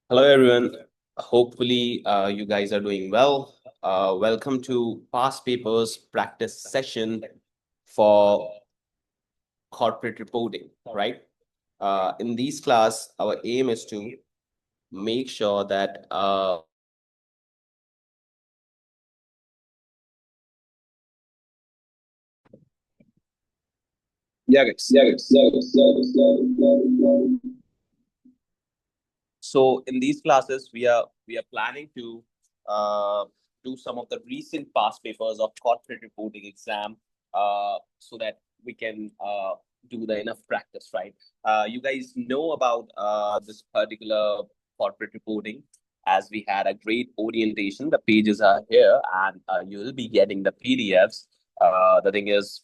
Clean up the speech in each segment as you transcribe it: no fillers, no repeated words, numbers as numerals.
Hello, everyone. Hopefully, you guys are doing well. Welcome to Past Papers practice session for corporate reporting, right? In these class, our aim is to make sure that Yeah, guys. So in these classes, we are planning to uh, do some of the recent past papers of corporate reporting exam, so that we can do the enough practice, right? You guys know about this particular corporate reporting, as we had a great orientation. The pages are here, and you will be getting the PDFs. The thing is,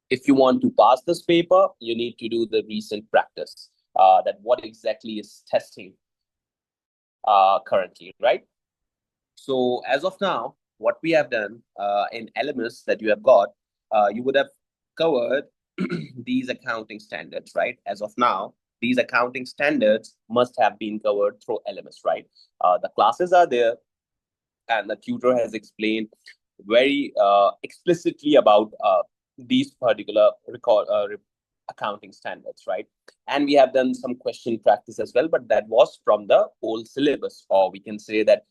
if you want to pass this paper, you need to do the recent practice. That what exactly is testing currently, right? So as of now, what we have done in LMS that you have got, you would have covered these accounting standards, right? As of now, these accounting standards must have been covered through LMS, right? The classes are there, and the tutor has explained very explicitly about these particular accounting standards, right? And we have done some question practice as well, but that was from the old syllabus, or we can say that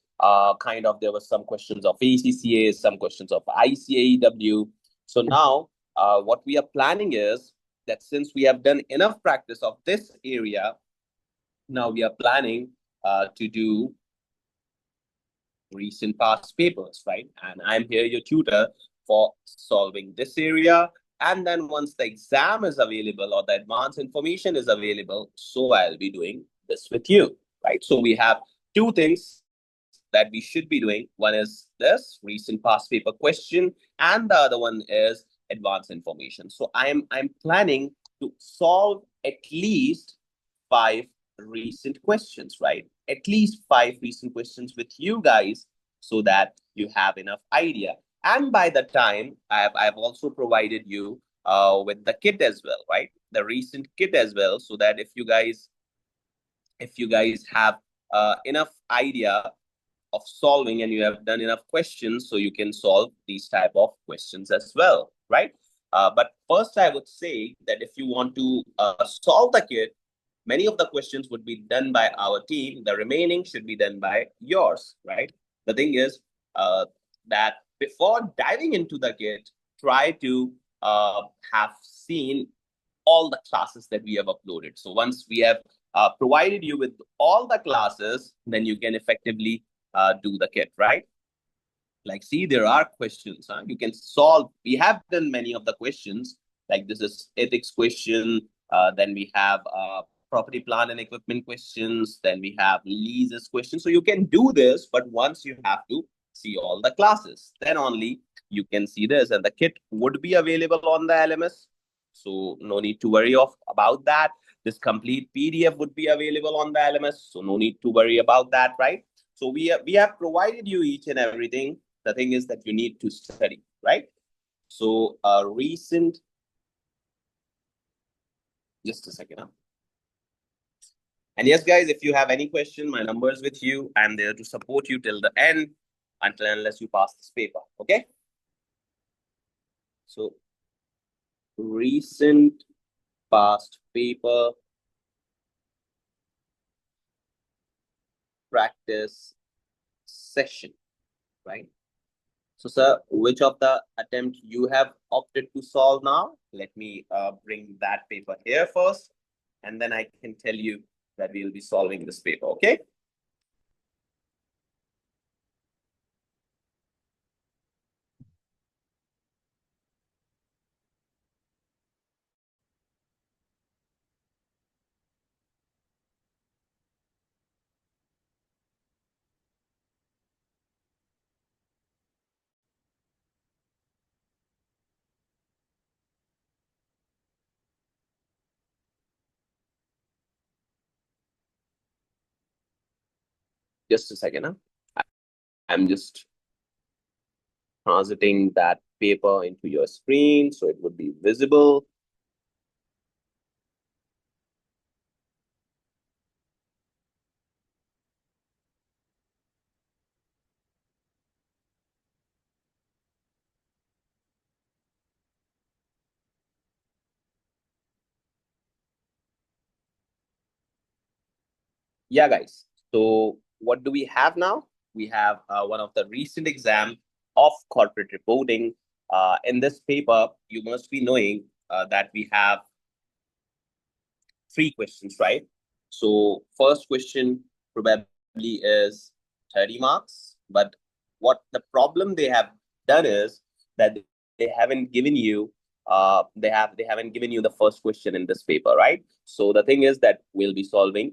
kind of there was some questions of ACCA, some questions of ICAEW. So now what we are planning is that since we have done enough practice of this area, now we are planning to do recent past papers, right? And I'm here, your tutor, for solving this area. And then once the exam is available or the advanced information is available, so I'll be doing this with you, right? So we have two things that we should be doing. One is this recent past paper question, and the other one is advanced information. So I'm planning to solve at least five recent questions, right? At least five recent questions with you guys so that you have enough idea. And by the time I've also provided you with the kit as well, right? The recent kit as well, so that if you guys have enough idea of solving and you have done enough questions, so you can solve these type of questions as well, right? But first, I would say that if you want to solve the kit, many of the questions would be done by our team. The remaining should be done by yours, right? The thing is that before diving into the kit, try to have seen all the classes that we have uploaded. So once we have provided you with all the classes, then you can effectively do the kit, right? Like, see, there are questions, huh? You can solve. We have done many of the questions. Like this is ethics question. Then we have property, plant, and equipment questions. Then we have leases questions. So you can do this, but once you have to see all the classes, then only you can see this. And the kit would be available on the LMS. So no need to worry about that. This complete PDF would be available on the LMS. So no need to worry about that, right? So we have provided you each and everything. The thing is that you need to study, right? So recent, just a second. Huh? And yes, guys, if you have any question, my number is with you. I'm there to support you till the end, until unless you pass this paper. Okay. So recent past paper practice session, right? So, sir, which of the attempt you have opted to solve now? Let me bring that paper here first, and then I can tell you that we will be solving this paper, okay? Just a second. Huh? I'm just transiting that paper into your screen so it would be visible. yeah, guys. So what do we have now? We have one of the recent exam of corporate reporting. In this paper, you must be knowing that we have three questions, right? So first question probably is 30 marks, but what the problem they have done is that they haven't given you they haven't given you the first question in this paper, right? So the thing is that we'll be solving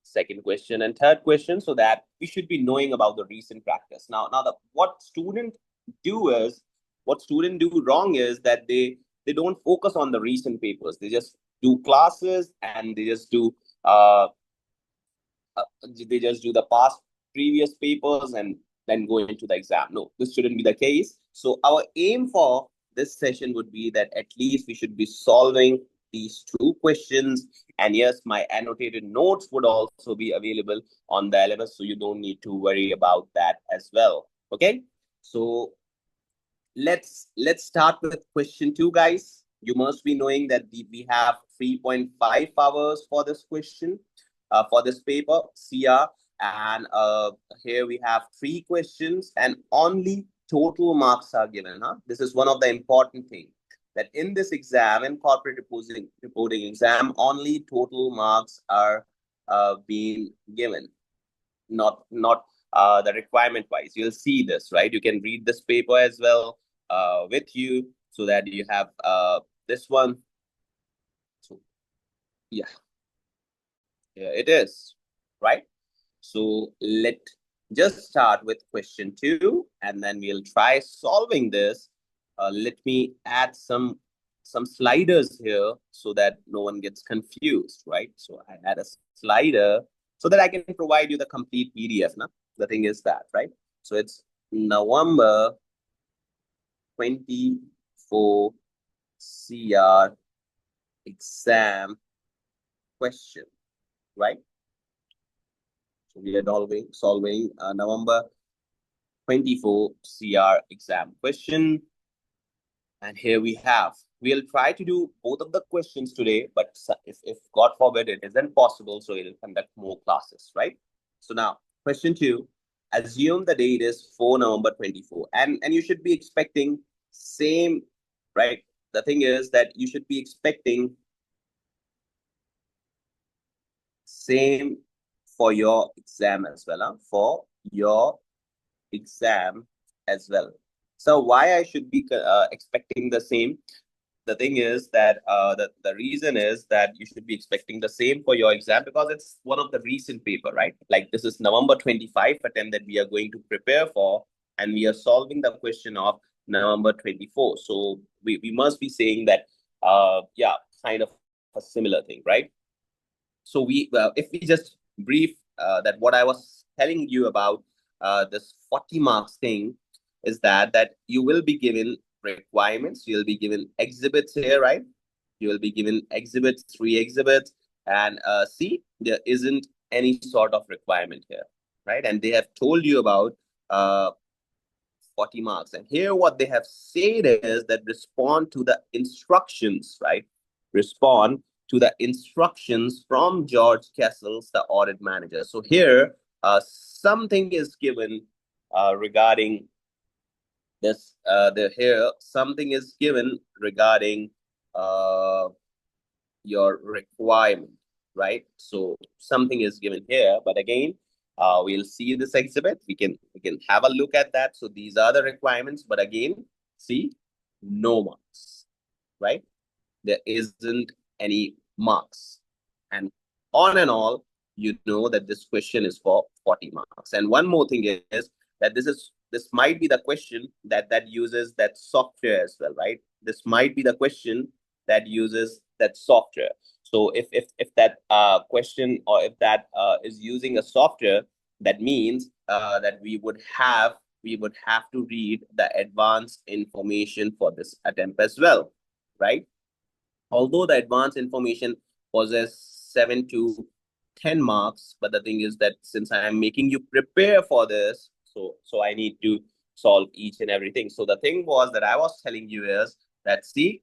second question and third question so that we should be knowing about the recent practice. Now the do is what student do wrong is that they don't focus on the recent papers. They just do classes and uh, they just do the past previous papers and then go into the exam. No, this shouldn't be the case. So our aim for this session would be that at least we should be solving these two questions. And yes, my annotated notes would also be available on the LMS, so you don't need to worry about that as well. Okay, so let's start with question two, guys. You must be knowing that we have 3.5 hours for this question, for this paper, CR, and here we have three questions, and only total marks are given. This is one of the important things that in this exam, in corporate reporting exam, only total marks are being given, not the requirement wise. You'll see this, right? You can read this paper as well with you so that you have this one. So yeah, here it is, right? So let just start with question two, and then we'll try solving this. Let me add some sliders here so that no one gets confused, right? So I add a slider so that I can provide you the complete PDF. Now, the thing is that, right? So it's November 24 CR exam question, right? So we are solving November 24 CR exam question. And here we'll try to do both of the questions today, but if God forbid it isn't possible, so we'll conduct more classes, right? So now, question two, assume the date is 4 November 24, and you should be expecting same, right? The thing is that you should be expecting same for your exam as well, for your exam as well. So why I should be expecting the same? The thing is that the reason is that you should be expecting the same for your exam because it's one of the recent paper, right? Like this is November 25 attempt that we are going to prepare for, and we are solving the question of November 24. So we must be saying that yeah, kind of a similar thing, right? So if we just brief that what I was telling you about this 40 marks thing is that you will be given requirements. You'll be given exhibits here, right? You will be given exhibits, three exhibits, and see, there isn't any sort of requirement here, right? And they have told you about uh, 40 marks. And here what they have said is that respond to the instructions, right? Respond to the instructions from George Kessels, the audit manager. So here, something is given regarding this. Here, something is given regarding uh, your requirement, right? So something is given here, but again, we'll see this exhibit. We can have a look at that. So these are the requirements, but again, see, no marks, right? There isn't any marks. And on and all, you know that this question is for 40 marks. And one more thing is that this might be the question that uses that software as well, right? This might be the question that uses that software. So if that question or if that is using a software, that means that we would have to read the advanced information for this attempt as well, right? Although the advanced information possess 7 to 10 marks, but the thing is that since I am making you prepare for this, so I need to solve each and everything. So the thing was that I was telling you is that see,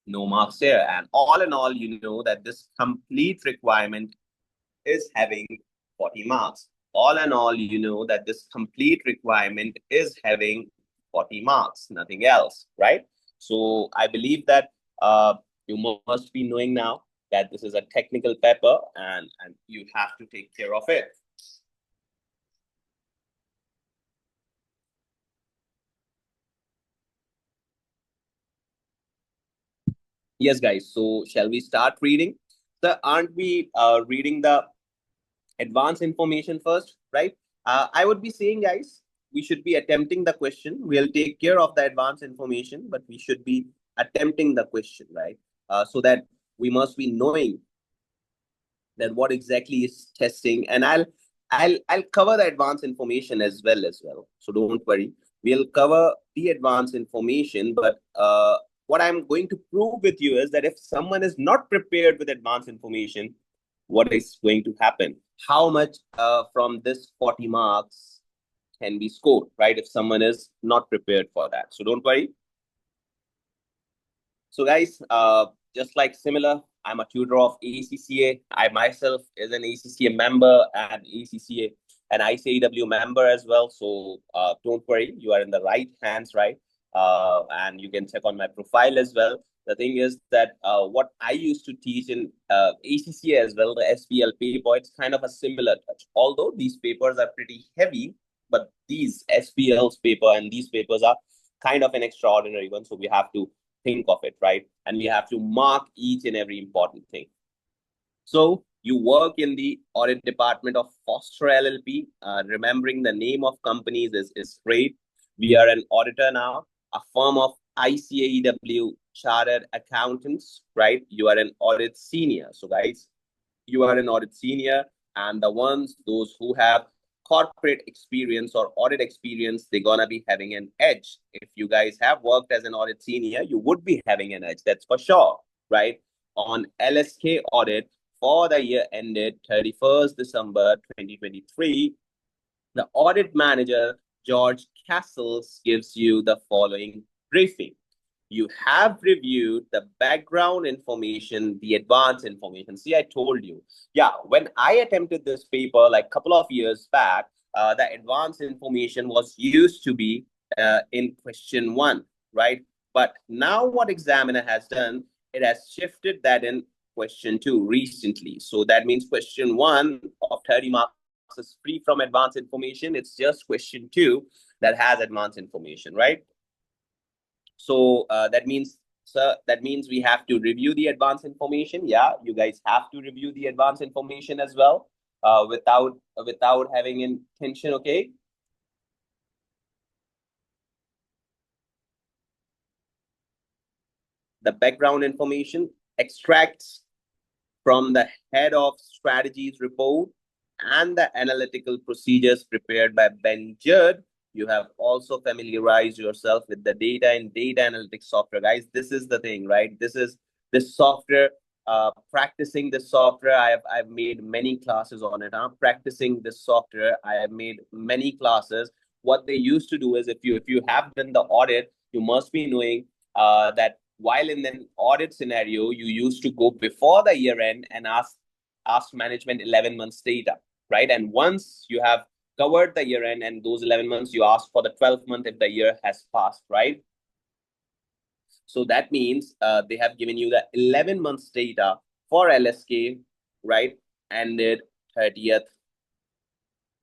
no marks here. And all in all, you know that this complete requirement is having 40 marks. All in all, you know that this complete requirement is having 40 marks, nothing else, right? So I believe that you must be knowing now that this is a technical paper and you have to take care of it. Yes, guys. So shall we start reading? So aren't we reading the advanced information first, right? I would be saying, guys, we should be attempting the question. We'll take care of the advanced information, but we should be attempting the question, right? So that we must be knowing that what exactly is testing, and I'll cover the advanced information as well. So don't worry, we'll cover the advanced information, but what I'm going to prove with you is that if someone is not prepared with advanced information, what is going to happen? How much from this 40 marks can be scored, right? If someone is not prepared for that. So don't worry. So guys, just like similar, I'm a tutor of ACCA. I myself is an ACCA member and ACCA and ICAEW member as well. So don't worry, you are in the right hands, right? And you can check on my profile as well. The thing is that what I used to teach in ACCA as well, the SPL paper, it's kind of a similar touch. Although these papers are pretty heavy, but these SPL's paper and these papers are kind of an extraordinary one. So we have to think of it, right? And we have to mark each and every important thing. So you work in the audit department of Foster LLP. Remembering the name of companies is great. We are an auditor now, a firm of ICAEW chartered accountants, right? You are an audit senior. So guys, you are an audit senior, and those who have corporate experience or audit experience, they're gonna be having an edge. If you guys have worked as an audit senior, you would be having an edge, that's for sure, right? On LSK audit for the year ended 31st December 2023, the audit manager, George Castles, gives you the following briefing. You have reviewed the background information, the advanced information. See, I told you. Yeah, when I attempted this paper like a couple of years back, the advanced information was used to be in question one, right? But now what examiner has done, it has shifted that in question two recently. So that means question one of 30 marks is free from advanced information. It's just question two that has advanced information, right? So that means we have to review the advanced information. Yeah, you guys have to review the advanced information as well, without having intention. Okay. The background information extracts from the head of strategies report and the analytical procedures prepared by Ben Judd. You have also familiarized yourself with the data in data analytics software. Guys, this is the thing, right? This software, practicing this software. I've made many classes on it. Practicing this software, I have made many classes. What they used to do is if you have done the audit, you must be knowing that while in an audit scenario, you used to go before the year end and ask management 11 months data, right? And once you have covered the year end and those 11 months, you ask for the 12th month if the year has passed, right? So that means they have given you the 11 months data for LSK, right? Ended 30th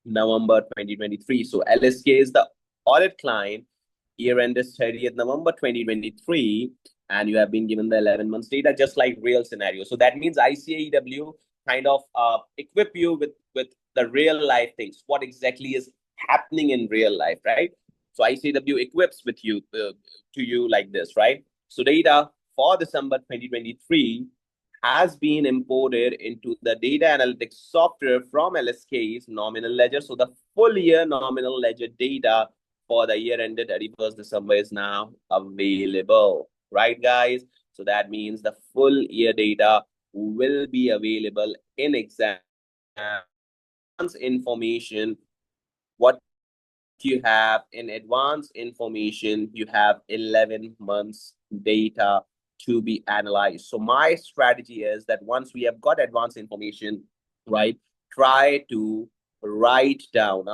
November 2023. So LSK is the audit client. Year end is 30th November 2023, and you have been given the 11 months data, just like real scenario. So that means ICAEW kind of equip you with the real life things. What exactly is happening in real life, right? So ICAEW equips with you to you like this, right? So data for December 2023 has been imported into the data analytics software from LSK's nominal ledger. So the full year nominal ledger data for the year ended 31st December is now available, right, guys? So that means the full year data will be available in exam information. What you have in advanced information, you have 11 months data to be analyzed. So my strategy is that once we have got advanced information, right, try to write down,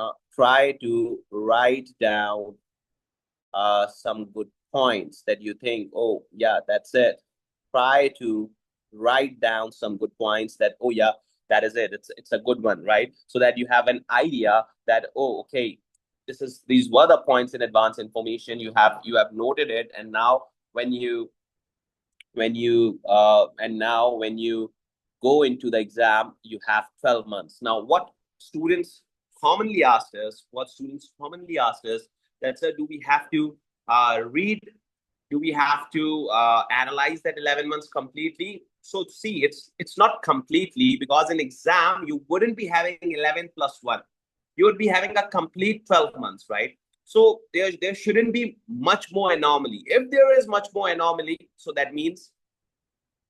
some good points that you think, oh yeah, that's it. Try to write down some good points that, oh yeah, that is it. It's a good one, right? So that you have an idea that, oh, okay, these were the points in advanced information. You have noted it, and now when you go into the exam, you have 12 months. Now, students what students commonly ask us, that, sir, do we have to read? Do we have to analyze that 11 months completely? So see, it's not completely, because in exam, you wouldn't be having 11 plus 1. You would be having a complete 12 months, right? So there shouldn't be much more anomaly. If there is much more anomaly, so that means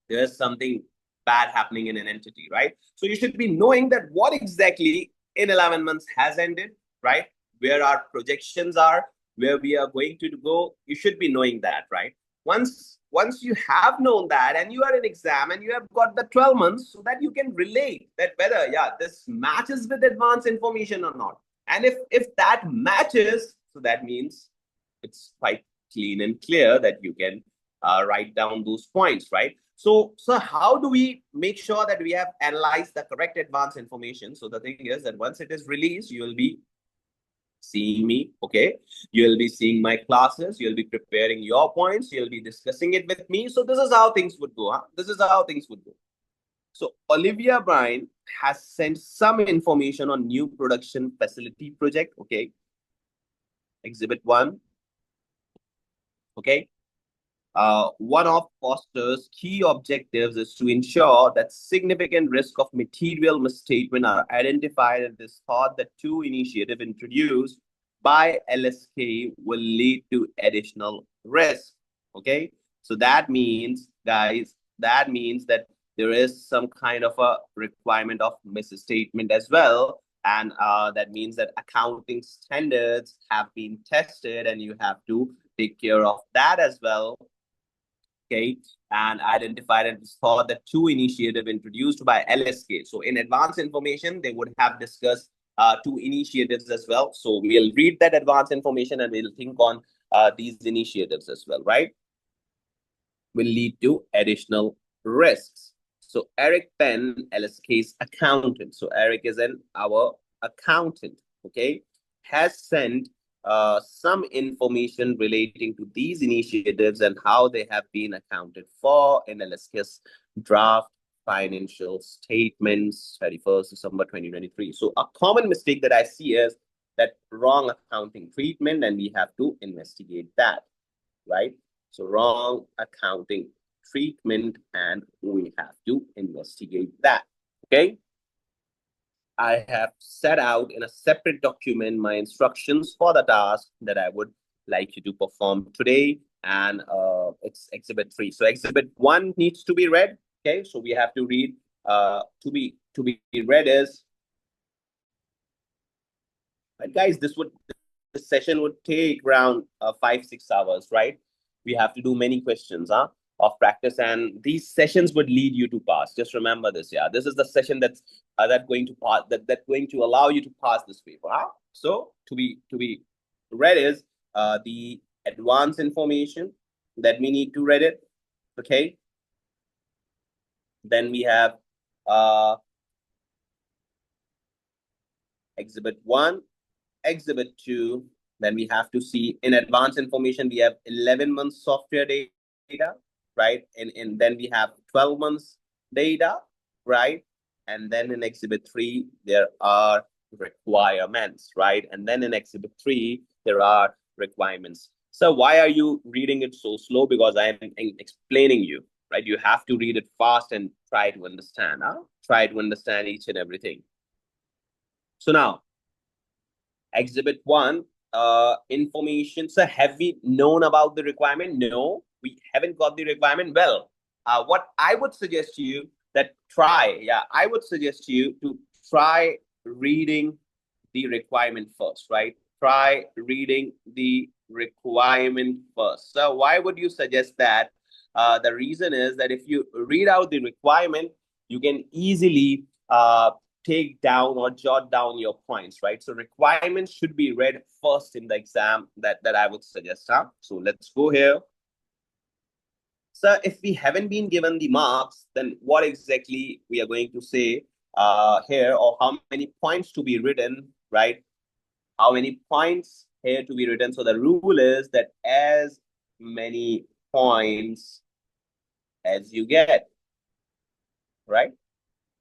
there's something bad happening in an entity, right? So you should be knowing that what exactly in 11 months has ended, right? Where our projections are, where we are going to go. You should be knowing that, right? Once you have known that, and you are in exam and you have got the 12 months, so that you can relate that whether, yeah, this matches with advanced information or not. And if that matches, so that means it's quite clean and clear that you can write down those points, right? So how do we make sure that we have analyzed the correct advanced information? So the thing is that once it is released, you will be seeing me, okay? You'll be seeing my classes, you'll be preparing your points, you'll be discussing it with me. So this is how things would go, huh? This is how things would go. So Olivia Bryan has sent some information on new production facility project, okay? Exhibit 1, okay? One of Foster's key objectives is to ensure that significant risk of material misstatement are identified, and it is thought that 2 initiatives introduced by LSK will lead to additional risk. Okay, so that means, guys, that means that there is some kind of a requirement of misstatement as well. And that means that accounting standards have been tested, and you have to take care of that as well. Okay, and identified and thought that 2 initiatives introduced by LSK. So in advanced information, they would have discussed 2 initiatives as well. So we'll read that advanced information and we'll think on these initiatives as well, right? Will lead to additional risks. So Eric Penn, LSK's accountant. So Eric is our accountant, okay, has sent some information relating to these initiatives and how they have been accounted for in LSK's draft financial statements, 31st December 2023. So a common mistake that I see is that wrong accounting treatment, and we have to investigate that, right? So wrong accounting treatment, and we have to investigate that, okay? I have set out in a separate document my instructions for the task that I would like you to perform today, and it's Exhibit 3. So Exhibit 1 needs to be read, okay? So we have to read, to be read is, but guys, this session would take around 5-6 hours, right? We have to do many questions, of practice, and these sessions would lead you to pass. Just remember this, yeah. This is the session that's going to pass, that's going to allow you to pass this paper, huh? So to be read is the advanced information that we need to read it, okay? Then we have Exhibit 1, Exhibit 2. Then we have to see in advanced information, we have 11 months software data, right? And then we have 12 months data, right? And then in Exhibit 3, there are requirements, right? And then in Exhibit 3, there are requirements. So why are you reading it so slow? Because I am explaining you, right? You have to read it fast and try to understand, Try to understand each and everything. So now, Exhibit 1, information. So have we known about the requirement? No, we haven't got the requirement. Well, what I would suggest to you that I would suggest to you to try reading the requirement first, right? Try reading the requirement first. So why would you suggest that? The reason is that if you read out the requirement, you can easily take down or jot down your points, right? So requirements should be read first in the exam that I would suggest. So let's go here. So if we haven't been given the marks, then what exactly we are going to say here, or how many points to be written, right? How many points here to be written? So the rule is that as many points as you get, right?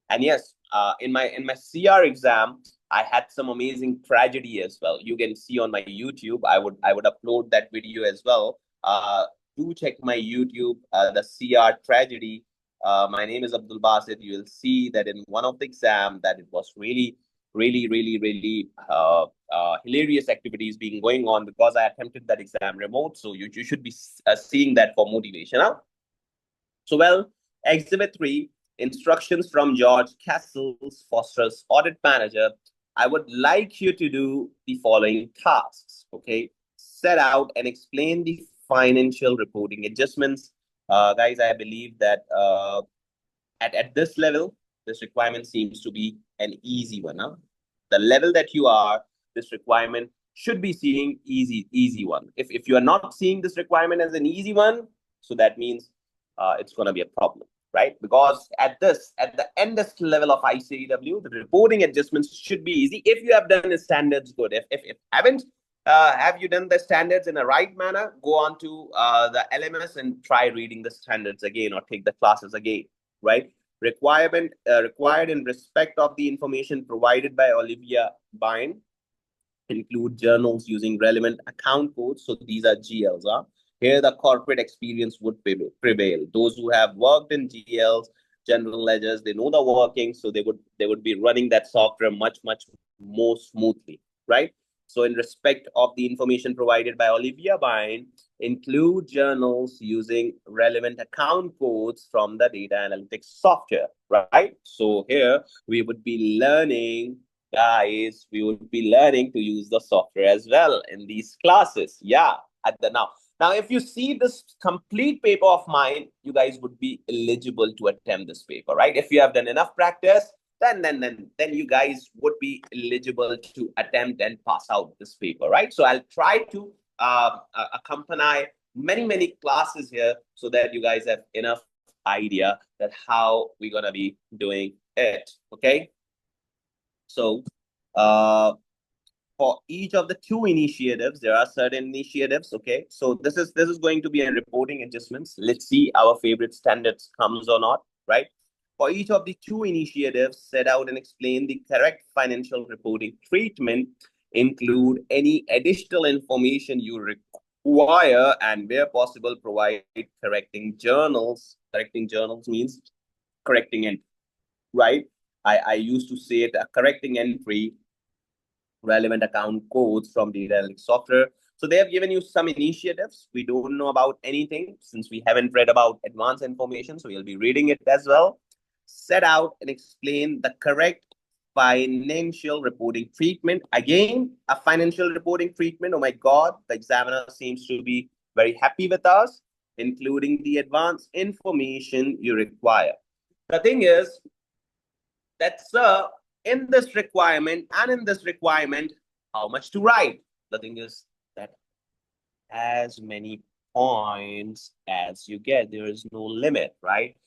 And yes, in my CR exam, I had some amazing tragedy as well. You can see on my YouTube. I would upload that video as well. Do check my YouTube, the CR tragedy. My name is Abdul Basit. You will see that in one of the exam that it was really hilarious activities being going on because I attempted that exam remote. So you should be seeing that for motivation. Huh? So well, Exhibit 3, instructions from George Castles, Foster's audit manager. I would like you to do the following tasks, okay? Set out and explain the financial reporting adjustments. Guys, I believe that at this level, this requirement seems to be an easy one. Huh? The level that you are, this requirement should be seeing easy one. If you are not seeing this requirement as an easy one, so that means it's going to be a problem, right? Because at the endest level of ICAEW, the reporting adjustments should be easy. If you have done the standards, good. If haven't, have you done the standards in a right manner? Go on to the LMS and try reading the standards again or take the classes again, right? Required in respect of the information provided by Olivia Byrne include journals using relevant account codes. So these are GLs. Here the corporate experience would prevail. Those who have worked in GLs, general ledgers, they know the working, so they would be running that software much more smoothly, right? So in respect of the information provided by Olivia Byrne, include journals using relevant account codes from the data analytics software, right? So here we would be learning, guys, we would be learning to use the software as well in these classes. Yeah, at the now, if you see this complete paper of mine, you guys would be eligible to attempt this paper, right? If you have done enough practice, then you guys would be eligible to attempt and pass out this paper, right? So I'll try to accompany many classes here so that you guys have enough idea that how we're gonna be doing it. Okay. So for each of the two initiatives, there are certain initiatives. Okay, so this is going to be a reporting adjustments. Let's see our favorite standards comes or not, right? For each of the two initiatives, set out and explain the correct financial reporting treatment, include any additional information you require, and where possible, provide correcting journals. Correcting journals means correcting entry, right? I used to say it a correcting entry, relevant account codes from data analytics software. So they have given you some initiatives. We don't know about anything since we haven't read about advanced information. So we'll be reading it as well. Set out and explain the correct financial reporting treatment. Again, a financial reporting treatment. Oh my God, the examiner seems to be very happy with us, including the advanced information you require. The thing is that, sir, in this requirement and in this requirement, how much to write? The thing is that as many points as you get, there is no limit, right?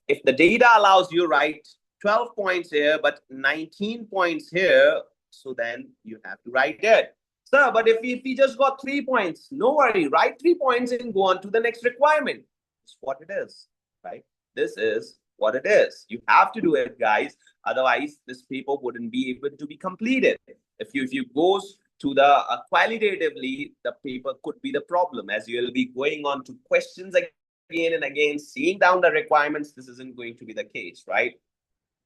If the data allows you write 12 points here, but 19 points here, so then you have to write it. Sir, but if we just got 3 points, no worry, write 3 points and go on to the next requirement. It's what it is, right? This is what it is. You have to do it, guys. Otherwise, this paper wouldn't be able to be completed. If you goes to the qualitatively, the paper could be the problem, as you'll be going on to questions again and again, seeing down the requirements. This isn't going to be the case, right?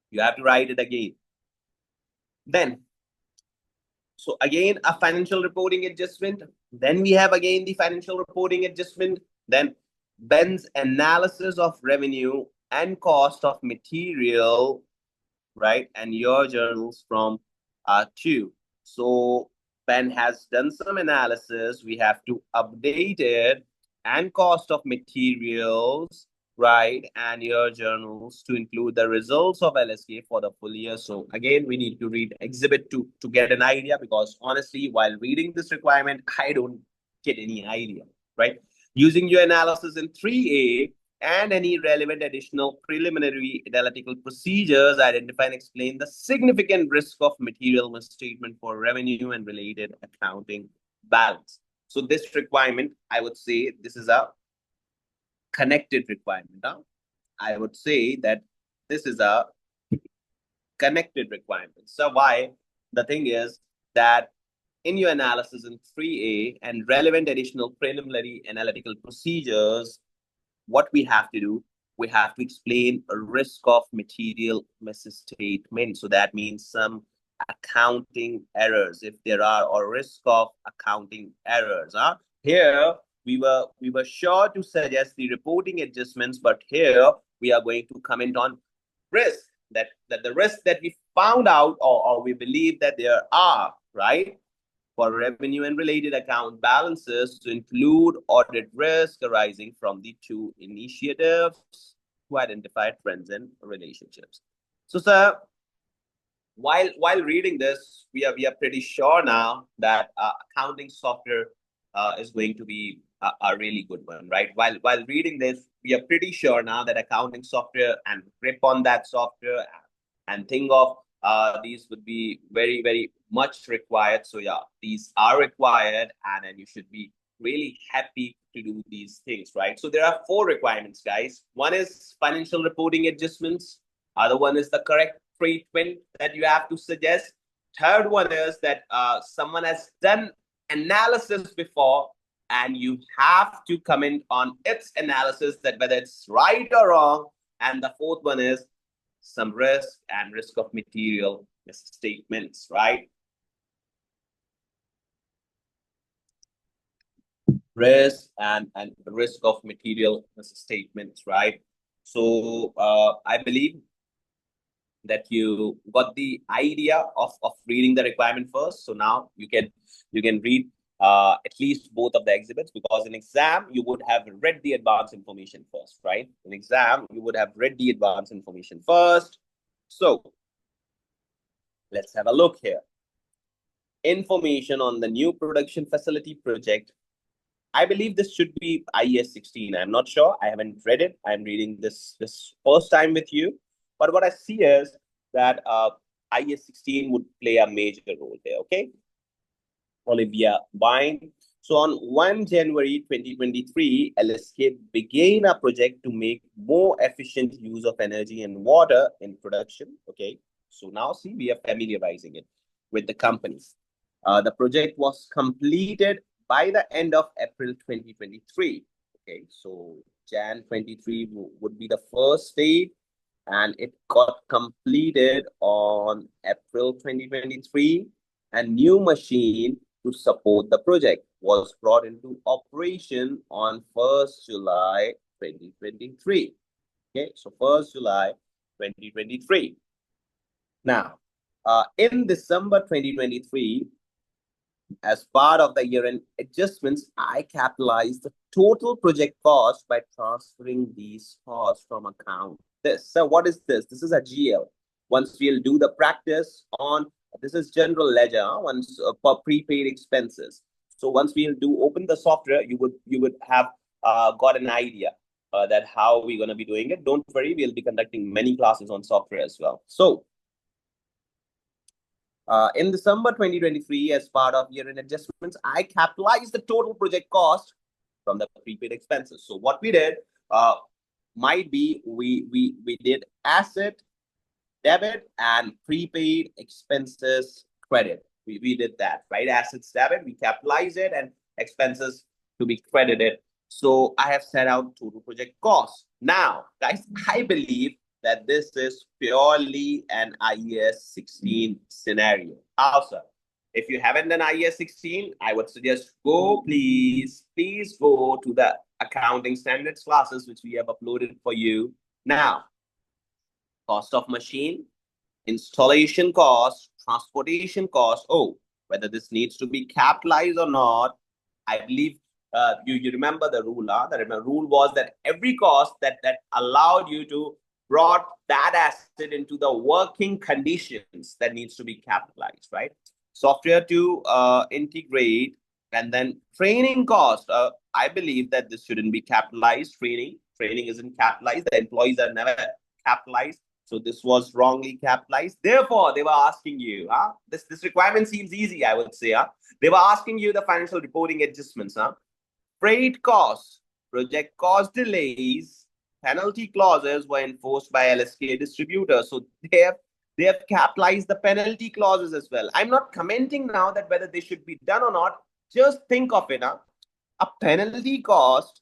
You have to write it again. Then, so again, a financial reporting adjustment. Then we have again the financial reporting adjustment. Then Ben's analysis of revenue and cost of material, right? And your journals from two. So Ben has done some analysis. We have to update it. and cost of materials, right, and your journals to include the results of LSK for the full year. So again, we need to read exhibit to get an idea, because honestly, while reading this requirement, I don't get any idea, right? Using your analysis in 3A and any relevant additional preliminary analytical procedures, identify and explain the significant risk of material misstatement for revenue and related accounting balance. So this requirement, I would say this is a connected requirement. Huh? I would say that this is a connected requirement. So why? The thing is that in your analysis in 3A and relevant additional preliminary analytical procedures, what we have to do, we have to explain a risk of material misstatement. So that means some accounting errors, if there are, or risk of accounting errors. Huh? Here we were sure to suggest the reporting adjustments, but here we are going to comment on risk, that the risk that we found out, or we believe that there are, right, for revenue and related account balances to include audit risk arising from the two initiatives to identify trends and relationships. So, sir, while reading this, we are pretty sure now that accounting software is going to be a really good one, right? While reading this, we are pretty sure now that accounting software and grip on that software and think of these would be very, very much required. So yeah, these are required, and then you should be really happy to do these things, right? So there are 4 requirements, guys. One is financial reporting adjustments. Other one is the correct treatment that you have to suggest. Third one is that someone has done analysis before, and you have to comment on its analysis, that whether it's right or wrong. And the fourth one is some risk and risk of material misstatements, right? Risk and risk of material misstatements, right? So I believe that you got the idea of reading the requirement first. So now you can read at least both of the exhibits, because in exam you would have read the advanced information first, right? In exam you would have read the advanced information first. So let's have a look here. Information on the new production facility project. I believe this should be IES 16. I'm not sure. I haven't read it. I'm reading this first time with you. But what I see is that IES 16 would play a major role here, okay? Olivia Vine. So on 1 January 2023, LSK began a project to make more efficient use of energy and water in production, okay? So now see, we are familiarizing it with the companies. The project was completed by the end of April 2023. Okay, so Jan 23 would be the first date, and it got completed on April 2023. A new machine to support the project was brought into operation on 1st July 2023. Okay, so 1st July 2023. Now, in December 2023, as part of the year-end adjustments, I capitalized the total project cost by transferring these costs from account. So what is this? This is a GL. Once we'll do the practice on, this is general ledger, once for prepaid expenses. So once we'll open the software, you would have got an idea that how we're going to be doing it. Don't worry, we'll be conducting many classes on software as well. So in December 2023, as part of year-end adjustments, I capitalized the total project cost from the prepaid expenses. So what we did might be we did asset, debit, and prepaid expenses credit. We did that, right? Assets debit, we capitalize it, and expenses to be credited. So I have set out total project cost. Now, guys, I believe that this is purely an IES 16 scenario. How, sir? If you haven't done IES 16, I would suggest please go to the accounting standards classes, which we have uploaded for you. Now, cost of machine, installation cost, transportation cost. Oh, whether this needs to be capitalized or not, I believe You remember the rule, huh? The rule was that every cost that allowed you to brought that asset into the working conditions that needs to be capitalized, right? Software to integrate, and then training cost. I believe that this shouldn't be capitalized. Training isn't capitalized. The employees are never capitalized. So this was wrongly capitalized. Therefore, they were asking you, huh? This requirement seems easy, I would say, huh? They were asking you the financial reporting adjustments, huh? Freight costs, project cost delays, penalty clauses were enforced by LSK distributors. So they have capitalized the penalty clauses as well. I'm not commenting now that whether they should be done or not. Just think of it, huh? A penalty cost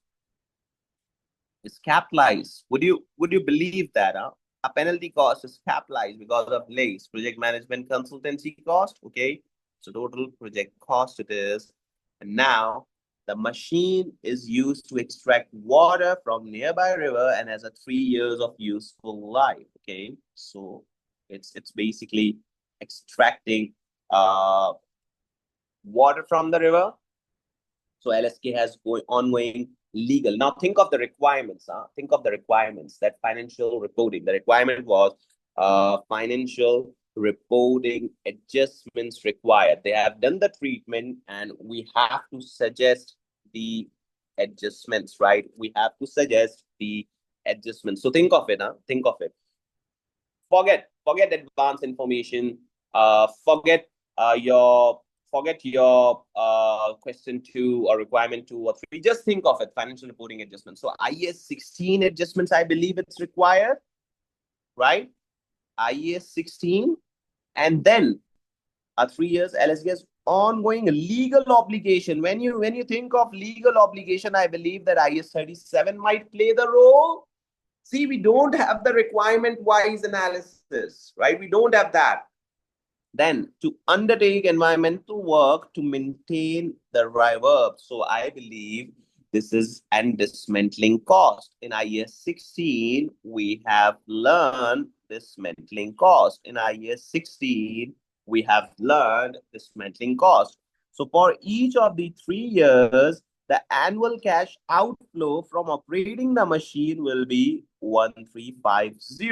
is capitalized. Would you believe that? Huh? A penalty cost is capitalized because of delays. Project management consultancy cost. Okay, so total project cost it is, and now the machine is used to extract water from nearby river and has a 3 years of useful life. Okay, so it's basically extracting water from the river. So LSK has ongoing legal. Now think of the requirements. Think of the requirements that financial reporting. The requirement was financial reporting adjustments required. They have done the treatment, and we have to suggest the adjustments, right? We have to suggest the adjustments. So think of it. Think of it. Forget advanced information. Forget your question 2 or requirement 2 or 3. Just think of it, financial reporting adjustments. So IAS 16 adjustments, I believe it's required, right? IAS 16, and then a 3 years LSGS ongoing legal obligation. When you think of legal obligation, I believe that IAS 37 might play the role. See, we don't have the requirement wise analysis, right? We don't have that. Then to undertake environmental work to maintain the river. So I believe this is an dismantling cost. In IAS 16, we have learned dismantling cost. In IAS 16, we have learned dismantling cost. So for each of the 3 years, the annual cash outflow from operating the machine will be 1350.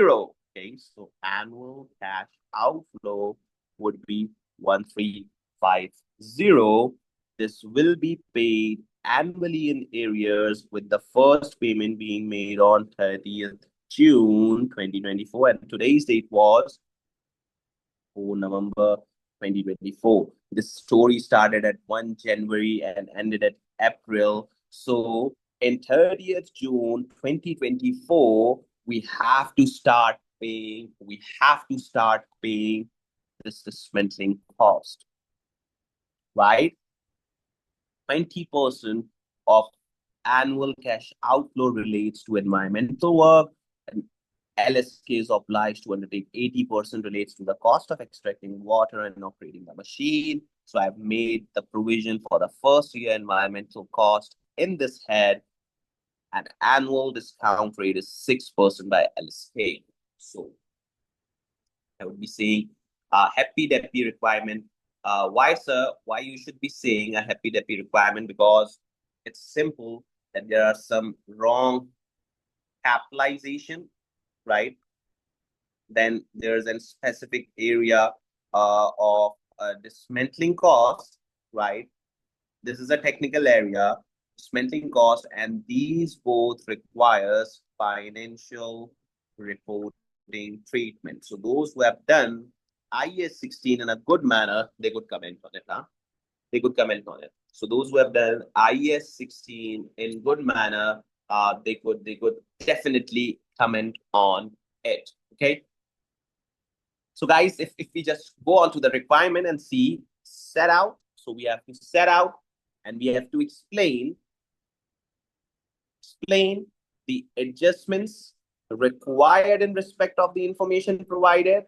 Okay, so annual cash outflow would be 1350. This will be paid annually in arrears, with the first payment being made on 30th June 2024. And today's date was 4 November 2024. This story started at 1 January and ended at April. So in 30th June 2024, we have to start paying this dismantling cost, right? 20% of annual cash outflow relates to environmental work, and LSK is obliged to undertake 80% relates to the cost of extracting water and operating the machine. So I've made the provision for the first year environmental cost in this head, and annual discount rate is 6% by LSK. So I would be saying happy DEPI requirement. Why, sir? Why you should be saying a happy DEPI requirement? Because it's simple that there are some wrong capitalization, right? Then there's a specific area of dismantling cost, right? This is a technical area, dismantling cost, and these both requires financial reporting treatment. So those who have done IAS 16 in a good manner, they could comment on it, huh? They could comment on it. So those who have done IAS 16 in good manner, they could definitely comment on it. Okay. So guys, if we just go on to the requirement and see set out. So we have to set out and we have to explain the adjustments required in respect of the information provided,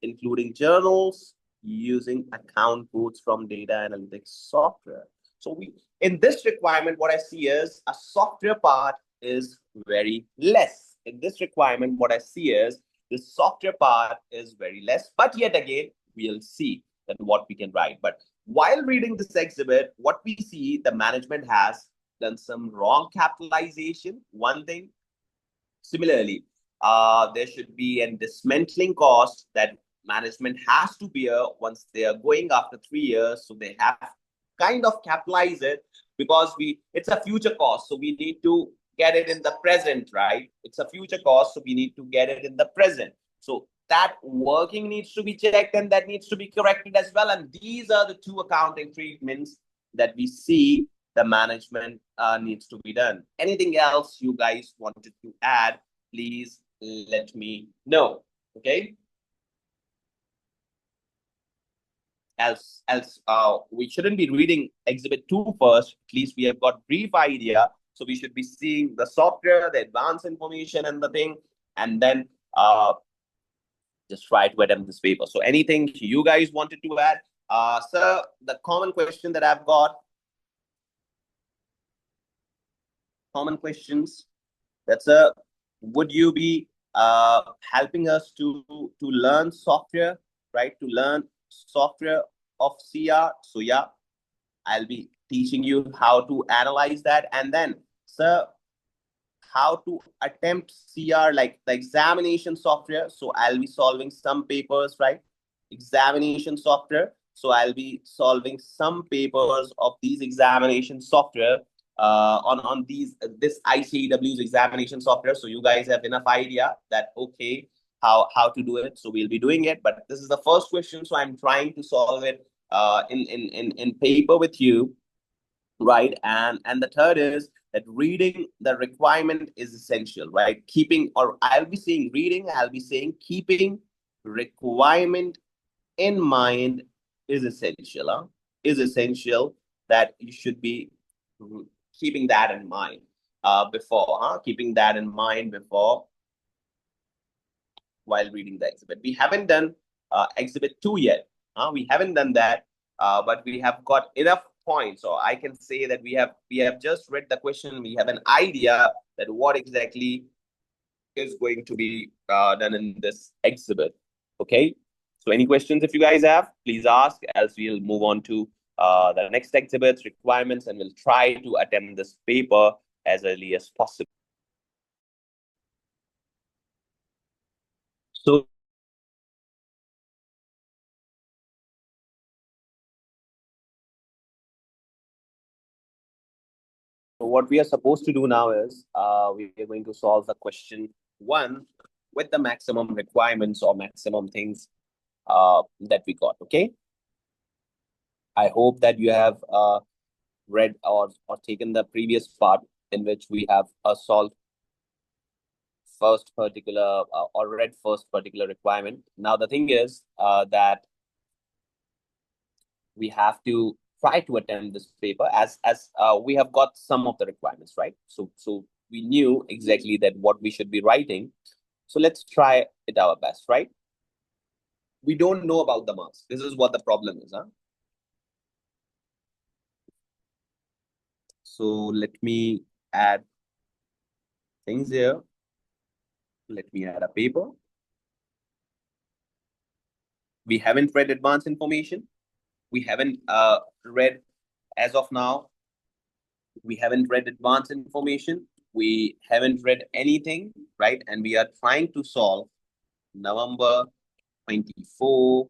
including journals, using account codes from data analytics software. So in this requirement, what I see is a software part is very less. In this requirement, what I see is the software part is very less, but yet again, we'll see that what we can write. But while reading this exhibit, what we see, the management has done some wrong capitalization, one thing. Similarly, there should be a dismantling cost that management has to bear once they are going after 3 years. So they have kind of capitalize it because it's a future cost. So we need to get it in the present, right? It's a future cost. So we need to get it in the present. So that working needs to be checked and that needs to be corrected as well. And these are the two accounting treatments that we see the management needs to be done. Anything else you guys wanted to add, please let me know. Okay. Else, we shouldn't be reading Exhibit 2 first. At least we have got brief idea. So we should be seeing the software, the advanced information and the thing, and then just try to attempt this paper. So anything you guys wanted to add? Sir, the common question that I've got, common questions, that's would you be helping us to learn software, right? To learn software of CR. So yeah, I'll be teaching you how to analyze that. And then, sir, how to attempt CR, like the examination software. So I'll be solving some papers, right? Examination software. So I'll be solving some papers of these examination software on this ICAEW's examination software. So you guys have enough idea that okay, how to do it. So we'll be doing it. But this is the first question, so I'm trying to solve it in paper with you, right? And the third is that reading the requirement is essential, right? Keeping, or I'll be saying reading, I'll be saying keeping requirement in mind is essential, is essential, that you should be keeping that in mind before, keeping that in mind before while reading the exhibit. We haven't done exhibit 2 yet. We haven't done that, but we have got enough points. So I can say that we have just read the question. We have an idea that what exactly is going to be done in this exhibit. Okay. So any questions if you guys have, please ask, else we'll move on to the next exhibits, requirements, and we'll try to attempt this paper as early as possible. So what we are supposed to do now is we are going to solve the question 1 with the maximum requirements or maximum things that we got. Okay. I hope that you have read or taken the previous part in which we have solved first particular or read first particular requirement. Now the thing is that we have to try to attempt this paper as we have got some of the requirements, right? So we knew exactly that what we should be writing. So let's try it our best, right? We don't know about the marks. This is what the problem is, So let me add things here. Let me add a paper. We haven't read advanced information. We haven't read, as of now, we haven't read advanced information. We haven't read anything, right? And we are trying to solve November 24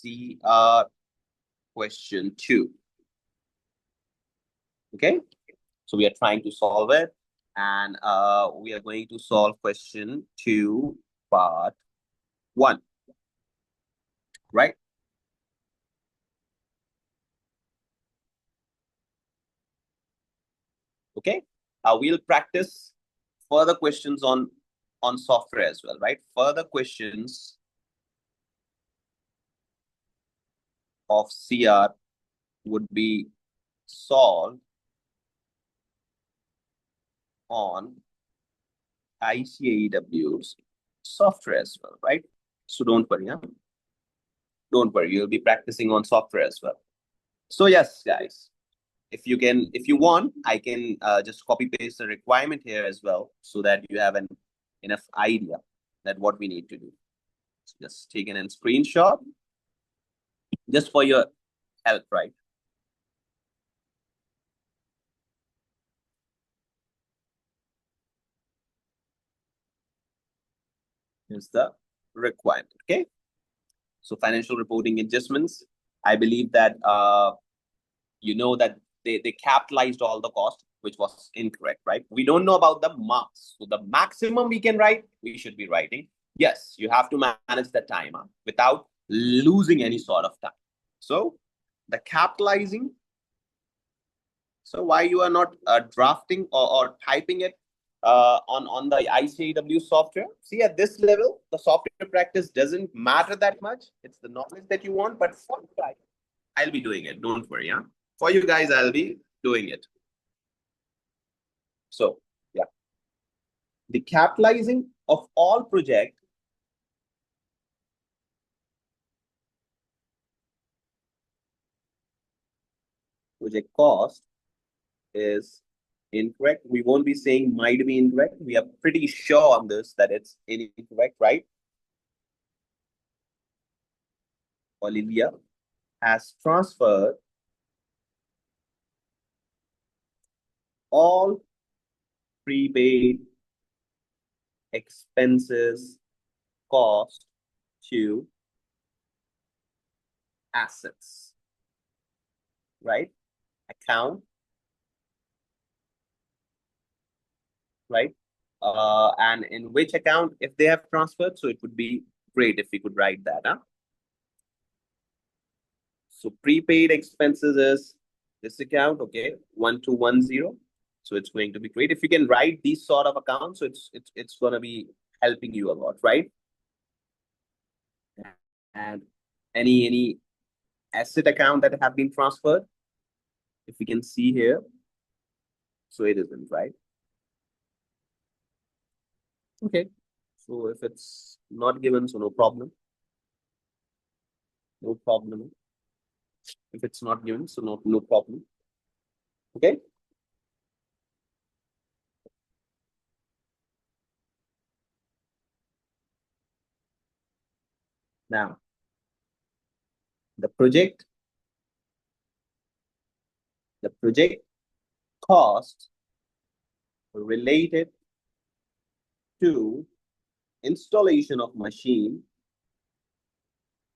CR question 2. Okay, so we are trying to solve it, and we are going to solve question 2 part 1, right? Okay, we'll practice further questions on software as well, right? Further questions of CR would be solved on ICAEW's software as well, right? So don't worry, don't worry, you'll be practicing on software as well. So yes, guys, if you want, I can just copy paste the requirement here as well, so that you have enough idea that what we need to do. So just taking a screenshot just for your help, right? is the requirement. Okay. So financial reporting adjustments. I believe that you know that they capitalized all the cost, which was incorrect, right? We don't know about the marks. So the maximum we can write, we should be writing. Yes, you have to manage the time without losing any sort of time. So the capitalizing. So why you are not drafting or typing it on the ICAEW software? See, at this level, the software practice doesn't matter that much. It's the knowledge that you want, but for you guys, I'll be doing it. Don't worry, yeah. For you guys, I'll be doing it. So yeah, the capitalizing of all project cost is incorrect. We won't be saying might be incorrect. We are pretty sure on this that it's incorrect, right? Olivia has transferred all prepaid expenses cost to assets, right? Account, right? And in which account if they have transferred? So it would be great if we could write that. Huh? So prepaid expenses is this account, okay, 1210. So it's going to be great if you can write these sort of accounts. So it's going to be helping you a lot, right? And any asset account that have been transferred, if we can see here, so it isn't, right? Okay, so if it's not given, so no problem. No problem. If it's not given, so no problem. Okay. Now, the project cost related to installation of machine,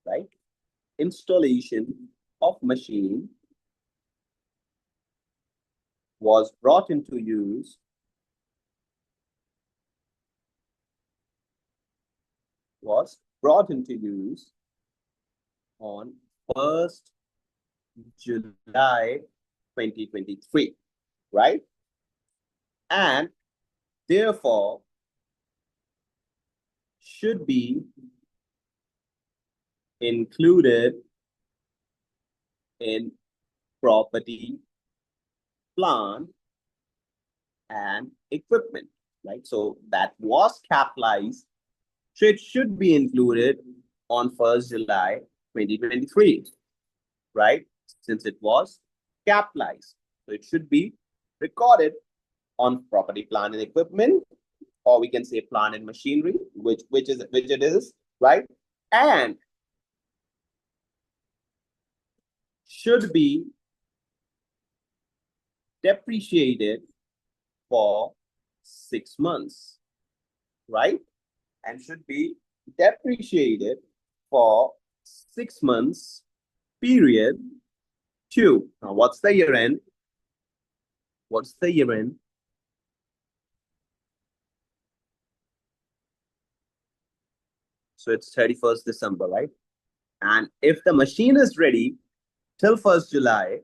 right? Installation of machine was brought into use on 1st July 2023, right? And therefore should be included in property, plant, and equipment, right? So that was capitalized, so it should be included on 1st July 2023, right? Since it was capitalized. So it should be recorded on property, plant, and equipment, or we can say plant and machinery, which it is, right? And should be depreciated for 6 months, right? And should be depreciated for 6 months period two. Now, what's the year end? What's the year end? So it's 31st December, right? And if the machine is ready till 1st July,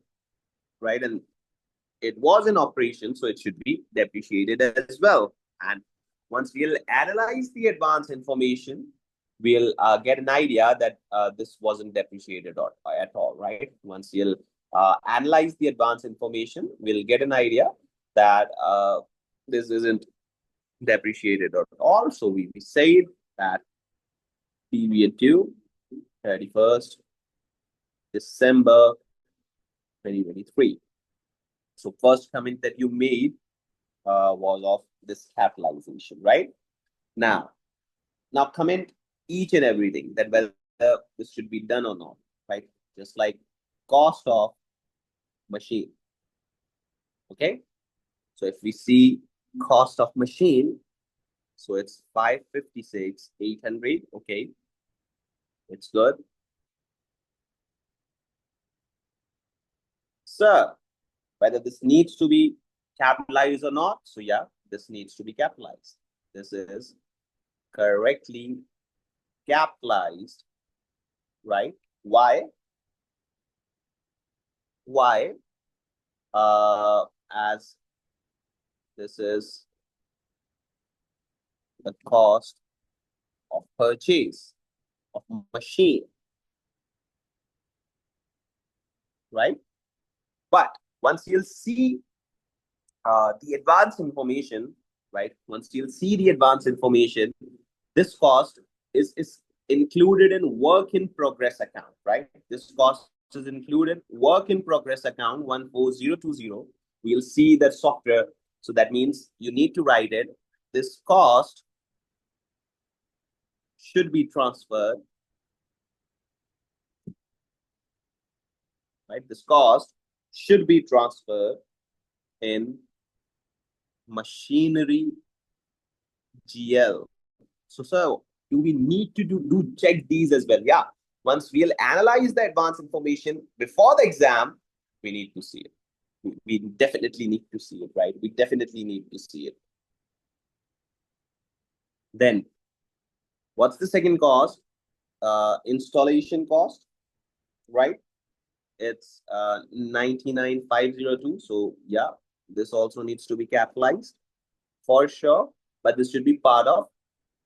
right, and it was in operation, so it should be depreciated as well. And once we'll analyze the advance information, we'll get an idea that this wasn't depreciated at all, right? Once you'll analyze the advance information, we'll get an idea that this isn't depreciated at all. So we say that period 2, 31st December 2023. So first comment that you made was of this capitalization, right? Now comment each and everything that whether this should be done or not, right? Just like cost of machine. Okay. So if we see cost of machine, So it's 556,800. Okay, it's good. Sir, whether this needs to be capitalized or not. So yeah, this needs to be capitalized. This is correctly capitalized, right? Why? Why? As this is the cost of purchase of machine, right? But once you'll see the advanced information, right? Once you'll see the advanced information, this cost is included in work in progress account, right? This cost is included work in progress account 14020. We'll see that software. So that means you need to write it. This cost should be transferred, right? This cost should be transferred in machinery GL. So, sir, do we need to do check these as well? Yeah. Once we'll analyze the advanced information before the exam, we need to see it. We definitely need to see it, right? We definitely need to see it. Then, what's the second cost? Installation cost, right? It's 99,502. So yeah, this also needs to be capitalized for sure, but this should be part of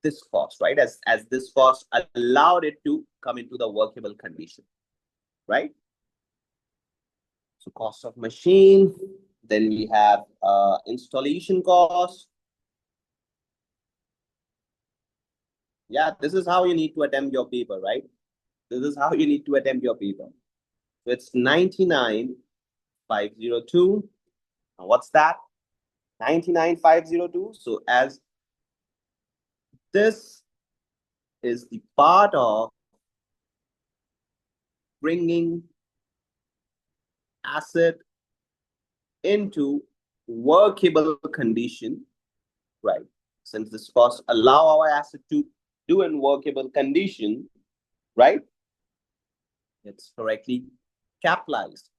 this cost, right? As this cost allowed it to come into the workable condition, right? So cost of machine, then we have installation cost. Yeah, this is how you need to attempt your paper, right? This is how you need to attempt your paper. So it's 99,502. Now what's that? 99,502. So as this is the part of bringing asset into workable condition, right? Since this cost allow our asset to do in workable condition, right? It's correctly capitalized,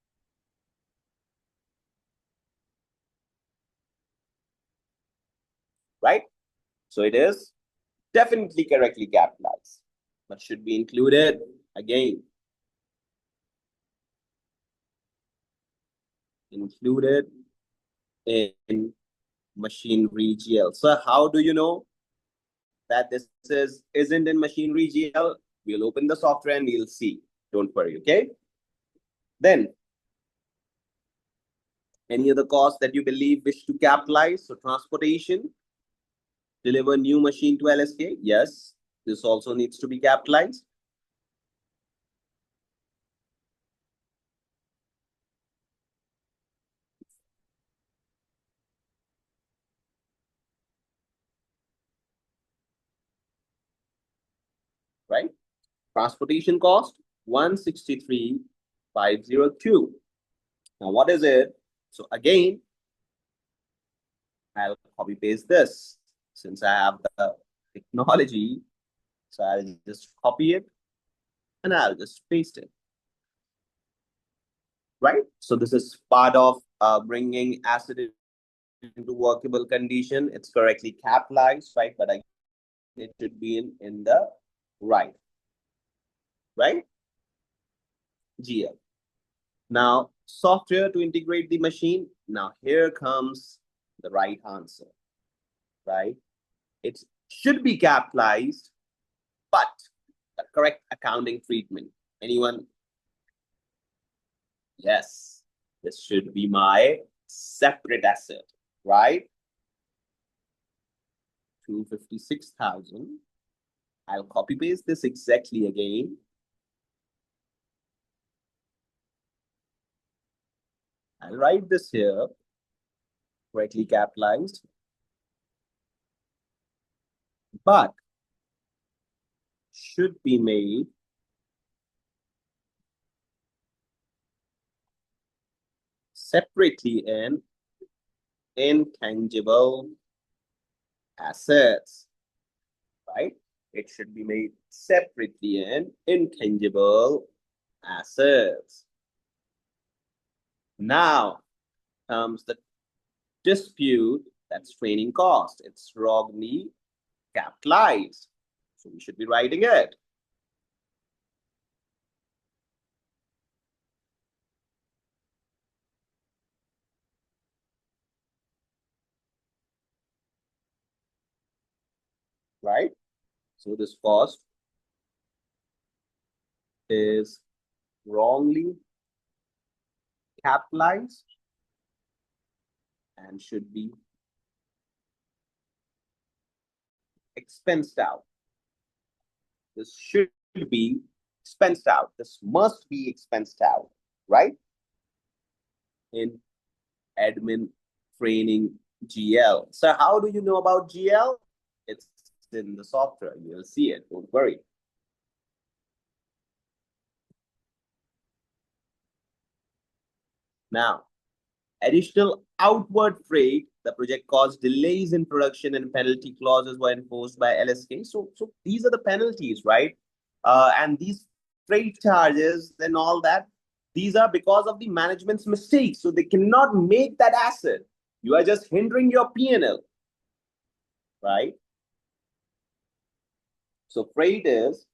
right? So it is definitely correctly capitalized, but should be included again. Included in machinery GL. So how do you know that this isn't in machinery GL? We'll open the software and we'll see. Don't worry, okay? Then, any other cost that you believe wish to capitalize? So transportation, deliver new machine to LSK. Yes, this also needs to be capitalized. Right? Transportation cost, 163,502. Now, what is it? So again, I'll copy paste this since I have the technology. So I'll just copy it and I'll just paste it. Right? So this is part of bringing asset into workable condition. It's correctly capitalized, right? But again, it should be in the right. Right? GL. Now, software to integrate the machine. Now, here comes the right answer, right? It should be capitalized, but the correct accounting treatment. Anyone? Yes, this should be my separate asset, right? 256,000. I'll copy paste this exactly again. I'll write this here, correctly capitalized, but should be made separately in intangible assets. right? It should be made separately in intangible assets. Now comes the dispute, that's training cost. It's wrongly capitalized. So we should be writing it. Right? So this cost is wrongly capitalized and should be expensed out. This should be expensed out. This must be expensed out, right? In admin training GL. So how do you know about GL? It's in the software. You'll see it. Don't worry. Now, additional outward freight, the project caused delays in production and penalty clauses were enforced by LSK. So these are the penalties, right? And these freight charges and all that, these are because of the management's mistakes. So they cannot make that asset. You are just hindering your P&L, right? So freight is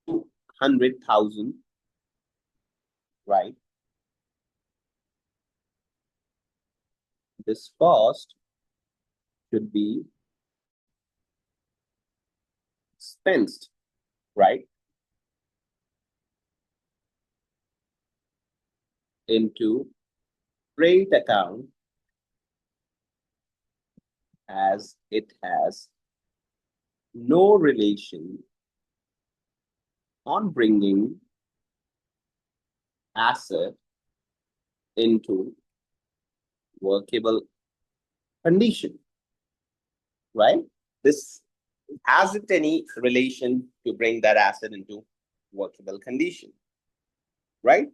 200,000, right? This cost should be expensed, right, into freight account as it has no relation on bringing asset into workable condition, right? This hasn't any relation to bring that asset into workable condition, right?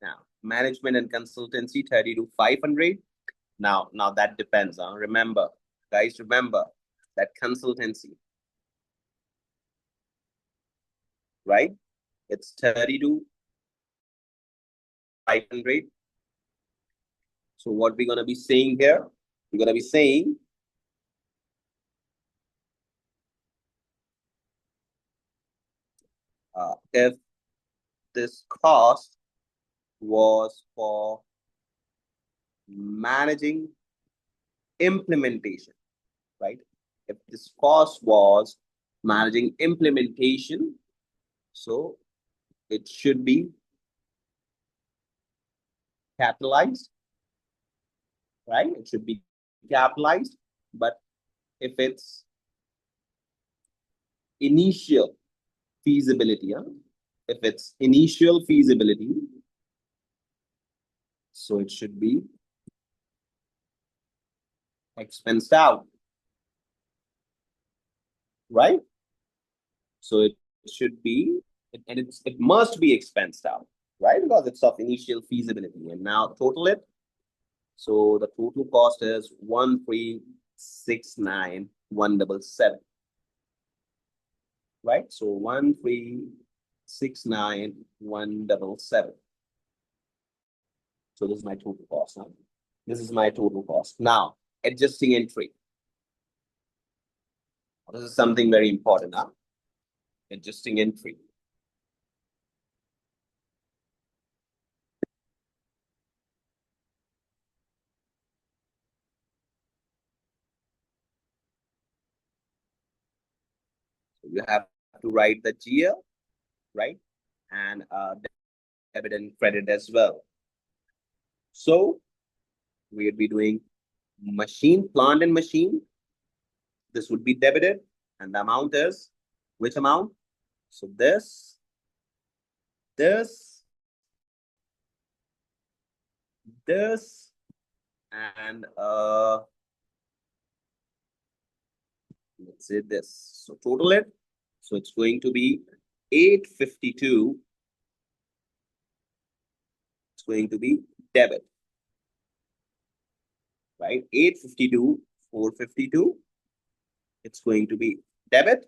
Now, management and consultancy 30 to 500. Now that depends. Remember, guys, remember that consultancy, right? It's 30 to 500. So what we're going to be saying here, we're going to be saying if this cost was for managing implementation, right? If this cost was managing implementation, so it should be capitalized, right? It should be capitalized. But if it's initial feasibility, if it's initial feasibility, so it should be expensed out, right? So it should be, and it must be expensed out, right? Because it's of initial feasibility. And now total it. So the total cost is 1,369,177, right? So 1,369,177. So this is my total cost now. This is my total cost. Now, adjusting entry. This is something very important now. Adjusting entry. So you have to write the GL, right? And debit and credit as well. So we'll be doing machine, plant and machine. This would be debited, and the amount is which amount? So this, and let's say this. So total it. So it's going to be 852. It's going to be debit, right? 852, 452. It's going to be debit,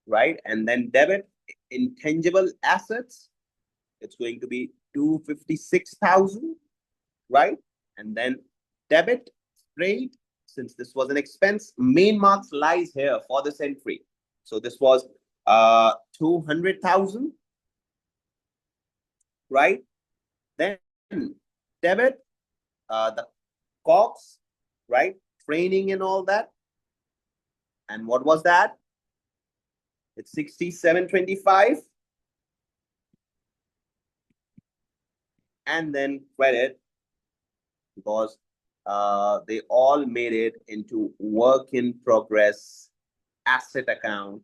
right? And then debit intangible assets. It's going to be 256,000, right? And then debit rate, since this was an expense, main marks lies here for this entry. So this was 200,000, right? Then debit, the COGS, right? Training and all that. And what was that? It's 6725. And then credit, because they all made it into work in progress asset account.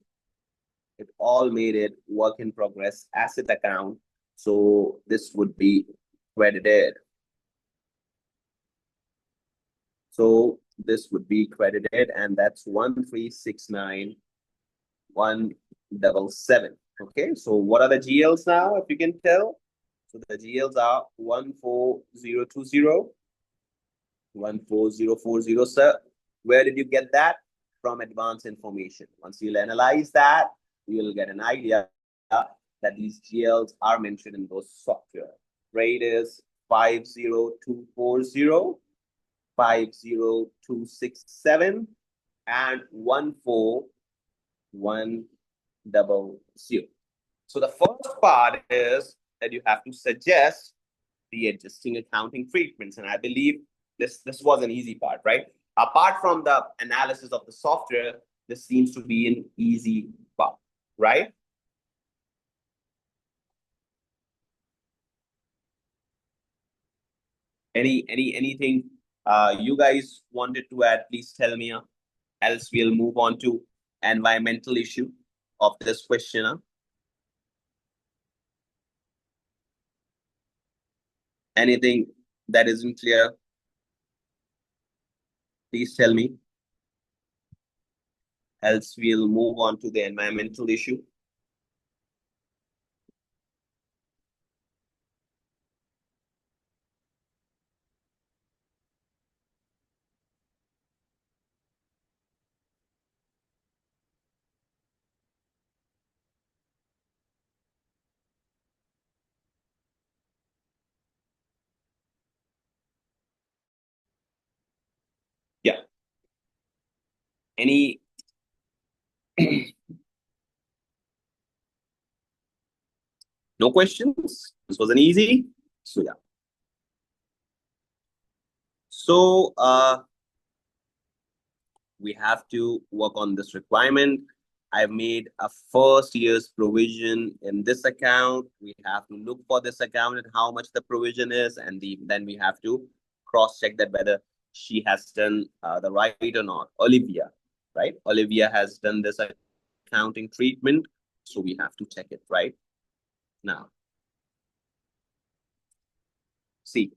It all made it work in progress asset account. So this would be credited. So this would be credited, and that's 1369177. Okay, so what are the GLs now, if you can tell? So the GLs are 14020, 14040, sir. Where did you get that? From advanced information. Once you'll analyze that, you'll get an idea that these GLs are mentioned in those software. Rate is 50240, 50267, and 14100. So the first part is that you have to suggest the adjusting accounting treatments. And I believe this was an easy part, right? Apart from the analysis of the software, this seems to be an easy part, right? Anything you guys wanted to add, please tell me. Else we'll move on to environmental issue of this question. Anything that isn't clear, please tell me. Else we'll move on to the environmental issue. Yeah. Any no questions? This was an easy. So yeah. So we have to work on this requirement. I've made a first year's provision in this account. We have to look for this account and how much the provision is, and then we have to cross check that whether she has done the right or not. Olivia, right? Olivia has done this accounting treatment, so we have to check it right now. See,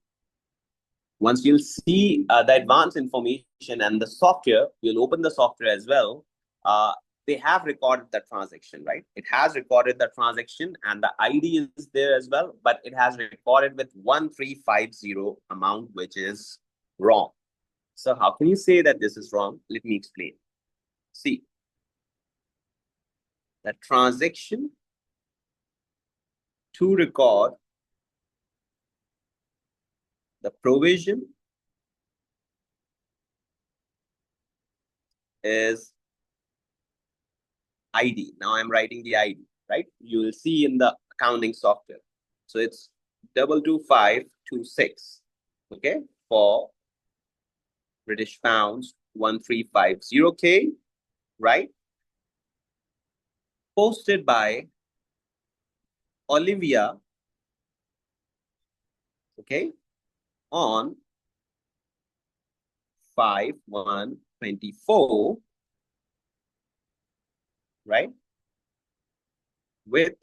once you'll see the advanced information and the software, you'll open the software as well. They have recorded the transaction, right? It has recorded the transaction and the ID is there as well, but it has recorded with 1350 amount, which is wrong. So how can you say that this is wrong? Let me explain. See, the transaction to record the provision is ID. Now I'm writing the ID, right? You will see in the accounting software. So it's 22526, okay, for British pounds 1350K, right? Posted by Olivia, okay, on 5/1/24, right? With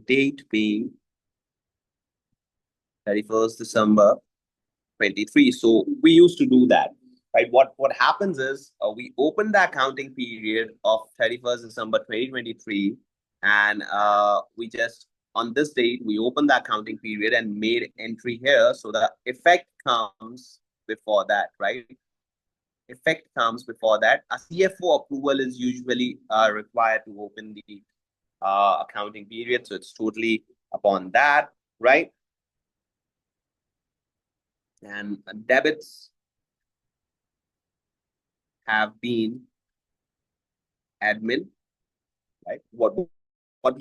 date being 31st December 23. So we used to do that. right? What happens is we open the accounting period of 31st December 2023, and we just on this date we open the accounting period and made entry here, so the effect comes before that, right? Effect comes before that. A CFO approval is usually required to open the accounting period, so it's totally upon that, right? And debits have been admin, right? What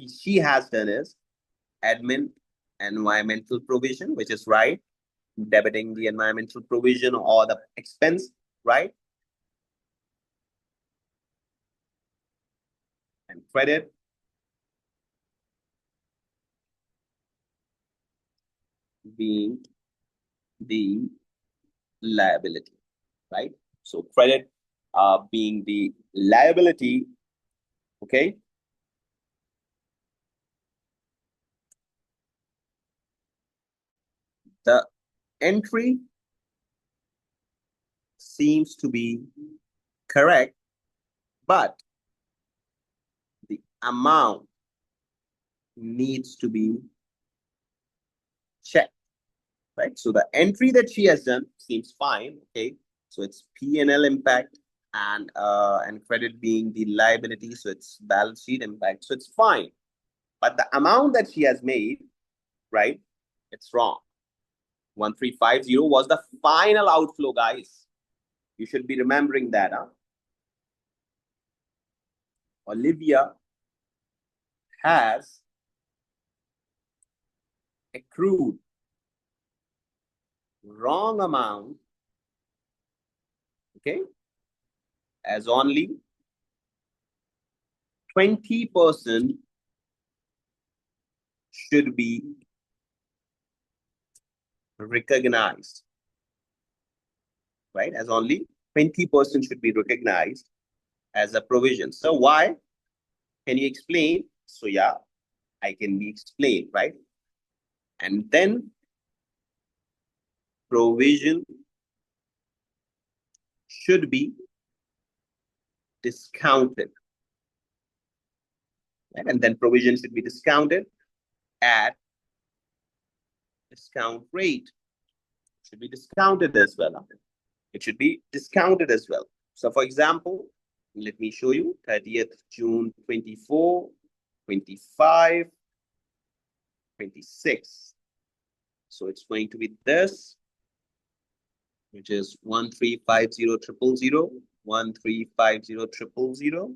she has done is admin environmental provision, which is right, debiting the environmental provision or the expense, right? And credit being the liability, right? So credit being the liability, okay? The entry seems to be correct, but the amount needs to be checked, right? So the entry that she has done seems fine, okay? So it's P&L impact and credit being the liability, so it's balance sheet impact, so it's fine. But the amount that she has made, right, it's wrong. 1350 was the final outflow, guys. You should be remembering that, huh? Olivia has accrued wrong amount, okay, as only 20% should be recognized, right? As only 20% should be recognized as a provision. So why? Can you explain? So yeah, I can be explained, right? And then provision should be discounted, right? And then provision should be discounted at discount rate. It should be discounted as well. It should be discounted as well. So for example, let me show you 30th June 24, 25, 26. So it's going to be this, which is 1350000, 1350000,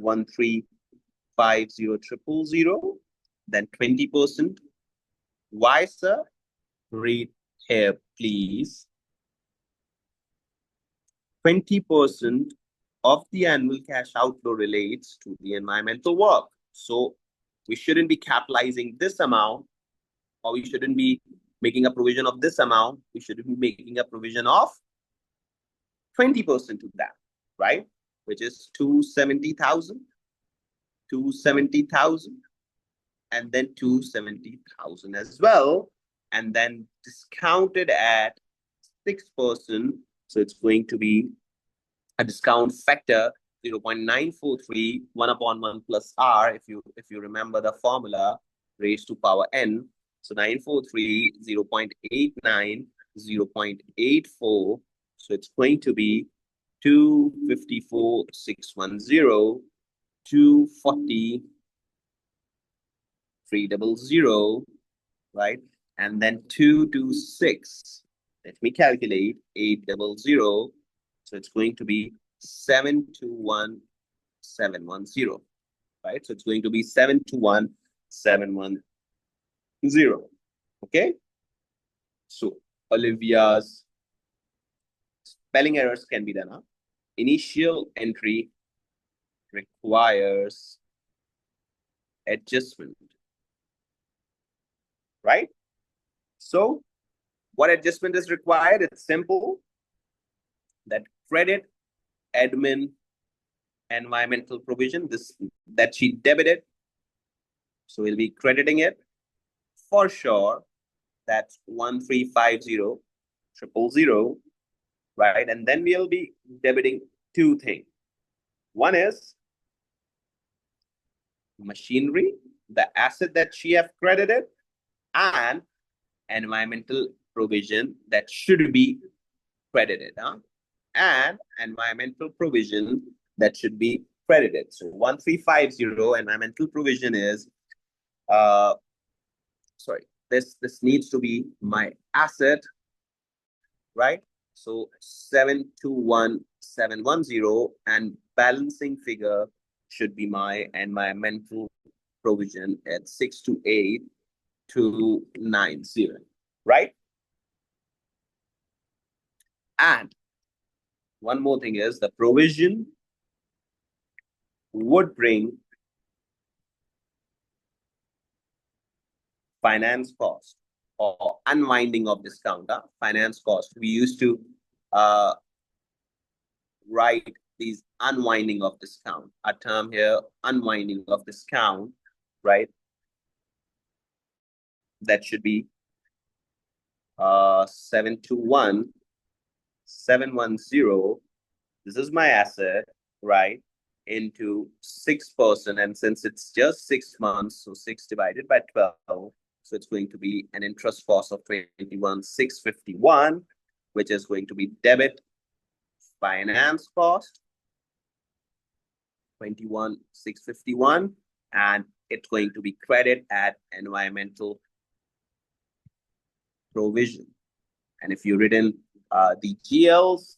1350000, then 20%. Why, sir? Read here, please. 20% of the annual cash outflow relates to the environmental work. So we shouldn't be capitalizing this amount, or we shouldn't be making a provision of this amount. We should be making a provision of 20% to that, right? Which is 270,000, 270,000, and then 270,000 as well. And then discounted at 6%. So it's going to be a discount factor 0.943, 1 upon 1 plus R, if you remember the formula, raised to power n. So 943, 0.89, 0.84. So it's going to be 254,610, 240, 300, right? And then 226. Let me calculate 800. So it's going to be 721710, right? So it's going to be 721710. Okay. So Olivia's spelling errors can be done. Huh? Initial entry requires adjustment, right? So what adjustment is required? It's simple. That credit, admin, environmental provision, this that she debited. So we'll be crediting it for sure. That's 1350000, right? And then we'll be debiting two things. One is machinery, the asset that she have credited, and environmental provision that should be credited, and environmental provision that should be credited. So 1350 environmental provision is sorry, this needs to be my asset, right? So 721710, and balancing figure should be my environmental provision at 628290, right? And one more thing is the provision would bring finance cost or unwinding of discount. Finance cost. We used to uh, write these unwinding of discount. A term here, unwinding of discount, right? That should be 721710. This is my asset, right? Into 6%. And since it's just 6 months, so 6 divided by 12. So it's going to be an interest cost of 21,651, which is going to be debit finance cost, 21,651, and it's going to be credit at environmental provision. And if you written the GLs,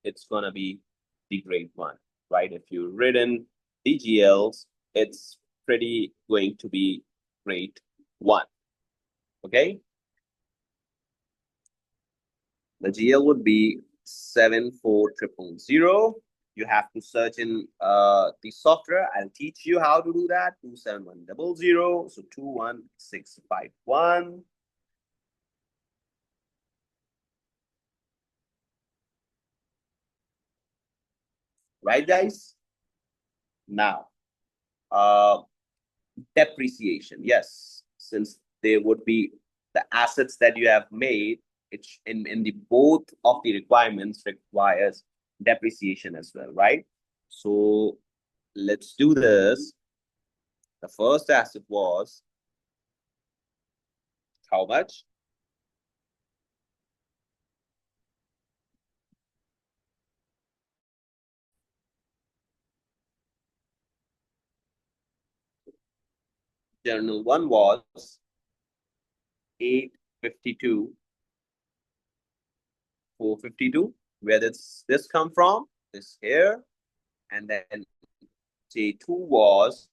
it's going to be the grade 1, right? If you written the GLs, it's pretty going to be grade 1. Okay. The GL would be 74000. You have to search in the software. I'll teach you how to do that. 27100. So 21651. Right, guys? Now, depreciation. Yes, since there would be the assets that you have made, it's in the both of the requirements requires depreciation as well, right? So let's do this. The first asset was how much? Journal 1 was 852, 452. Where did this come from? This here. And then J2 was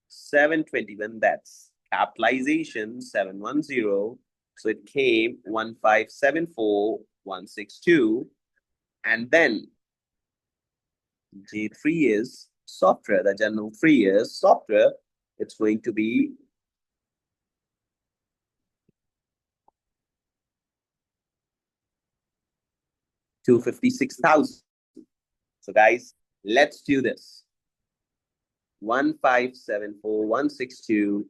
721. That's capitalization 710. So it came 1574162. And then J3 is software. The general 3 is software. It's going to be 256,000. So guys, let's do this. 1574162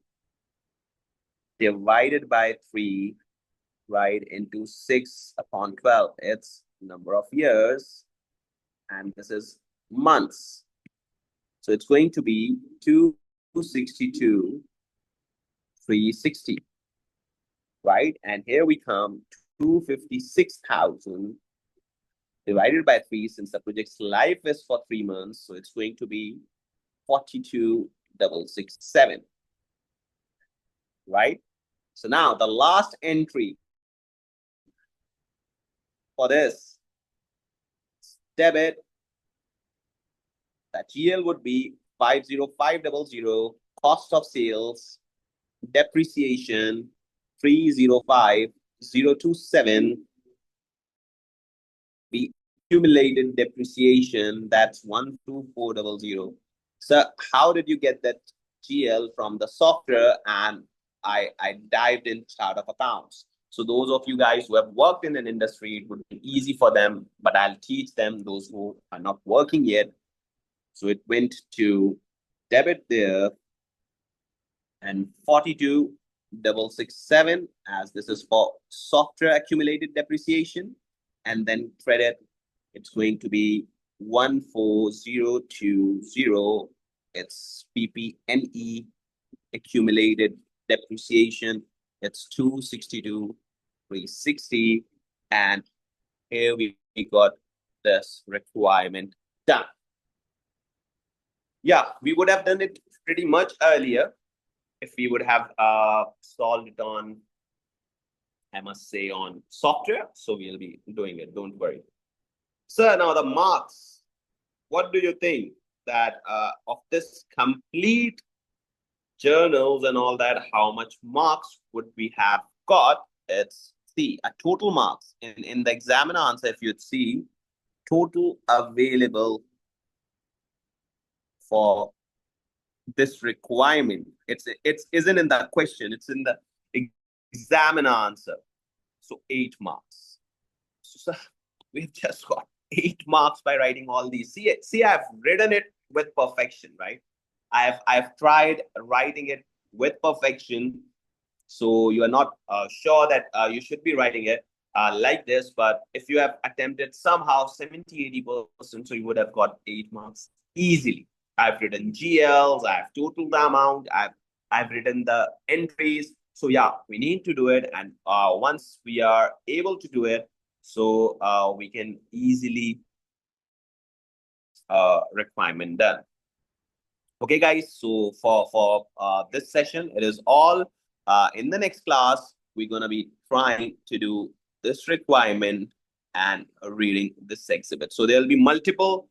divided by 3, right, into 6 upon 12. It's number of years, and this is months. So it's going to be 262,360, right? And here we come, 256,000 divided by 3, since the project's life is for 3 months. So it's going to be 42,667, right? So now the last entry for this debit, that GL would be 50500, cost of sales, depreciation 305027, the accumulated depreciation, that's 12400. So how did you get that GL from the software? And I dived in chart of accounts. So those of you guys who have worked in an industry, it would be easy for them, but I'll teach them, those who are not working yet. So it went to debit there, and 42,667, as this is for software accumulated depreciation. and then credit, it's going to be 14020. It's PP&E accumulated depreciation. It's 262,360, and here we got this requirement done. Yeah, we would have done it pretty much earlier if we would have solved it on, I must say, on software. So we'll be doing it, don't worry. So now the marks. What do you think that of this complete journals and all that, how much marks would we have got? It's see a total marks in the examiner answer. If you'd see total available for this requirement, it's isn't in the question, it's in the examiner answer. So 8 marks. So we've just got 8 marks by writing all these. See, I've written it with perfection, right? I've tried writing it with perfection. So you are not sure that you should be writing it like this, but if you have attempted somehow 70-80%, so you would have got 8 marks easily. I've written GLs, I've totaled the amount, I've written the entries. So yeah, we need to do it, and once we are able to do it, so we can easily requirement done. Okay, guys. So for this session, it is all. In the next class, we're gonna be trying to do this requirement and reading this exhibit. So there'll be multiple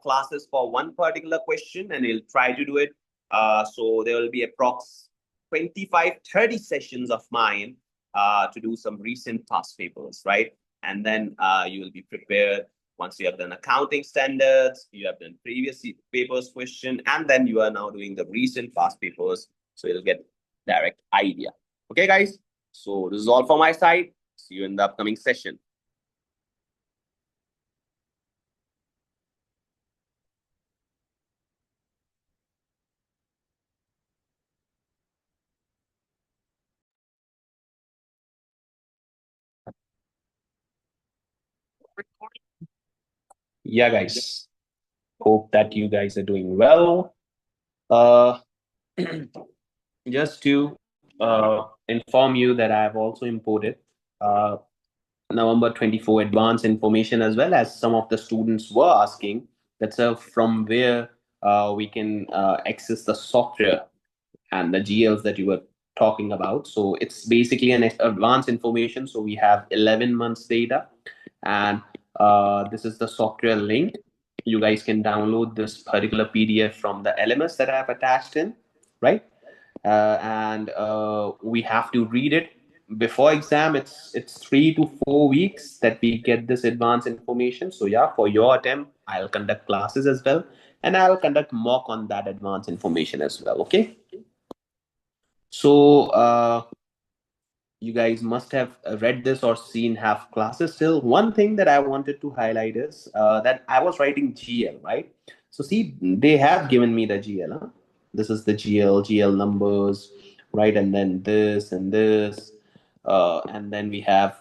classes for one particular question, and we'll try to do it. So there will be approx 25-30 sessions of mine to do some recent past papers, right? And then you will be prepared once you have done accounting standards, you have done previous papers question, and then you are now doing the recent past papers. So you'll get direct idea. Okay, guys. So this is all from my side. See you in the upcoming session. Yeah, guys. Hope that you guys are doing well. Uh, just to inform you that I have also imported uh, November 24 advanced information, as well as some of the students were asking that's from where we can access the software and the GLs that you were talking about. So it's basically an advanced information. So we have 11 months data, and this is the software link. You guys can download this particular PDF from the LMS that I have attached in, right? And we have to read it before exam. It's 3 to 4 weeks that we get this advanced information. So yeah, for your attempt, I'll conduct classes as well, and I'll conduct mock on that advanced information as well. Okay. So you guys must have read this or seen have classes still. One thing that I wanted to highlight is that I was writing GL, right? So see, they have given me the GL. Huh? This is the GL numbers, right? And then this and this. And then we have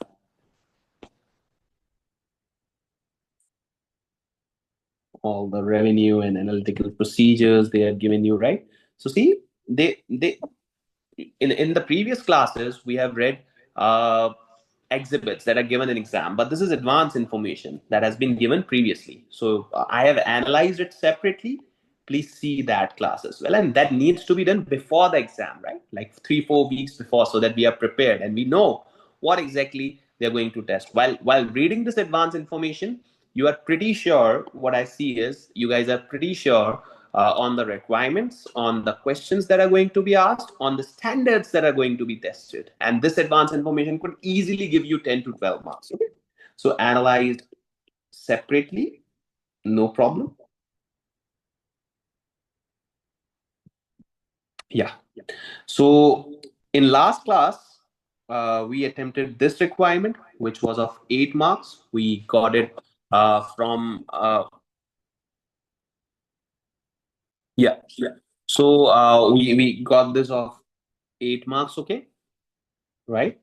all the revenue and analytical procedures they have given you, right? So see, they in the previous classes we have read exhibits that are given in exam, but this is advanced information that has been given previously. So I have analyzed it separately. Please see that class as well, and that needs to be done before the exam, right? Like 3-4 weeks before, so that we are prepared and we know what exactly they're going to test. While reading this advanced information, you are pretty sure, what I see is you guys are pretty sure on the requirements, on the questions that are going to be asked, on the standards that are going to be tested. And this advanced information could easily give you 10 to 12 marks. Okay? So analyzed separately, no problem. Yeah. So in last class, we attempted this requirement, which was of 8 marks. We got it from yeah. So we got this of 8 marks. Okay, right?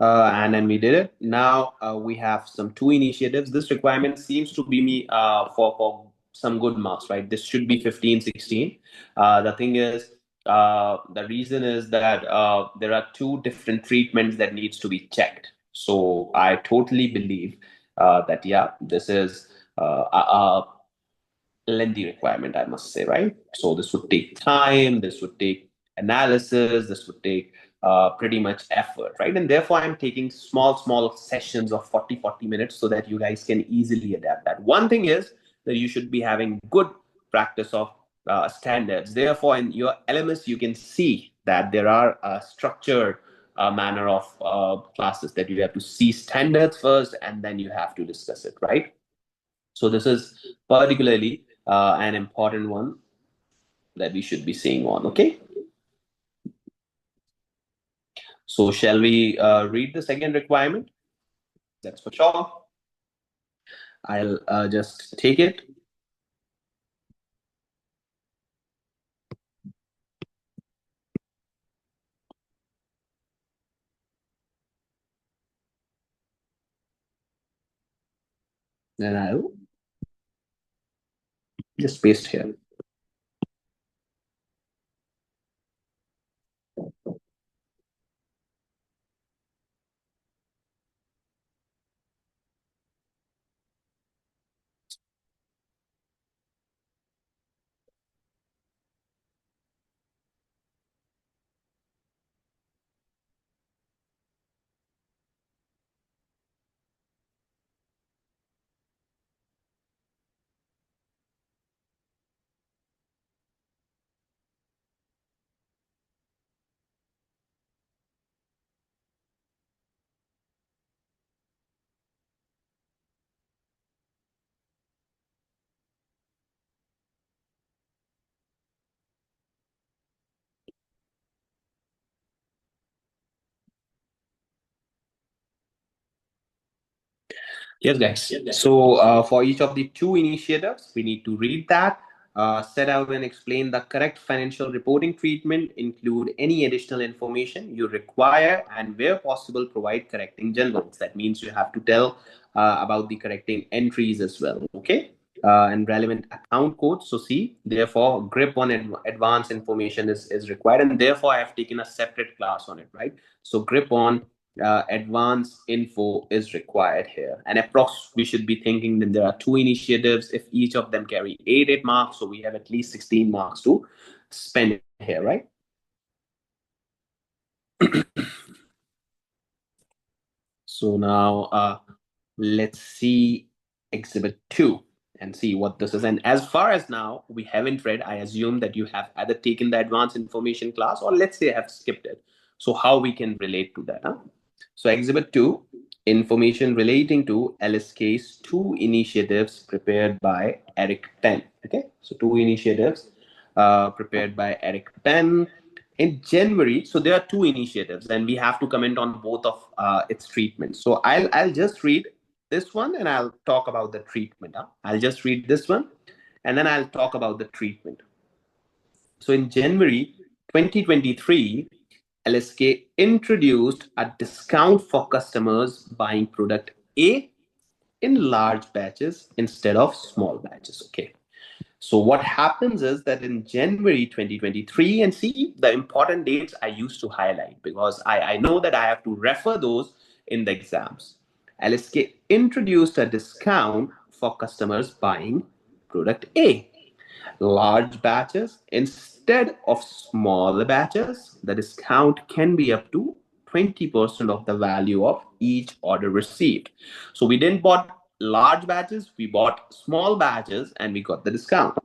And then we did it. Now we have some two initiatives. This requirement seems to be me for some good marks, right? This should be 15, 16. The thing is, the reason is that there are two different treatments that needs to be checked. So I totally believe that, yeah, this is a lengthy requirement, I must say, right? So this would take time, this would take analysis, this would take pretty much effort, right? And therefore, I'm taking small sessions of 40 minutes so that you guys can easily adapt that. One thing is that you should be having good practice of standards. Therefore, in your LMS, you can see that there are structured manner of classes that you have to see standards first and then you have to discuss it, right? So this is particularly an important one that we should be seeing on. Okay. So shall we read the second requirement? That's for sure. I'll just take it. Then I'll just paste here. Yes, guys. So for each of the two initiatives, we need to read that, set out and explain the correct financial reporting treatment, include any additional information you require, and where possible, provide correcting journals. That means you have to tell about the correcting entries as well. Okay. And relevant account codes. So see, therefore, grip on advanced information is required, and therefore I have taken a separate class on it, right? So grip on advanced info is required here. And approx, we should be thinking that there are two initiatives. If each of them carry 8 marks, so we have at least 16 marks to spend here, right? So now let's see exhibit 2 and see what this is. And as far as now we haven't read, I assume that you have either taken the advanced information class or let's say have skipped it. So how we can relate to that? Huh? So exhibit 2, information relating to LSK's two initiatives prepared by Eric Penn. Okay, so two initiatives prepared by Eric Penn in January. So there are two initiatives, and we have to comment on both of its treatments. So I'll just read this one, and I'll talk about the treatment. Huh? I'll just read this one, and then I'll talk about the treatment. So in January 2023, LSK introduced a discount for customers buying product A in large batches instead of small batches. Okay. So what happens is that in January 2023, and see the important dates I used to highlight because I know that I have to refer those in the exams. LSK introduced a discount for customers buying product A. Large batches instead of smaller batches, the discount can be up to 20% of the value of each order received. So we didn't bought large batches, we bought small batches and we got the discount.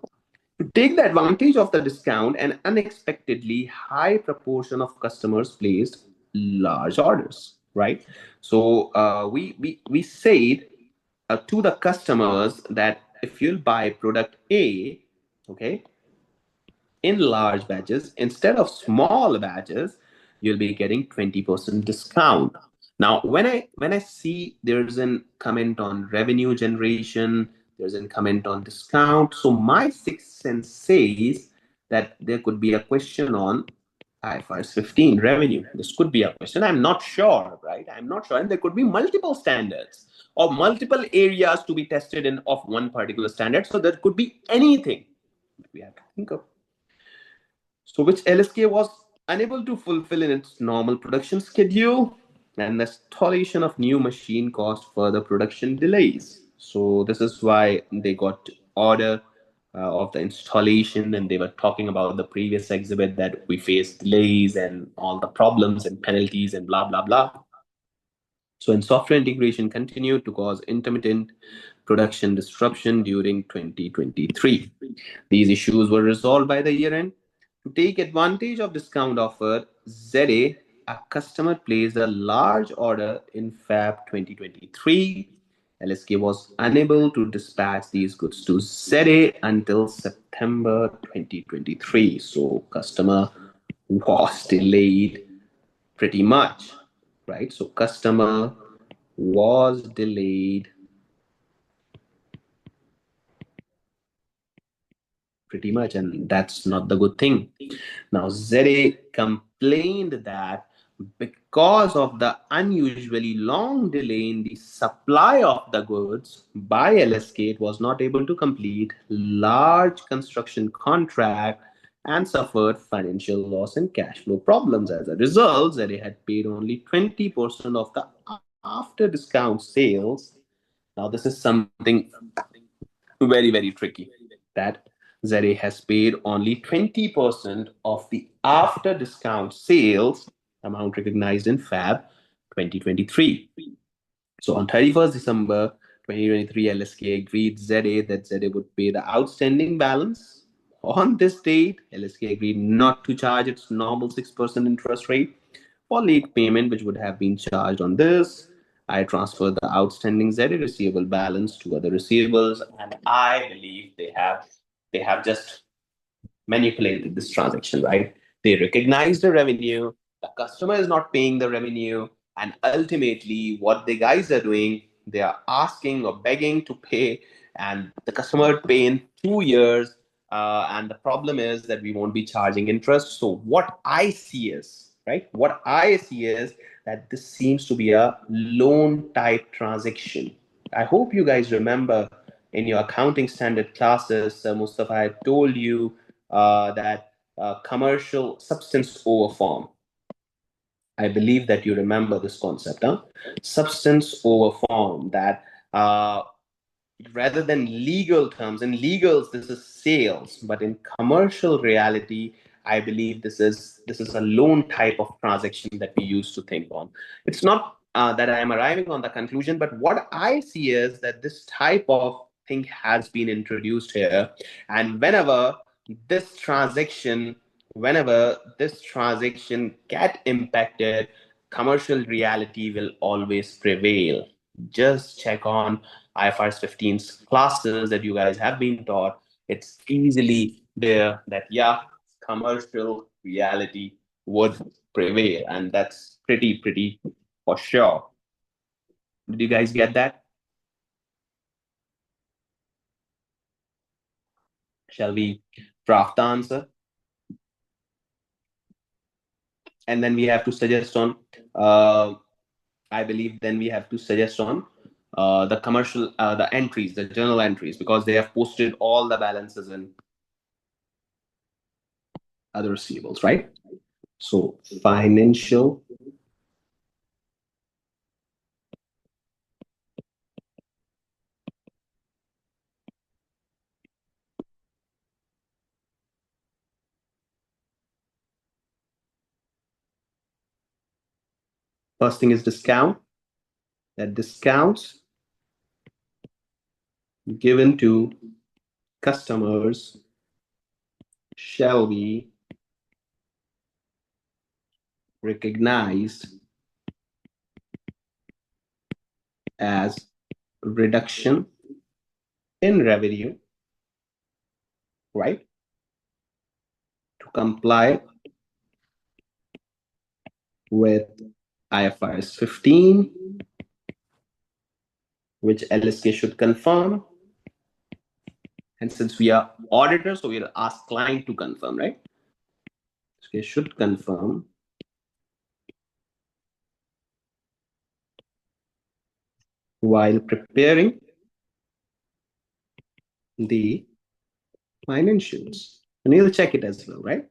To take the advantage of the discount, an unexpectedly high proportion of customers placed large orders, right? So we said to the customers that if you'll buy product A, okay, in large batches instead of small batches, you'll be getting 20% discount. Now when I see there's a comment on revenue generation, there's a comment on discount, so my sixth sense says that there could be a question on IFRS 15 revenue. This could be a question. I'm not sure, right? I'm not sure. And there could be multiple standards or multiple areas to be tested in of one particular standard. So there could be anything that we have to think of. So which LSK was unable to fulfill in its normal production schedule, and the installation of new machine caused further production delays. So this is why they got order of the installation, and they were talking about the previous exhibit that we faced delays and all the problems and penalties and blah blah blah. So, and software integration continued to cause intermittent production disruption during 2023. These issues were resolved by the year end. To take advantage of discount offer, ZA, a customer placed a large order in Feb 2023. LSK was unable to dispatch these goods to ZA until September 2023. So, customer was delayed pretty much, right? So customer was delayed pretty much, and that's not the good thing. Now ZA complained that because of the unusually long delay in the supply of the goods by LSK, it was not able to complete large construction contract and suffered financial loss and cash flow problems. As a result, ZA had paid only 20% of the after discount sales. Now, this is something very tricky, that Zere has paid only 20% of the after discount sales amount recognized in Fab 2023. So on 31st December 2023, LSK agreed ZA that ZA would pay the outstanding balance. On this date, LSK agreed not to charge its normal 6% interest rate for late payment, which would have been charged on this. I transferred the outstanding ZA receivable balance to other receivables, and I believe they have just manipulated this transaction, right? They recognize the revenue, the customer is not paying the revenue, and ultimately, what the guys are doing, they are asking or begging to pay, and the customer would pay in 2 years. And the problem is that we won't be charging interest. So, what I see is, right? What I see is that this seems to be a loan type transaction. I hope you guys remember in your accounting standard classes, Mustafa had told you that commercial substance over form. I believe that you remember this concept, huh? Substance over form, that rather than legal terms, in legals this is sales, but in commercial reality, I believe this is a loan type of transaction that we used to think on. It's not that I am arriving on the conclusion, but what I see is that this type of thing has been introduced here, and this transaction whenever this transaction get impacted, commercial reality will always prevail. Just check on IFRS 15's classes that you guys have been taught. It's easily there that, yeah, commercial reality would prevail, and that's pretty for sure. Did you guys get that? Shall we draft the answer? And then we have to suggest on, I believe then we have to suggest on the entries, the journal entries, because they have posted all the balances in other receivables, right? So financial first thing is discount. That discounts given to customers shall be recognized as reduction in revenue, right? To comply with IFRS 15, which LSK should confirm. And since we are auditors, so we'll ask client to confirm, right? Okay, should confirm while preparing the financials. And you'll check it as well, right?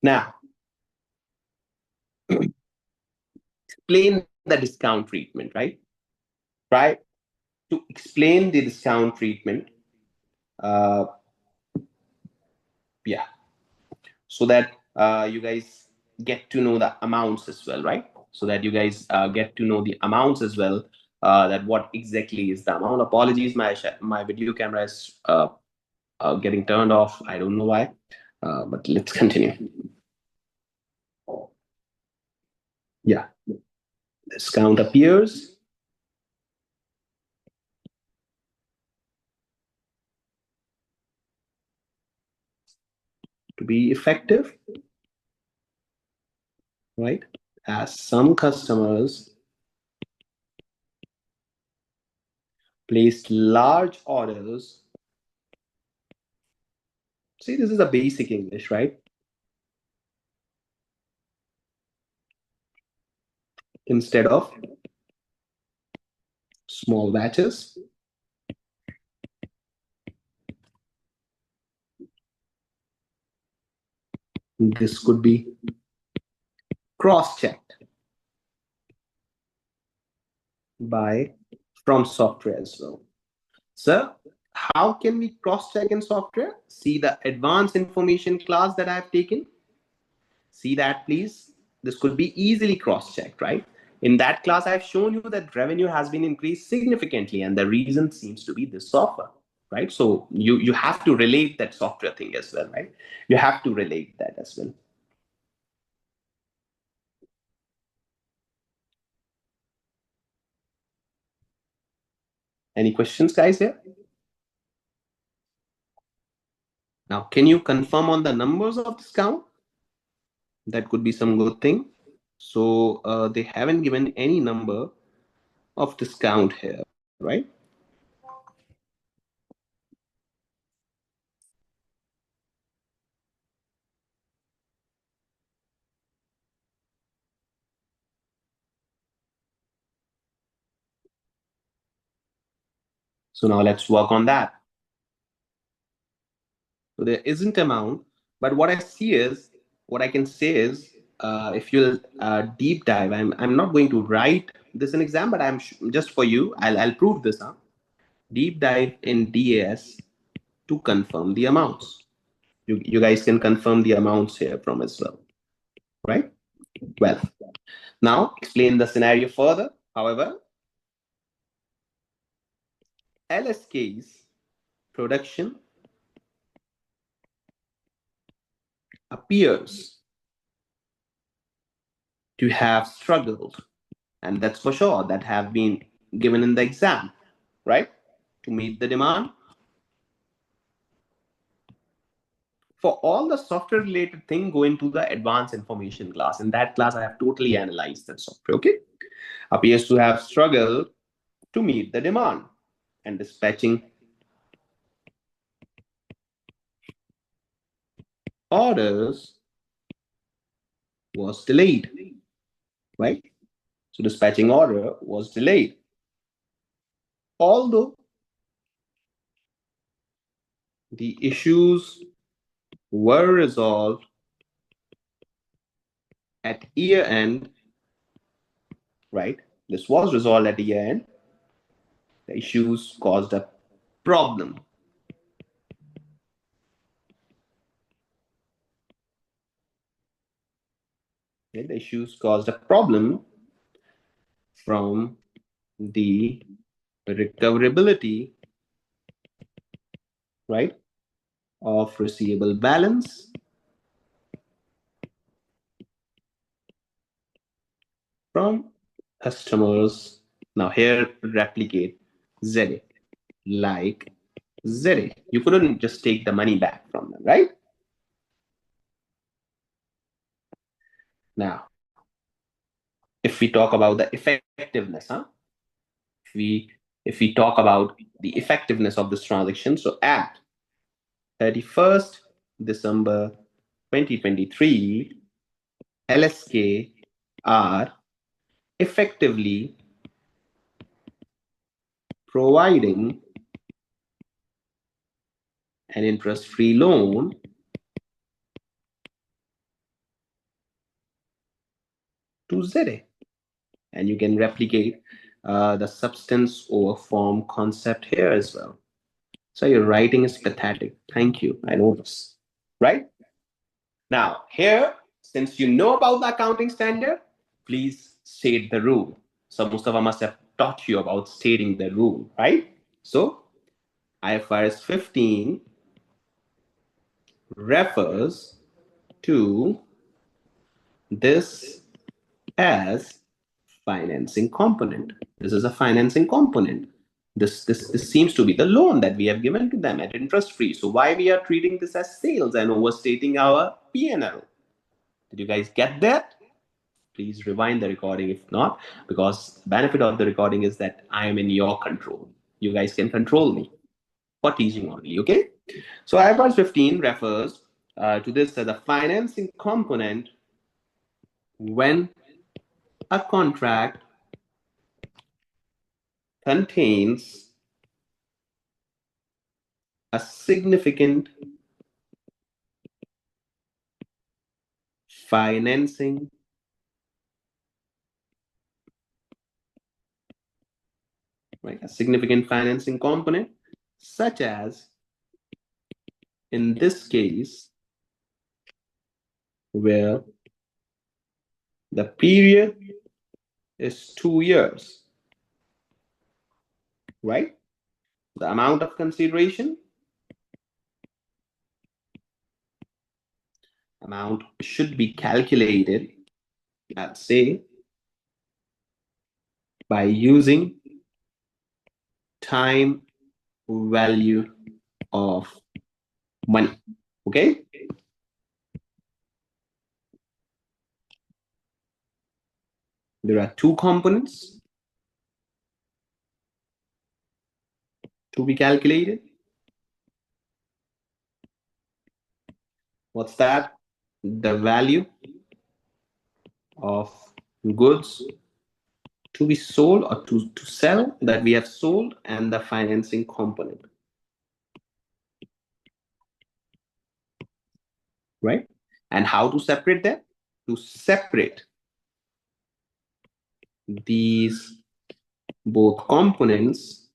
Now, explain the discount treatment, right? Try to explain the discount treatment. Uh, yeah, so that you guys get to know the amounts as well, right? So that you guys get to know the amounts as well. That what exactly is the amount. Apologies, my video camera is getting turned off. I don't know why, but let's continue. Yeah, discount appears. To be effective, right? As some customers placed large orders. See, this is a basic English, right? Instead of small batches. This could be cross-checked by from software as well. So how can we cross-check in software? See the advanced information class that I've taken. See that, please. This could be easily cross-checked, right? In that class, I've shown you that revenue has been increased significantly, and the reason seems to be this software, right? So you have to relate that software thing as well, right? You have to relate that as well. Any questions, guys, here? Now, can you confirm on the numbers of discount? That could be some good thing. So they haven't given any number of discount here, right? So now let's work on that. So there isn't amount, but what I see is, what I can say is, if you'll deep dive, I'm not going to write this in exam, but just for you, I'll prove this. Huh? Deep dive in DAS to confirm the amounts. You guys can confirm the amounts here from as well, right? Well, now explain the scenario further. However, LSK's production appears to have struggled, and that's for sure, that have been given in the exam, right? To meet the demand. For all the software related thing, go into the advanced information class. In that class, I have totally analyzed that software, okay? Appears to have struggled to meet the demand, and dispatching orders was delayed, right? So dispatching order was delayed. Although the issues were resolved at year end, right? This was resolved at year end. The issues caused a problem. Okay, the issues caused a problem from the recoverability, right, of receivable balance from customers. Now here replicate ZA, like ZA. You couldn't just take the money back from them, right? Now, if we talk about the effectiveness, huh? If we talk about the effectiveness of this transaction, so at 31st December 2023, LSK are effectively providing an interest-free loan to ZA. And you can replicate the substance over form concept here as well. So your writing is pathetic. Thank you. I know this. Right? Now, here, since you know about the accounting standard, please state the rule. So Mustafa must have taught you about stating the rule, right? So IFRS 15 refers to this as financing component. This is a financing component. This seems to be the loan that we have given to them at interest free. So why we are treating this as sales and overstating our P&L? Did you guys get that? Please rewind the recording if not, because the benefit of the recording is that I am in your control. You guys can control me for teaching only, okay? So IFRS 15 refers to this as a financing component when a contract contains a significant financing right, a significant financing component, such as in this case, where the period is 2 years, right? The amount of consideration amount should be calculated, let's say, by using time value of money, okay? There are two components to be calculated. What's that? The value of goods to be sold or to sell that we have sold and the financing component. Right? And how to separate that? To separate these both components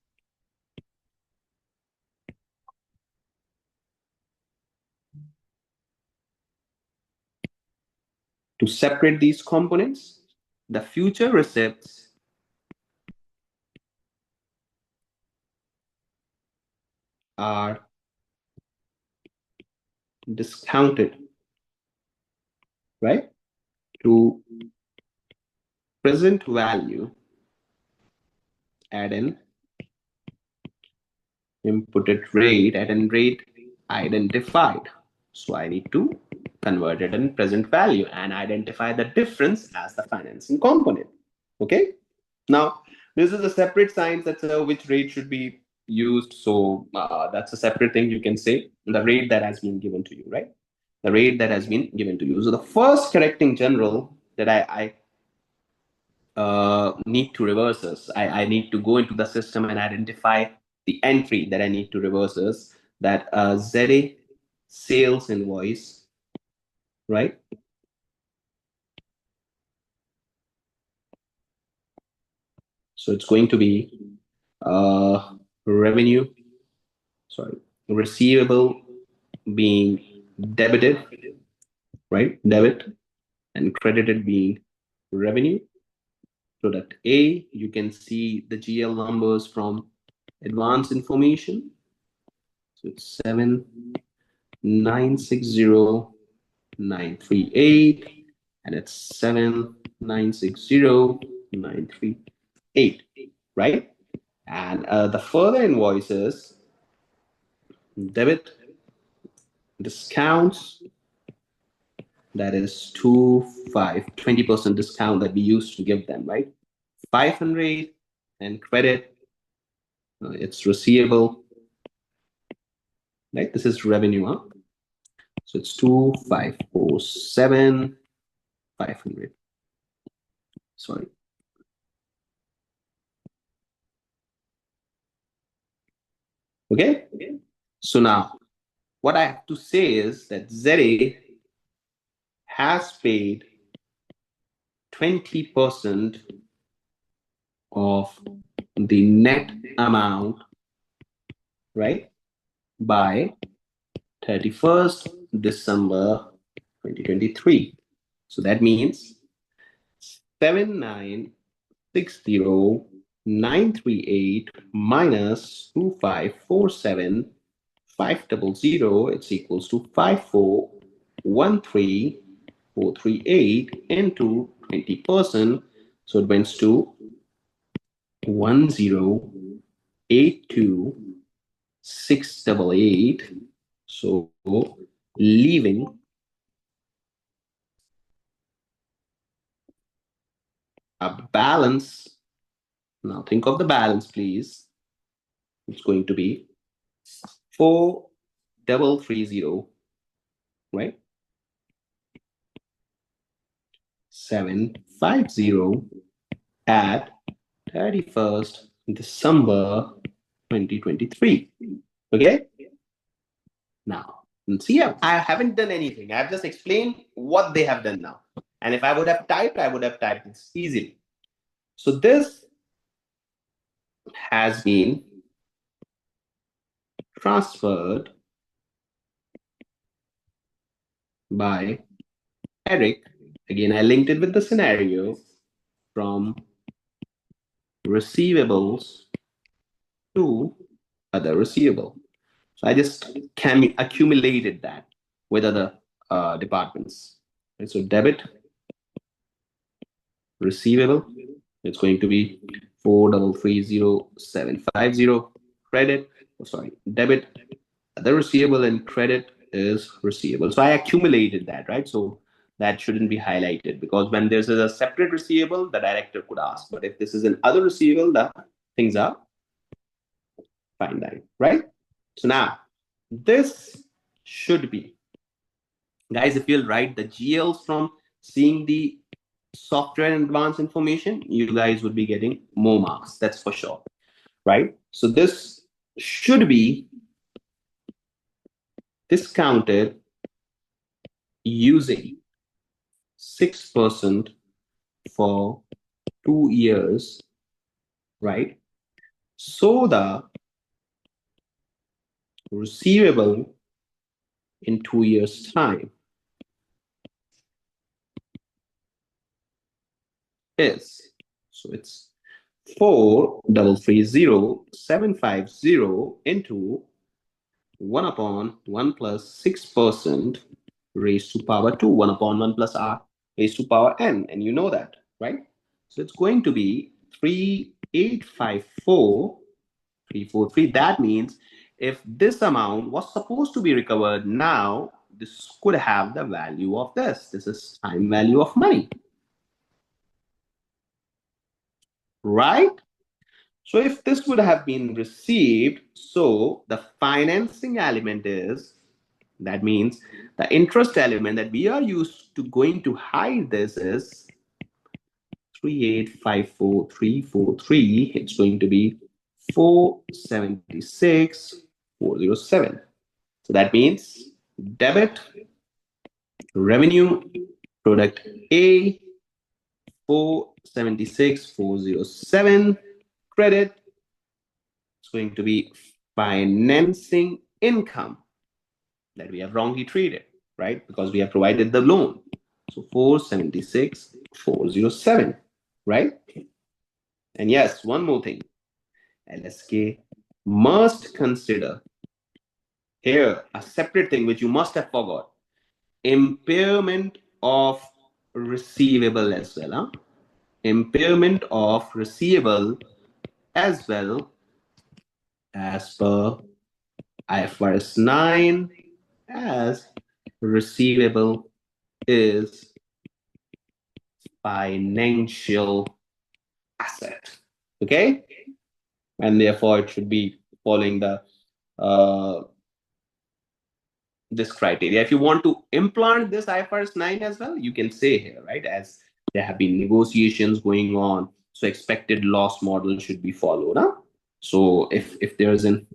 the future receipts are discounted, right, to present value at an inputted rate at an rate identified. So I need to convert it in present value and identify the difference as the financing component. Okay. Now, this is a separate science that's which rate should be used. So that's a separate thing you can say. The rate that has been given to you, right? The rate that has been given to you. So the first correcting general that I need to reverse is I need to go into the system and identify the entry that I need to reverse is that ZA sales invoice, right? So it's going to be revenue, sorry, receivable being debited, right? Debit and credited being revenue. Product A, you can see the GL numbers from advanced information. So it's 7960938 and it's 7960938, right? And the further invoices, debit discounts, that is 20% discount that we used to give them, right? 500 and credit, it's receivable right? This is revenue, huh? So it's 2547 500. Sorry. Okay. So now what I have to say is that ZA has paid 20% of the net amount, right, by 31st December 2023. So that means 7960938 minus 2547500, it's equals to 5413438 into 20%. So it went to 1082688. So leaving a balance. Now think of the balance, please. It's going to be 4330, right? 750 at 31st December 2023. Okay? Now, see, I haven't done anything. I've just explained what they have done now. And if I would have typed, I would have typed this easily. So this has been transferred by Eric. Again, I linked it with the scenario from receivables to other receivable. So I just accumulated that with other departments. And so debit receivable, it's going to be 4330750. Credit, debit, the receivable and credit is receivable. So I accumulated that, right? So that shouldn't be highlighted, because when there's a separate receivable, the director could ask. But if this is an other receivable, the things are fine line, right? So now this should be, guys, if you'll write the GLs from seeing the software and advanced information, you guys would be getting more marks. That's for sure, right? So this should be discounted using 6% for 2 years, right? So the receivable in 2 years' time is, so it's 4330750 into 1 upon 1 plus 6% raised to power 2, 1 upon 1 plus r raised to power n, and you know that, right? So it's going to be 3854343. That means if this amount was supposed to be recovered now, this could have the value of this. This is time value of money, right? So if this would have been received, so the financing element is, that means the interest element that we are used to going to hide this is 3854343. It's going to be 476407. So that means debit revenue product A 476407, credit, it's going to be financing income that we have wrongly treated, right? Because we have provided the loan. So 476407, right? And yes, one more thing. LSK must consider here a separate thing which you must have forgot. Impairment of receivable as well. Huh? Impairment of receivable as well as per IFRS 9, as receivable is financial asset. Okay? And therefore it should be following the this criteria. If you want to implant this IFRS 9 as well, you can say here, right? As there have been negotiations going on, so expected loss model should be followed. Huh? So if there is an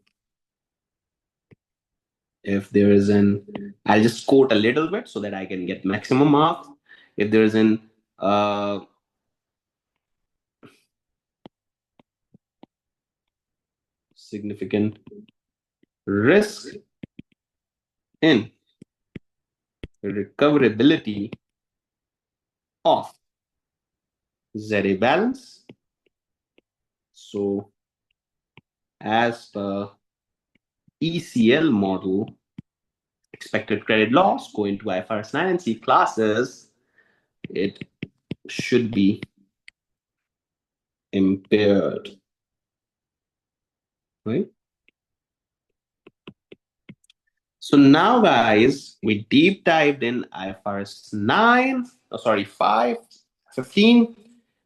I'll just quote a little bit so that I can get maximum marks. If there is an significant risk in recoverability of ZA balance, so as per ECL model, expected credit loss going to IFRS 9 and C classes, it should be impaired, right? So now, guys, we deep dived in IFRS 9, 5, 15,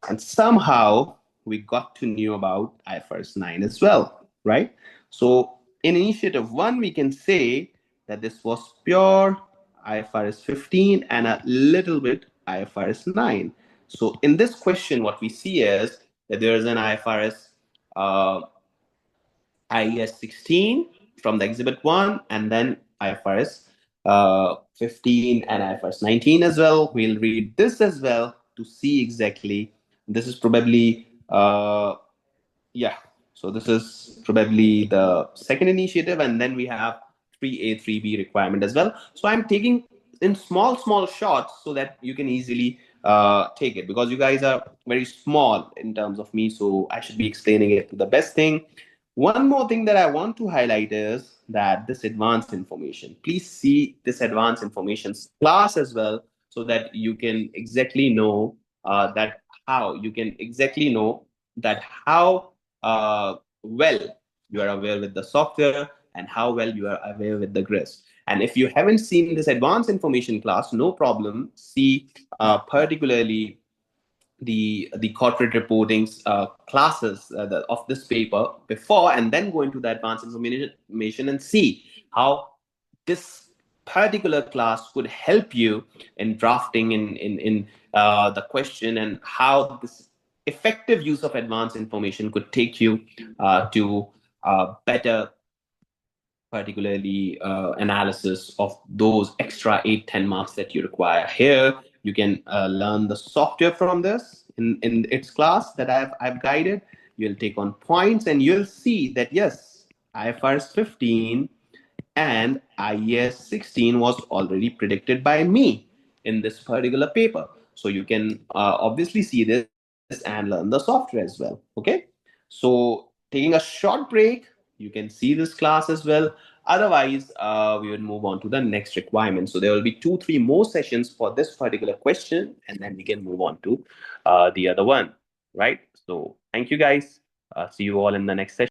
and somehow we got to know about IFRS 9 as well, right? So in Initiative 1, we can say that this was pure IFRS 15 and a little bit IFRS 9. So in this question, what we see is that there is an IFRS IES 16 from the Exhibit 1, and then IFRS 15 and IFRS 19 as well. We'll read this as well to see exactly. This is probably, yeah. So this is probably the second initiative, and then we have 3A, 3B requirement as well. So I'm taking in small shots so that you can easily take it, because you guys are very small in terms of me, so I should be explaining it to the best thing. One more thing that I want to highlight is that this advanced information, please see this advanced information class as well, so that you can exactly know that how you can exactly know that how well you are aware with the software and how well you are aware with the GRIS. And if you haven't seen this advanced information class, no problem. See particularly the corporate reporting classes of this paper before, and then go into the advanced information and see how this particular class could help you in drafting in the question, and how this effective use of advanced information could take you to better, particularly analysis of those extra 8-10 marks that you require. Here you can learn the software from this in its class that I've guided. You'll take on points and you'll see that yes, IFRS 15 and IES 16 was already predicted by me in this particular paper. So you can obviously see this and learn the software as well. Okay. So taking a short break, you can see this class as well. Otherwise, we will move on to the next requirement. So there will be 2-3 more sessions for this particular question, and then we can move on to the other one, right? So thank you guys. See you all in the next session.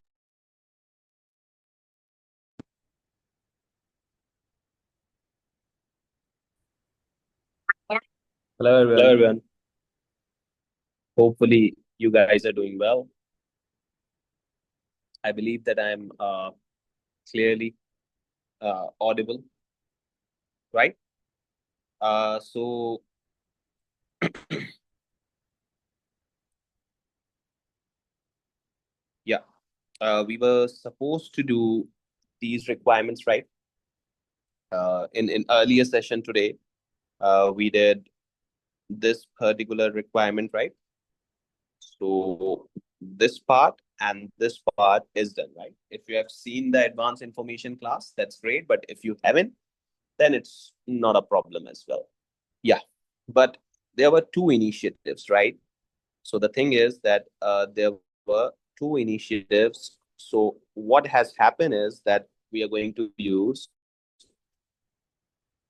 Hello, Hello, everyone. everyone. Hopefully, you guys are doing well. I believe that I'm clearly audible, right? So, yeah, we were supposed to do these requirements, right? In earlier session today, we did this particular requirement, right? So this part and this part is done, right? If you have seen the advanced information class, that's great. But if you haven't, then it's not a problem as well. Yeah, but there were two initiatives, right? So the thing is that there were two initiatives. So what has happened is that we are going to use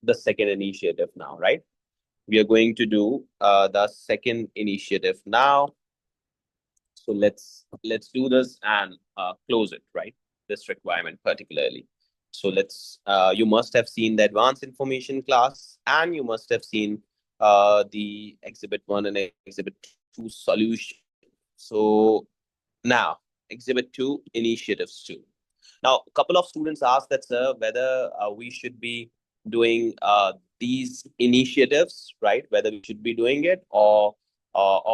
the second initiative now, right? We are going to do the second initiative now. So let's do this and close it, right? This requirement particularly. So let's. You must have seen the advanced information class, and you must have seen the Exhibit 1 and Exhibit 2 solution. So now Exhibit 2 initiatives 2. Now, a couple of students asked that, sir, whether we should be doing these initiatives, right? Whether we should be doing it or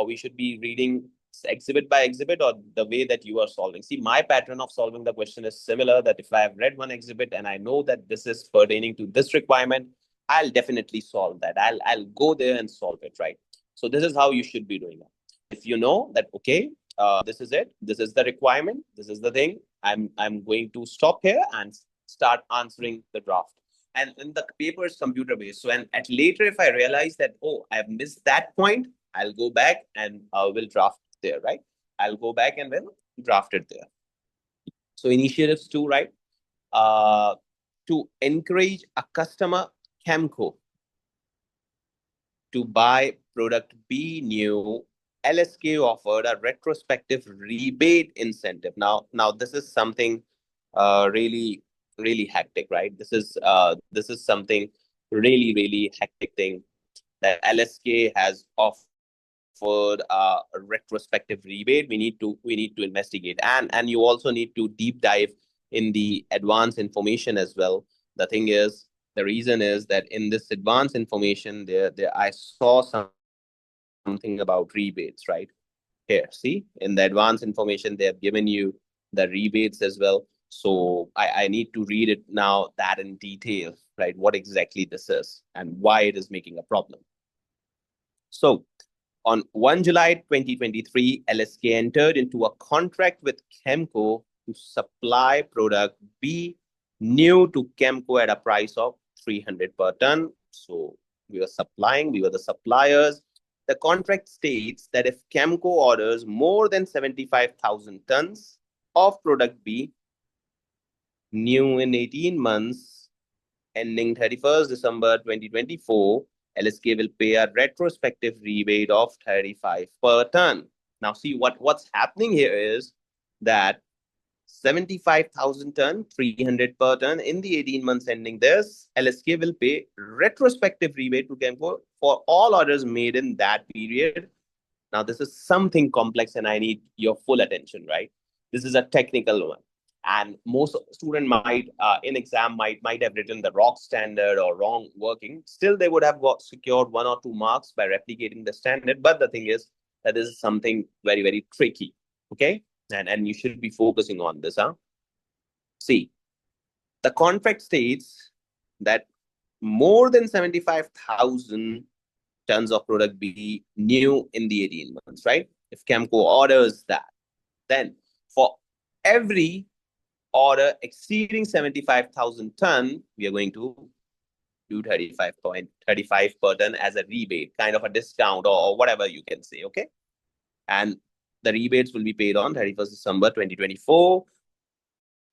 we should be reading exhibit by exhibit, or the way that you are solving. See, my pattern of solving the question is similar, that if I have read one exhibit and I know that this is pertaining to this requirement, I'll definitely solve that. I'll go there and solve it, right? So this is how you should be doing it. If you know that, okay, this is it, this is the requirement, this is the thing, I'm going to stop here and start answering the draft. And the paper is computer based. So and at later, if I realize that, oh, I've missed that point, I'll go back and will draft there, right? I'll go back and will draft it there. So initiatives too, right? To encourage a customer, Chemco, to buy product B new, LSK offered a retrospective rebate incentive. Now this is something really really hectic, right? This is something really really hectic thing that LSK has offered a retrospective rebate. We need to investigate, and you also need to deep dive in the advanced information as well. The thing is, the reason is that in this advanced information, there I saw something about rebates, right? Here, see, in the advanced information, they have given you the rebates as well. So I need to read it now that in detail, right? What exactly this is and why it is making a problem. So on 1 July 2023, LSK entered into a contract with Chemco to supply product B new to Chemco at a price of 300 per ton. So we were the suppliers. The contract states that if Chemco orders more than 75,000 tons of product B new in 18 months, ending 31st December 2024, LSK will pay a retrospective rebate of 35 per ton. Now, see what's happening here is that 75,000 ton, 300 per ton in the 18 months ending this, LSK will pay retrospective rebate to Chemco for all orders made in that period. Now, this is something complex and I need your full attention, right? This is a technical one. And most student might in exam might have written the wrong standard or wrong working. Still, they would have got secured 1 or 2 marks by replicating the standard. But the thing is that this is something very, very tricky. Okay. And you should be focusing on this. See, the contract states that more than 75,000 tons of product be new in the 18 months, right? If Chemco orders that, then for every order exceeding 75,000 ton, we are going to do 35.35 per ton as a rebate, kind of a discount or whatever you can say, okay? And the rebates will be paid on 31st December 2024.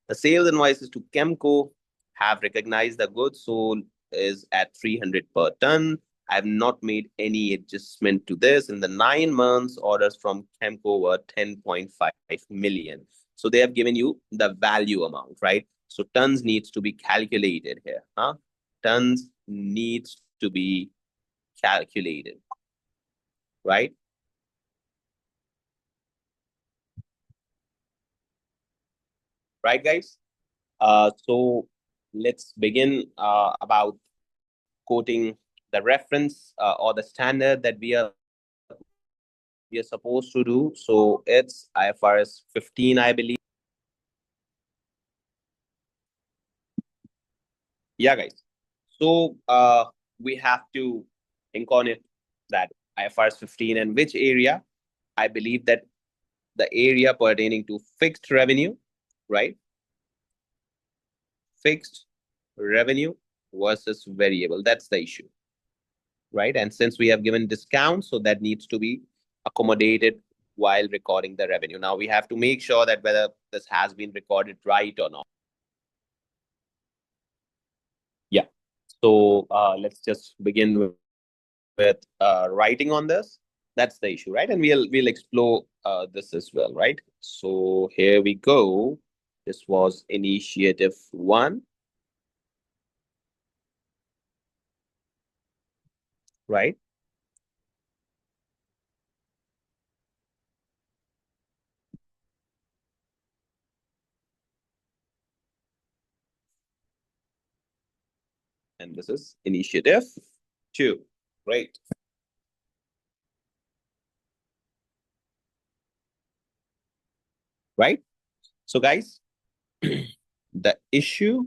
The sales invoices to Chemco have recognized the goods sold is at 300 per ton. I have not made any adjustment to this. In the 9 months, orders from Chemco were 10.5 million. So they have given you the value amount, right? So tons needs to be calculated here. Tons needs to be calculated, right? Right, guys? So let's begin about quoting the reference or the standard that we are supposed to do. So it's IFRS 15, I believe. Yeah, guys. So we have to think on it, that IFRS 15 and which area. I believe that the area pertaining to fixed revenue, right? Fixed revenue versus variable. That's the issue, right? And since we have given discount, so that needs to be accommodated while recording the revenue. Now we have to make sure that whether this has been recorded right or not. Yeah. So let's just begin with writing on this. That's the issue, right? And we'll explore this as well, right? So here we go. This was initiative 1, right? And this is initiative 2. Great. Right? So guys, the issue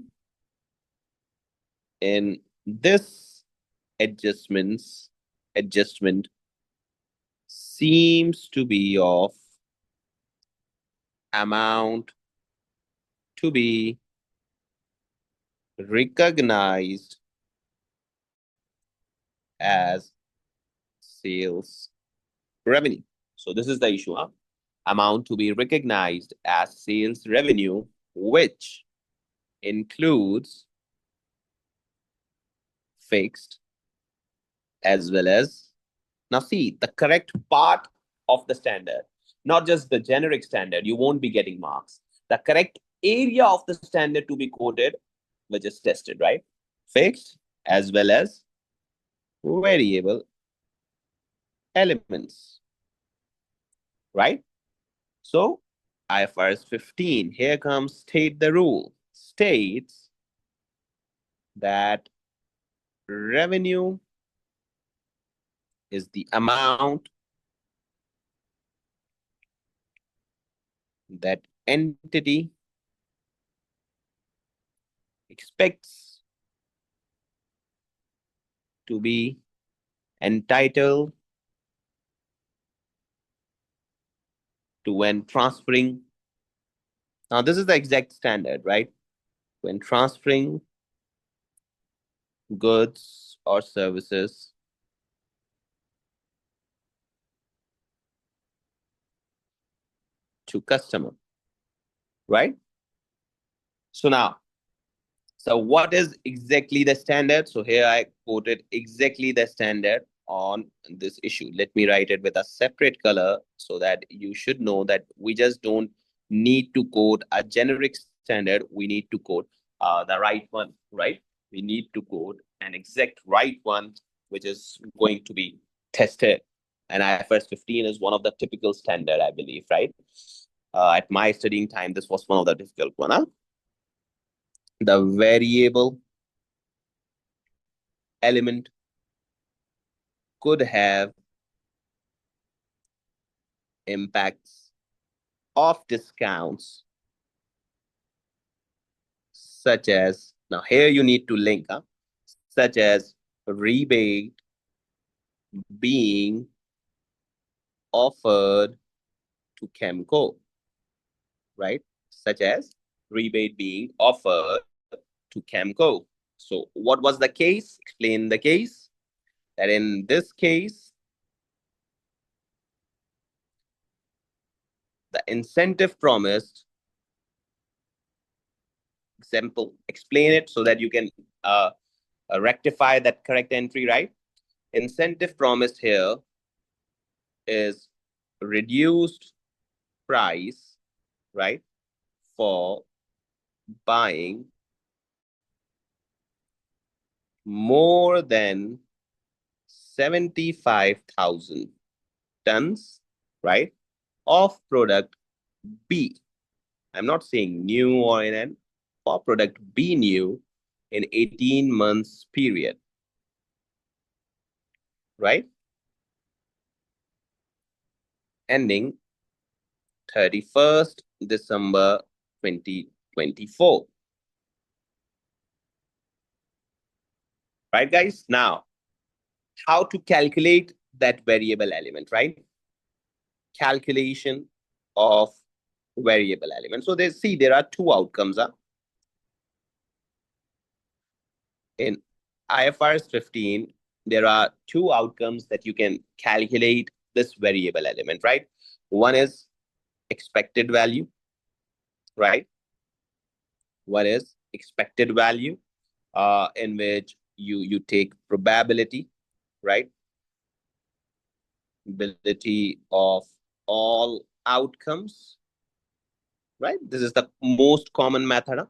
in this adjustment seems to be of amount to be recognized as sales revenue. So this is the issue, huh? Amount to be recognized as sales revenue, which includes fixed as well as, now see, the correct part of the standard, not just the generic standard, you won't be getting marks. The correct area of the standard to be quoted, which is tested, right? Fixed as well as variable elements, right? So IFRS 15, here comes state the rule, states that revenue is the amount that entity expects to be entitled to when transferring. Now, this is the exact standard, right? When transferring goods or services to customer, right? So now, so what is exactly the standard? So here I quoted exactly the standard on this issue. Let me write it with a separate color so that you should know that we just don't need to quote a generic standard. We need to quote the right one, right? We need to quote an exact right one, which is going to be tested. And IFRS 15 is one of the typical standard, I believe, right? At my studying time, this was one of the difficult one. Huh? The variable element could have impacts of discounts such as, now here you need to link, such as rebate being offered to Chemco, right? Such as rebate being offered to Chemco. So what was the case? Explain the case. That in this case, the incentive promised, example, explain it so that you can rectify that correct entry, right? Incentive promised here is reduced price, right, for buying more than 75,000 tons, right, of product B. I'm not saying new or NN, for product B new in 18 months period, right, ending 31st December 2024. Right, guys? Now, how to calculate that variable element, right? Calculation of variable element. So there are two outcomes. In IFRS 15, there are two outcomes that you can calculate this variable element, right? One is expected value, right? One is expected value, in which you take probability, right? Probability of all outcomes, right? This is the most common method.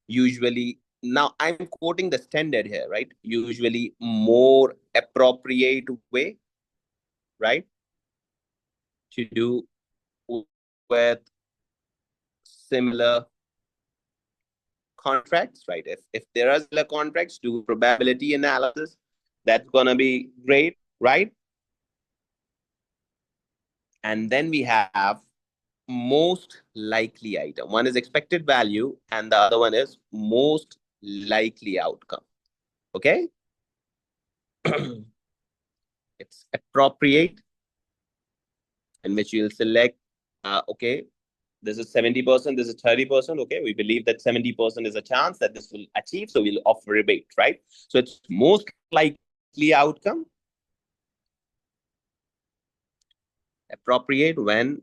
Usually, now I'm quoting the standard here, right? Usually more appropriate way, right, to do with similar contracts, right? If there are similar contracts, do probability analysis. That's gonna be great, right? And then we have most likely item. One is expected value, and the other one is most likely outcome. Okay. It's appropriate, in which you'll select, okay, this is 70%, this is 30%. Okay, we believe that 70% is a chance that this will achieve, so we'll offer rebate, right? So it's most likely outcome. Appropriate when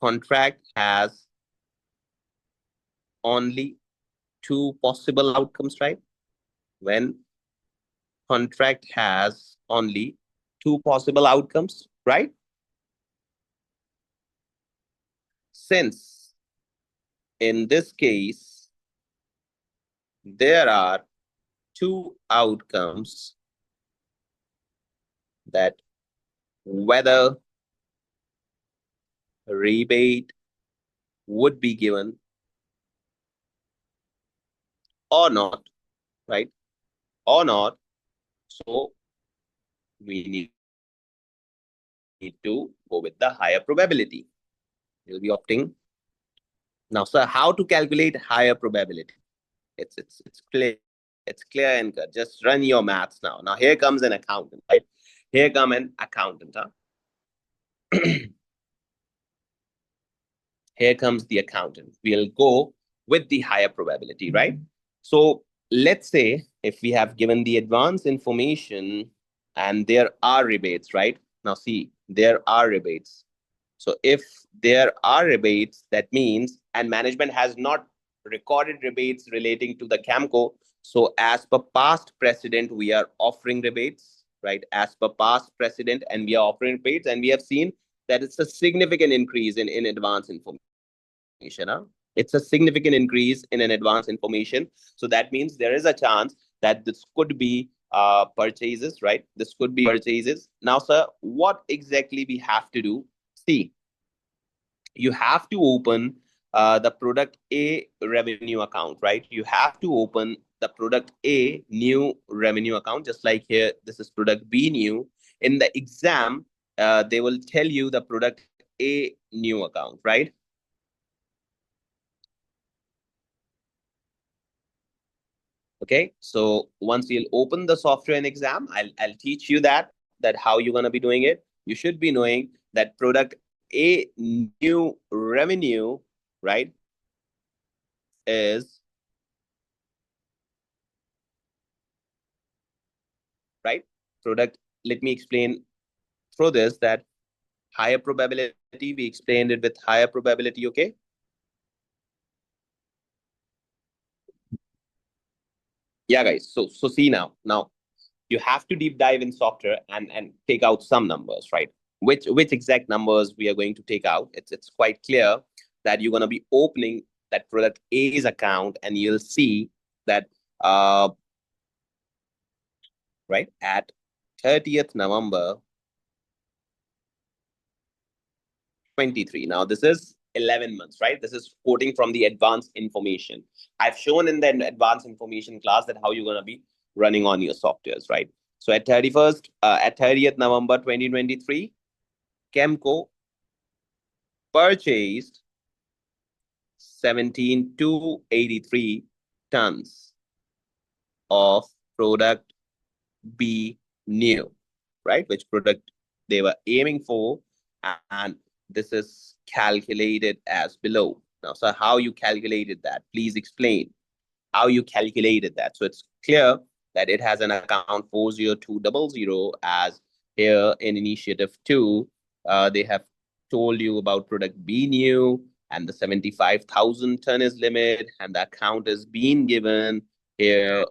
contract has only two possible outcomes, right? When contract has only two possible outcomes, right? Since in this case, there are two outcomes, that whether rebate would be given or not, right? Or not. So we need to go with the higher probability. You'll be opting. Now, sir, how to calculate higher probability? It's clear. It's clear and good. Just run your maths now. Now here comes an accountant, right? Here come an accountant, huh? Here comes the accountant. We'll go with the higher probability, right? So let's say if we have given the advance information and there are rebates, right? Now see, there are rebates. So if there are rebates, that means, and management has not recorded rebates relating to the Camco. So as per past precedent, we are offering rebates, right? As per past precedent, and we are offering rebates, and we have seen that it's a significant increase in advance information. Huh? It's a significant increase in an advance information. So that means there is a chance that this could be purchases, right? This could be purchases. Now, sir, what exactly we have to do? See, you have to open the product A revenue account, right? You have to open the product A new revenue account, just like here, this is product B new. In the exam, they will tell you the product A new account, right? Okay, so once you'll open the software in exam, I'll teach you that how you're gonna be doing it. You should be knowing that product A new revenue, right, is right product. Let me explain through this that higher probability. We explained it with higher probability. Okay. Yeah, guys. So see now you have to deep dive in software and take out some numbers, right? Which exact numbers we are going to take out? It's quite clear that you're going to be opening that product A's account, and you'll see that right at 30th November 23. Now this is 11 months, right? This is quoting from the advanced information. I've shown in the advanced information class that how you're going to be running on your softwares, right? So at 30th November 2023, Chemco purchased 17,283 tons of product B new, right? Which product they were aiming for, and this is calculated as below. Now, so how you calculated that? Please explain how you calculated that. So it's clear that it has an account 40200 as here in initiative 2. They have told you about product B new and the 75,000 ton is limit, and the account is being given here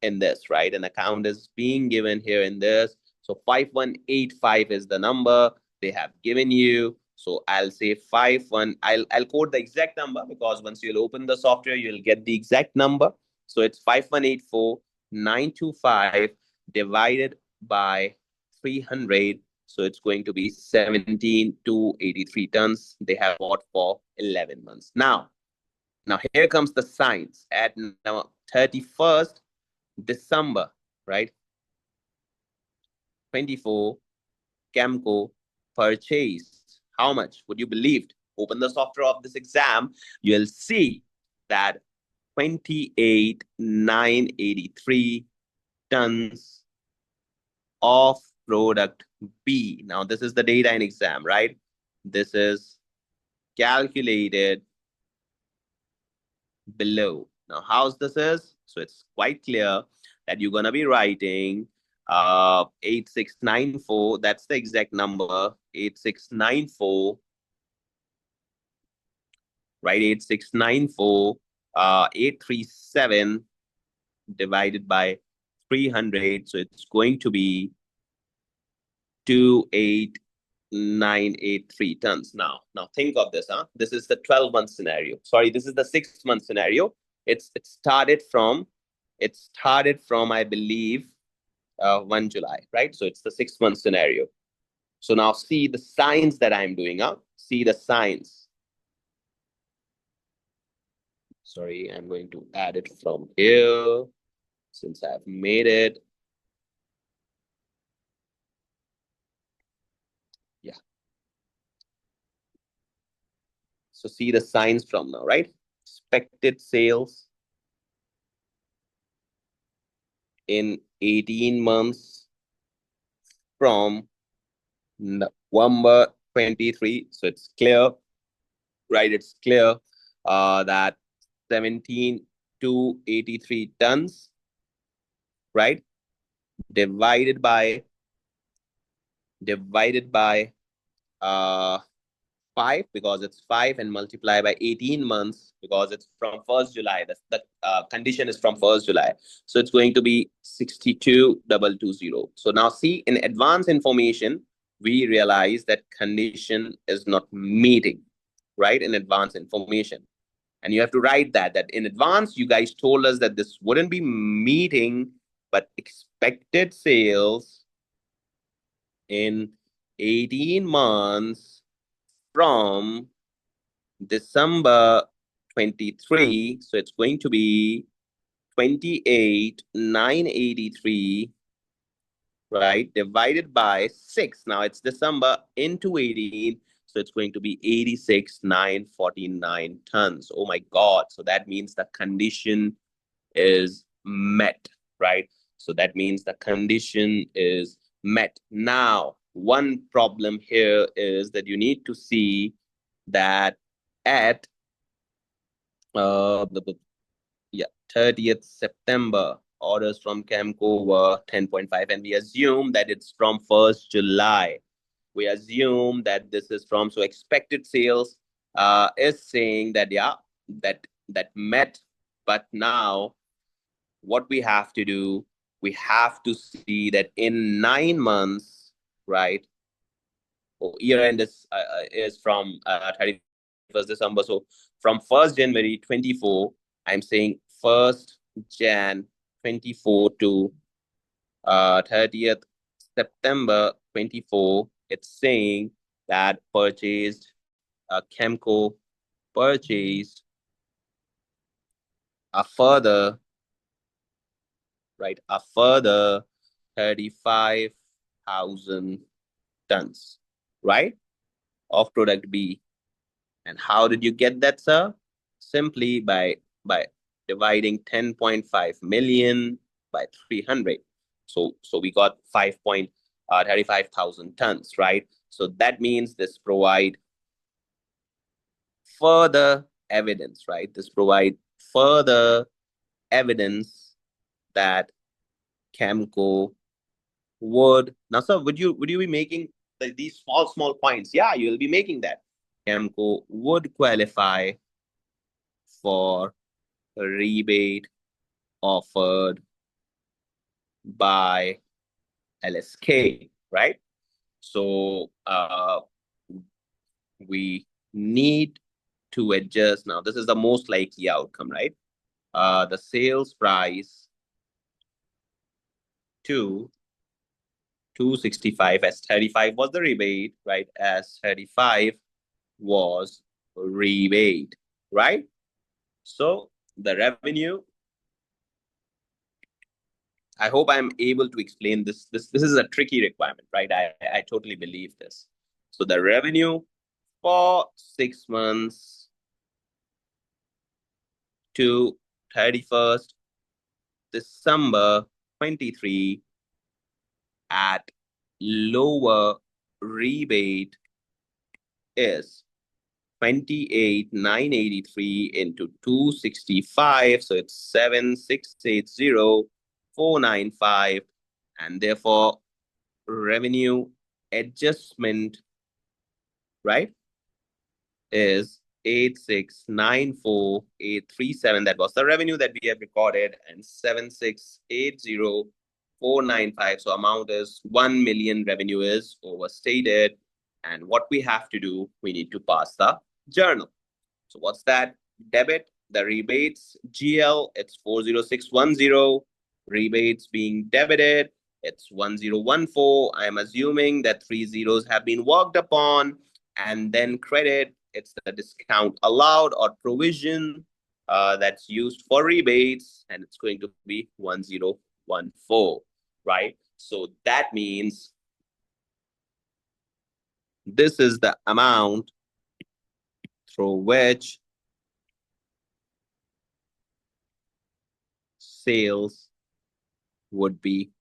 in this, right? An account is being given here in this. So 5185 is the number they have given you. So I'll say 51. I'll quote the exact number, because once you'll open the software, you'll get the exact number. So it's 5184925 divided by 300. So it's going to be 17,283 tons they have bought for 11 months. Now Now here comes the signs at now 31st December, right? 24, Camco purchased. How much? Would you believe? Open the software of this exam, you'll see that 28,983 tons of product B. Now, this is the data in exam, right? This is calculated below. Now, how's this is? So it's quite clear that you're going to be writing 8694. That's the exact number, 8694, right? 8694, 837 divided by 300. So it's going to be 28,983 tons. Now think of this, huh? This is the 12-month scenario. Sorry, this is the 6-month scenario. It started from, I believe, 1 July, right? So it's the 6-month scenario. So now see the signs that I'm doing, huh? See the signs. Sorry, I'm going to add it from here since I've made it. Yeah. So see the signs from now, right? Expected sales in 18 months from November 23. So it's clear, right? It's clear that 17,283 tons, right? Divided by 5 because it's 5 and multiply by 18 months because it's from 1st July. The condition is from 1st July. So it's going to be 62,220. So now see, in advance information, we realize that condition is not meeting, right? In advance information. And you have to write that in advance, you guys told us that this wouldn't be meeting, but expected sales in 18 months from December 23. So it's going to be 28,983, right? Divided by 6. Now it's December into 18. So it's going to be 86,949 tons. Oh my God. So that means the condition is met, right? So that means the condition is met. Now, one problem here is that you need to see that at 30th September, orders from Camco were 10.5, and we assume that it's from 1st July. We assume that this is from, so expected sales is saying that, yeah, that met, but now what we have to do, we have to see that in 9 months, right? Oh, year end is from 31st December. So from 1st January 24, I'm saying 1st Jan 24 to 30th September 24, it's saying that purchased, Camco purchased a further, right, a further 35,000 tons, right, of product B. And how did you get that, sir? Simply by dividing 10.5 million by 300. So we got 5.35,000 tons, right? So that means this provide further evidence, right? This provide further evidence that Camco would. Now, sir, would you be making these small points? Yeah, you'll be making that. Camco would qualify for a rebate offered by LSK, right? So we need to adjust. Now, this is the most likely outcome, right? The sales price to 265 as 35 was the rebate, right? As 35 was rebate, right? So the revenue, I hope I'm able to explain this. This is a tricky requirement, right? I totally believe this. So the revenue for 6 months to 31st December 23 at lower rebate is 28,983 into 265. So it's 7,680,495. And therefore, revenue adjustment, right, is 8,694,837. That was the revenue that we have recorded, and 7,680,495. So amount is 1 million. Revenue is overstated. And what we have to do, we need to pass the journal. So what's that? Debit, the rebates, GL, it's 40610. Rebates being debited, it's 1014. I'm assuming that 3 zeros have been worked upon. And then credit, it's the discount allowed or provision that's used for rebates, and it's going to be 1014, right? So that means this is the amount through which sales would be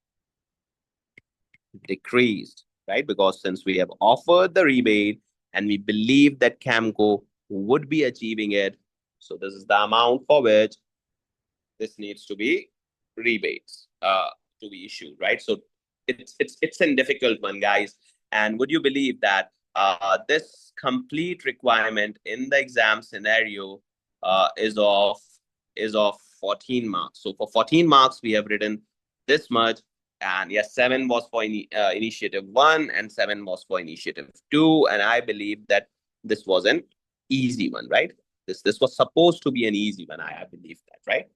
decreased, right? Because since we have offered the rebate and we believe that Camco would be achieving it, so this is the amount for which this needs to be rebates to be issued, right? So it's a difficult one, guys. And would you believe that this complete requirement in the exam scenario is of 14 marks. So for 14 marks, we have written this much. And yes, 7 was for initiative 1 and 7 was for initiative 2. And I believe that this was an easy one, right? This was supposed to be an easy one. I believe that, right?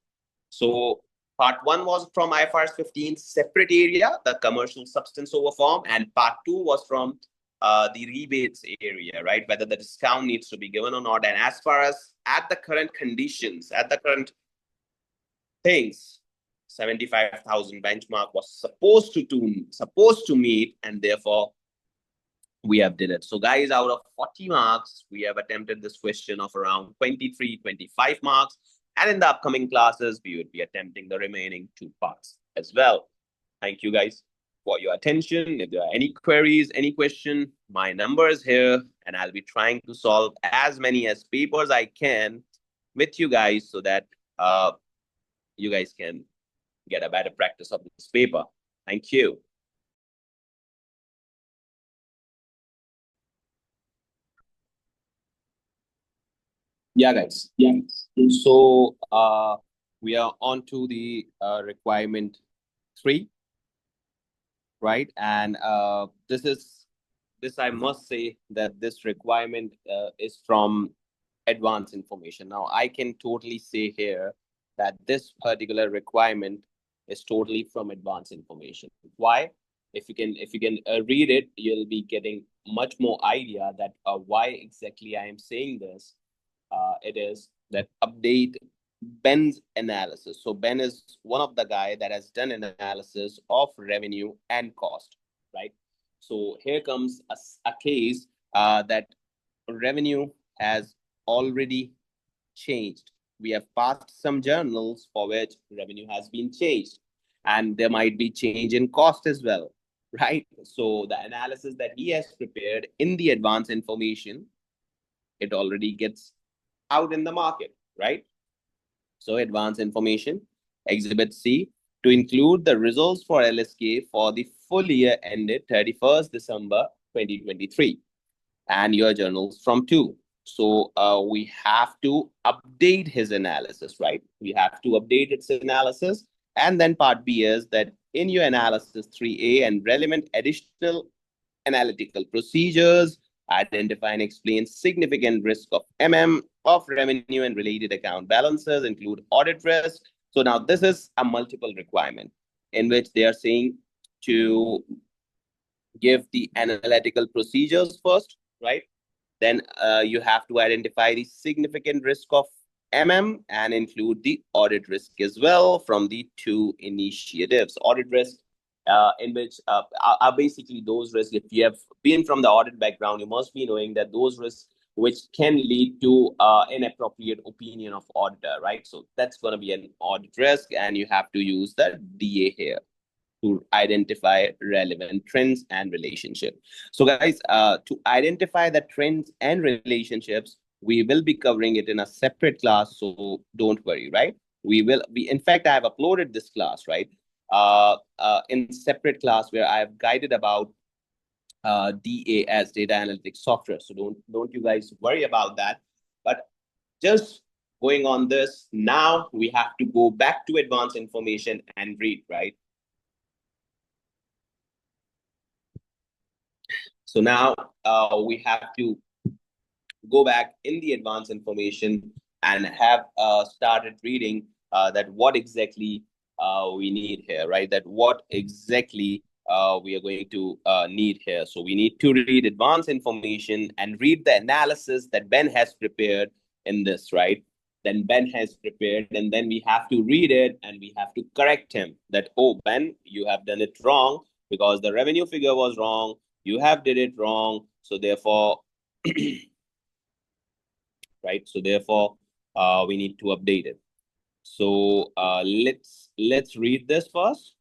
So part 1 was from IFRS 15 separate area, the commercial substance over form, and part 2 was from the rebates area, right? Whether the discount needs to be given or not. And as far as at the current conditions, at the current things, 75,000 benchmark was supposed to meet, and therefore we have did it. So guys, out of 40 marks, we have attempted this question of around 23, 25 marks. And in the upcoming classes, we would be attempting the remaining 2 parts as well. Thank you guys for your attention. If there are any queries, any question, my number is here, and I'll be trying to solve as many as papers I can with you guys so that you guys can get a better practice of this paper. Thank you. Yeah, guys. Yeah. So we are on to the requirement 3, right? And this I must say that this requirement is from advanced information. Now I can totally say here that this particular requirement is totally from advanced information. Why? If you can read it, you'll be getting much more idea that why exactly I am saying this. It is that update Ben's analysis. So Ben is one of the guy that has done an analysis of revenue and cost, right? So here comes a case that revenue has already changed. We have passed some journals for which revenue has been changed, and there might be change in cost as well, right? So the analysis that he has prepared in the advanced information, it already gets out in the market, right? So advanced information, Exhibit C, to include the results for LSK for the full year ended 31st December 2023 and your journals from 2. So we have to update his analysis, right? We have to update its analysis. And then part B is that in your analysis 3A and relevant additional analytical procedures, identify and explain significant risk of of revenue and related account balances, include audit risk. So now this is a multiple requirement in which they are saying to give the analytical procedures first, right? Then you have to identify the significant risk of and include the audit risk as well from the two initiatives. Audit risk, in which are basically those risks. If you have been from the audit background, you must be knowing that those risks which can lead to inappropriate opinion of auditor, right? So that's going to be an audit risk, and you have to use the DA here to identify relevant trends and relationships. So guys, to identify the trends and relationships, we will be covering it in a separate class, so don't worry, right? We in fact, I have uploaded this class, right? In separate class where I have guided about DA as data analytics software. So don't you guys worry about that. But just going on this, now we have to go back to advanced information and read, right? So now we have to go back in the advanced information and have started reading that what exactly we need here, right? That what exactly we are going to need here. So we need to read advanced information and read the analysis that Ben has prepared in this, right? Then Ben has prepared, and then we have to read it and we have to correct him that, oh, Ben, you have done it wrong because the revenue figure was wrong. You have did it wrong. So therefore, right? So therefore, we need to update it. So let's read this first.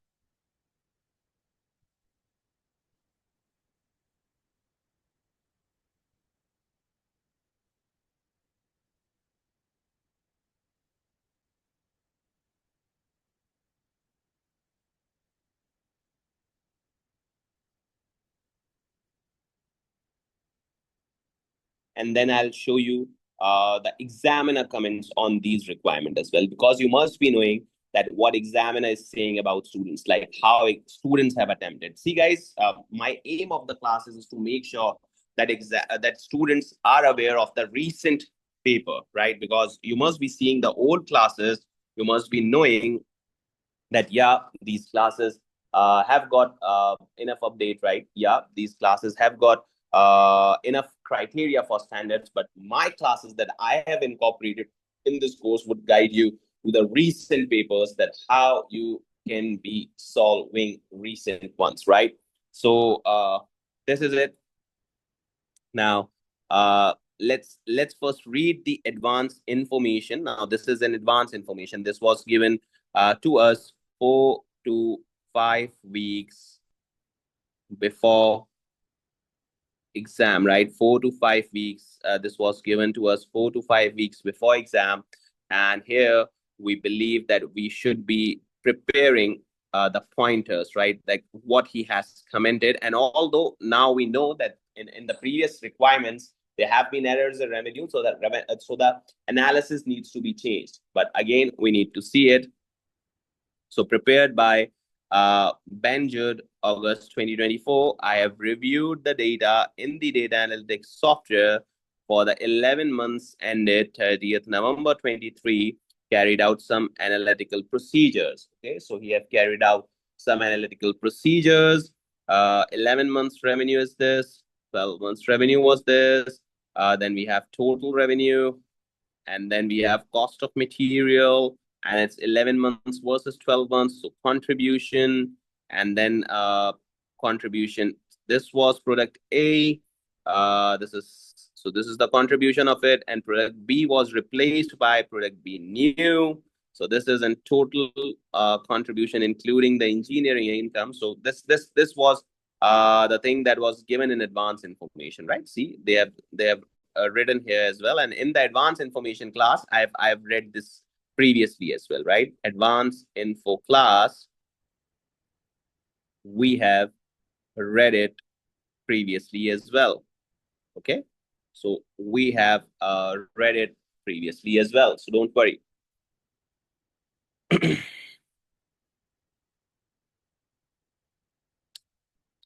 And then I'll show you the examiner comments on these requirements as well, because you must be knowing that what examiner is saying about students, like how students have attempted. See, guys, my aim of the classes is to make sure that that students are aware of the recent paper, right? Because you must be seeing the old classes, you must be knowing that, yeah, these classes have got enough update, right? Yeah, these classes have got enough criteria for standards, but my classes that I have incorporated in this course would guide you to the recent papers, that how you can be solving recent ones, right? So this is it. Now, let's first read the advanced information. Now, this is an advanced information. This was given to us 4 to 5 weeks before exam, right? 4 to 5 weeks. This was given to us 4 to 5 weeks before exam, and here we believe that we should be preparing the pointers, right? Like what he has commented. And although now we know that in the previous requirements there have been errors in revenue, so that so the analysis needs to be changed. But again, we need to see it. So prepared by Banjud, August 2024, I have reviewed the data in the data analytics software for the 11 months ended 30th November 23, carried out some analytical procedures. Okay, so he have carried out some analytical procedures. 11 months revenue is this, 12 months revenue was this. Then we have total revenue, and then we have cost of material, and it's 11 months versus 12 months. So contribution, and then contribution. This was product A. This is the contribution of it, and product B was replaced by product B new. So this is in total contribution, including the engineering income. So this was the thing that was given in advance information, right? See, they have written here as well. And in the advanced information class, I've read this previously as well, right? Advanced info class, we have read it previously as well. Okay, so we have read it previously as well, so don't worry.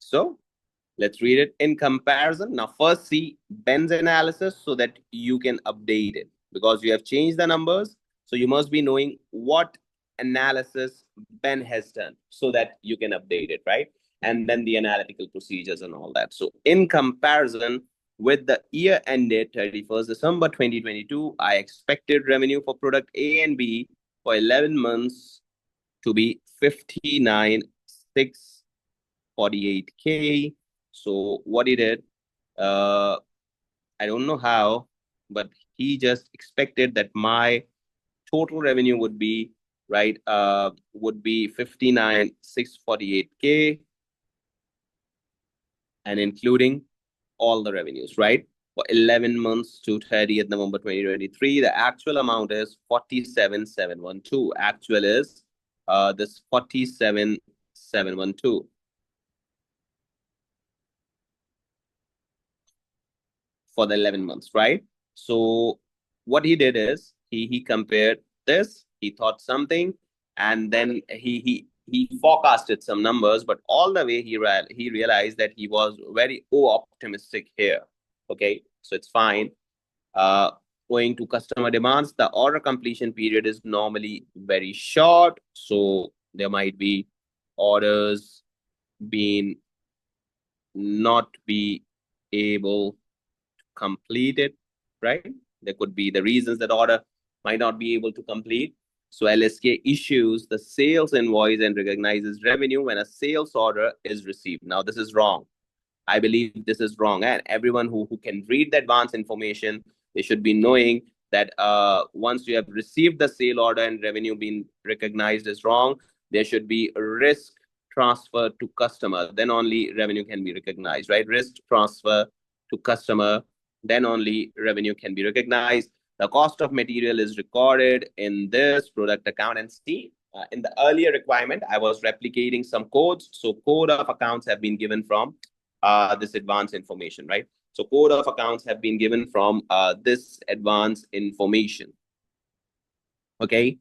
So let's read it in comparison. Now, first see Ben's analysis so that you can update it, because you have changed the numbers. So you must be knowing what analysis Ben has done so that you can update it, right? And then the analytical procedures and all that. So in comparison, with the year ended 31st December 2022, I expected revenue for product A and B for 11 months to be 59,648K. So what he did, I don't know how, but he just expected that my total revenue would be right, would be 59,648K, and including all the revenues, right? For 11 months to 30th November 2023, the actual amount is 47,712. Actual is this 47,712 for the 11 months, right? So what he did is he compared this, he thought something, and then he forecasted some numbers, but all the way he realized that he was very optimistic here. Okay, so it's fine. Owing to customer demands, the order completion period is normally very short, so there might be orders being not be able complete it, right? There could be the reasons that order might not be able to complete. So LSK issues the sales invoice and recognizes revenue when a sales order is received. Now, this is wrong. I believe this is wrong. And everyone who can read the advance information, they should be knowing that once you have received the sale order and revenue being recognized as wrong, there should be a risk transfer to customer. Then only revenue can be recognized, right? Risk transfer to customer, then only revenue can be recognized. The cost of material is recorded in this product account. And see, in the earlier requirement, I was replicating some codes. So code of accounts have been given from this advanced information, right? So code of accounts have been given from this advanced information. Okay.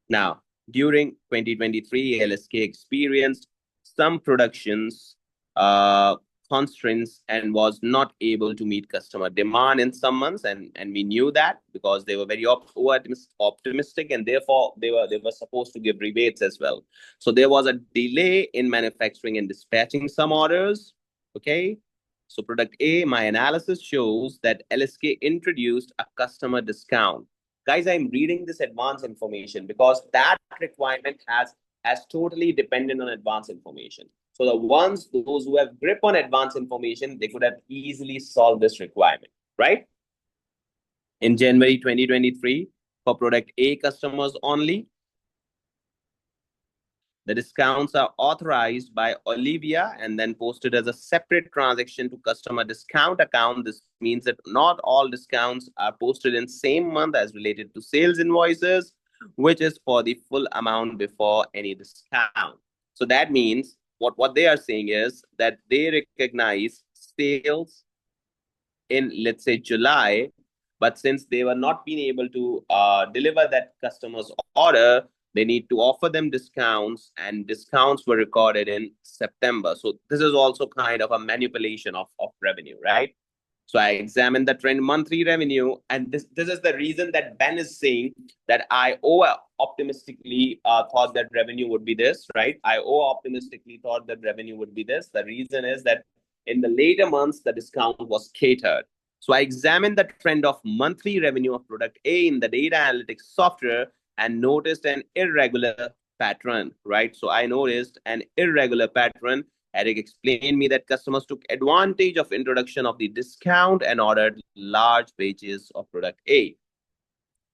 Now, during 2023, LSK experienced some productions constraints and was not able to meet customer demand in some months, and we knew that because they were very optimistic, and therefore they were supposed to give rebates as well. So there was a delay in manufacturing and dispatching some orders. Okay. So product A, my analysis shows that LSK introduced a customer discount. Guys, I'm reading this advanced information because that requirement has totally dependent on advanced information. So those who have grip on advanced information, they could have easily solved this requirement, right? In January 2023, for product A customers only, the discounts are authorized by Olivia and then posted as a separate transaction to customer discount account. This means that not all discounts are posted in same month as related to sales invoices, which is for the full amount before any discount. So that means what they are saying is that they recognize sales in, let's say, July, but since they were not being able to deliver that customer's order, they need to offer them discounts, and discounts were recorded in September. So this is also kind of a manipulation of revenue, right? So I examined the trend monthly revenue, and this is the reason that Ben is saying that I optimistically thought that revenue would be this, right? I optimistically thought that revenue would be this. The reason is that in the later months, the discount was catered. So I examined the trend of monthly revenue of product A in the data analytics software and noticed an irregular pattern, right? So I noticed an irregular pattern. Eric explained me that customers took advantage of introduction of the discount and ordered large batches of product A.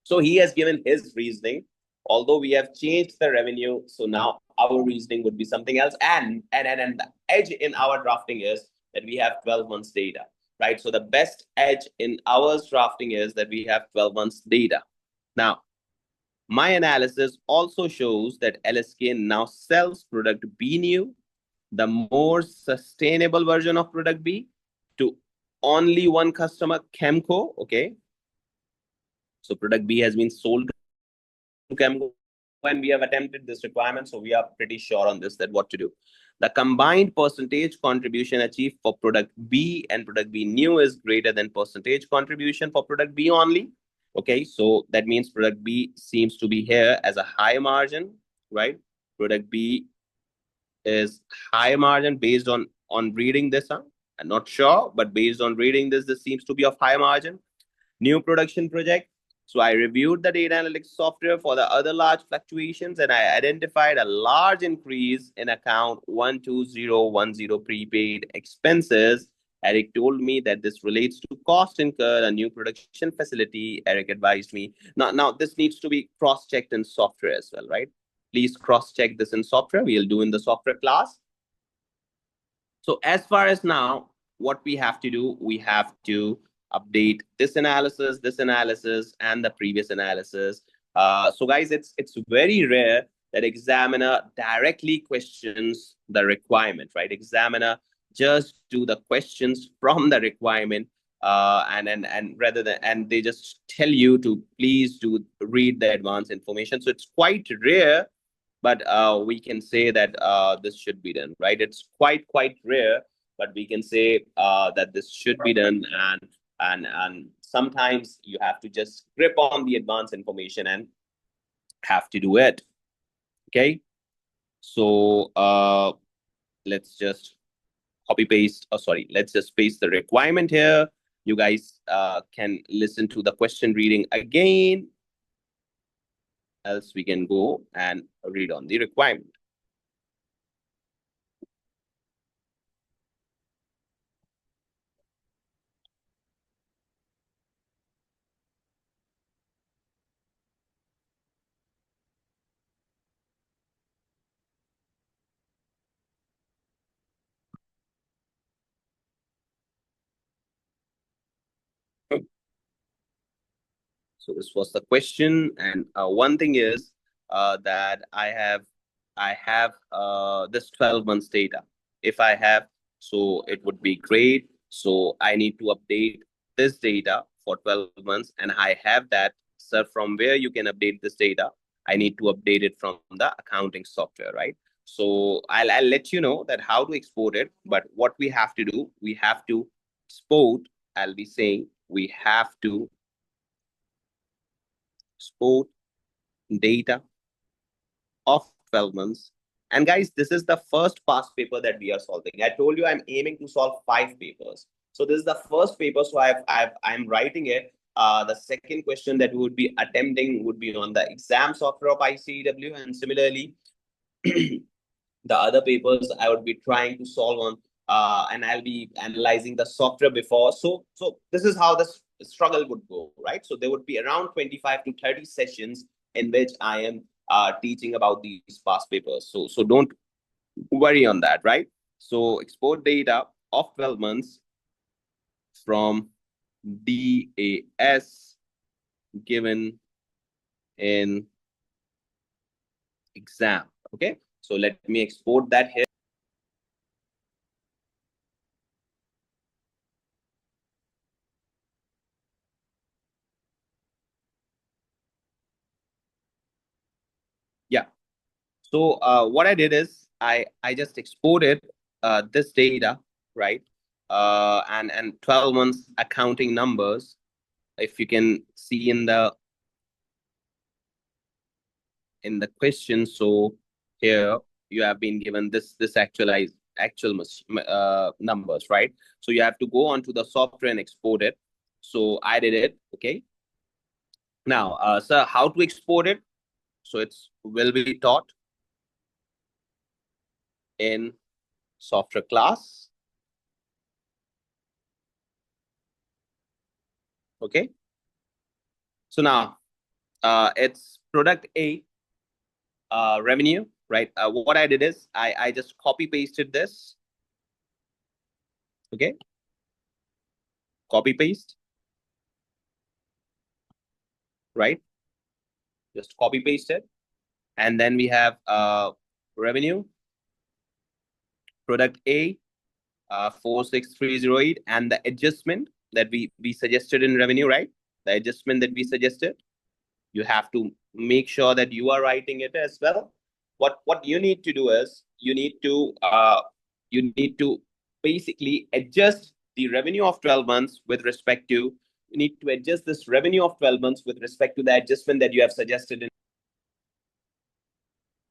So he has given his reasoning. Although we have changed the revenue, so now our reasoning would be something else. And the edge in our drafting is that we have 12 months data, right? So the best edge in our drafting is that we have 12 months data. Now, my analysis also shows that LSK now sells product B new, the more sustainable version of product B, to only one customer, Chemco. Okay. So product B has been sold to Chemco, and we have attempted this requirement. So we are pretty sure on this, that what to do. The combined percentage contribution achieved for product B and product B new is greater than percentage contribution for product B only. Okay, so that means product B seems to be here as a high margin, right? Product B is high margin based on reading this. I'm not sure, but based on reading this seems to be of high margin. New production project. So I reviewed the data analytics software for the other large fluctuations, and I identified a large increase in account 12010 prepaid expenses. Eric told me that this relates to cost incurred a new production facility. Eric advised me. Now this needs to be cross-checked in software as well, right? Please cross-check this in software. We'll do in the software class. So as far as now, what we have to do, we have to update this analysis, and the previous analysis. So guys, it's very rare that examiner directly questions the requirement, right? Examiner just do the questions from the requirement, and rather than, and they just tell you to please do read the advanced information. So it's quite rare, but we can say that this should be done, right? It's quite rare, but we can say that this should be done, and sometimes you have to just grip on the advanced information and have to do it. Okay, so let's just copy paste. Oh, sorry, let's just paste the requirement here. You guys can listen to the question reading again. Else we can go and read on the requirement. So this was the question, and one thing is that I have this 12 months data. If I have, so it would be great. So I need to update this data for 12 months, and I have that. So from where you can update this data, I need to update it from the accounting software, right? So I'll let you know that how to export it. But what we have to do, we have to export. I'll be saying we have to export data of 12 months. And guys, this is the first past paper that we are solving. I told you I'm aiming to solve 5 papers. So this is the first paper. So I'm writing it. The second question that we would be attempting would be on the exam software of ICAEW. And similarly, the other papers I would be trying to solve on, and I'll be analyzing the software before. So this is how the struggle would go, right? So there would be around 25 to 30 sessions in which I am teaching about these past papers. So don't worry on that, right? So export data of 12 months from DAS given in exam. Okay, so let me export that here. Yeah. So what I did is I just exported this data, right? And 12 months accounting numbers. If you can see in the question, so here you have been given this actual numbers, right? So you have to go onto the software and export it. So I did it. Okay. Now, sir, how to export it? So it's will be taught in software class. Okay. So now it's product A, revenue, right? What I did is I just copy pasted this. Okay. Copy paste. Right. Just copy paste it. And then we have revenue, product A, 46308, and the adjustment that we suggested in revenue, right? The adjustment that we suggested. You have to make sure that you are writing it as well. What you need to do is you need to basically adjust the revenue of 12 months with respect to, you need to adjust this revenue of 12 months with respect to the adjustment that you have suggested in,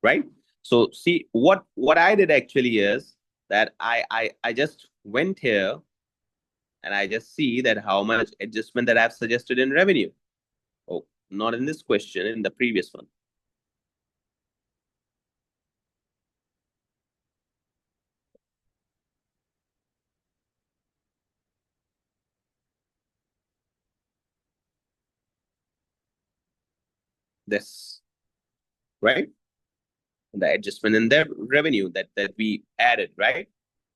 right? So see, what I did actually is that I just went here and I just see that how much adjustment that I've suggested in revenue. Oh, not in this question, in the previous one. This, right? The adjustment in their revenue that we added, right?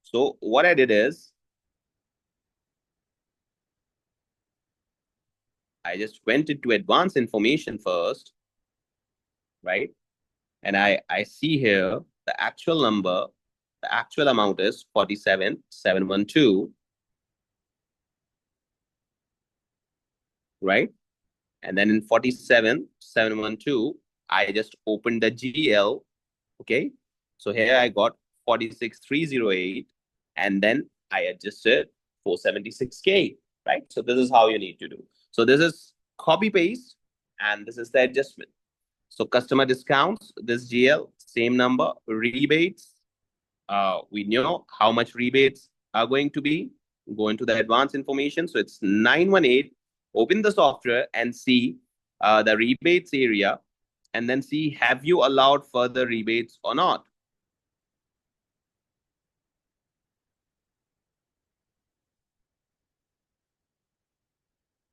So what I did is I just went into advanced information first, right? And I see here the actual number, the actual amount is 47,712, right? And then in 47,712, I just opened the GL, okay? So here I got 46,308, and then I adjusted 476K, right? So this is how you need to do. So this is copy paste, and this is the adjustment. So customer discounts, this GL, same number, rebates. We know how much rebates are going to be. Go into the advanced information. So it's 918. Open the software and see the rebates area, and then see have you allowed further rebates or not.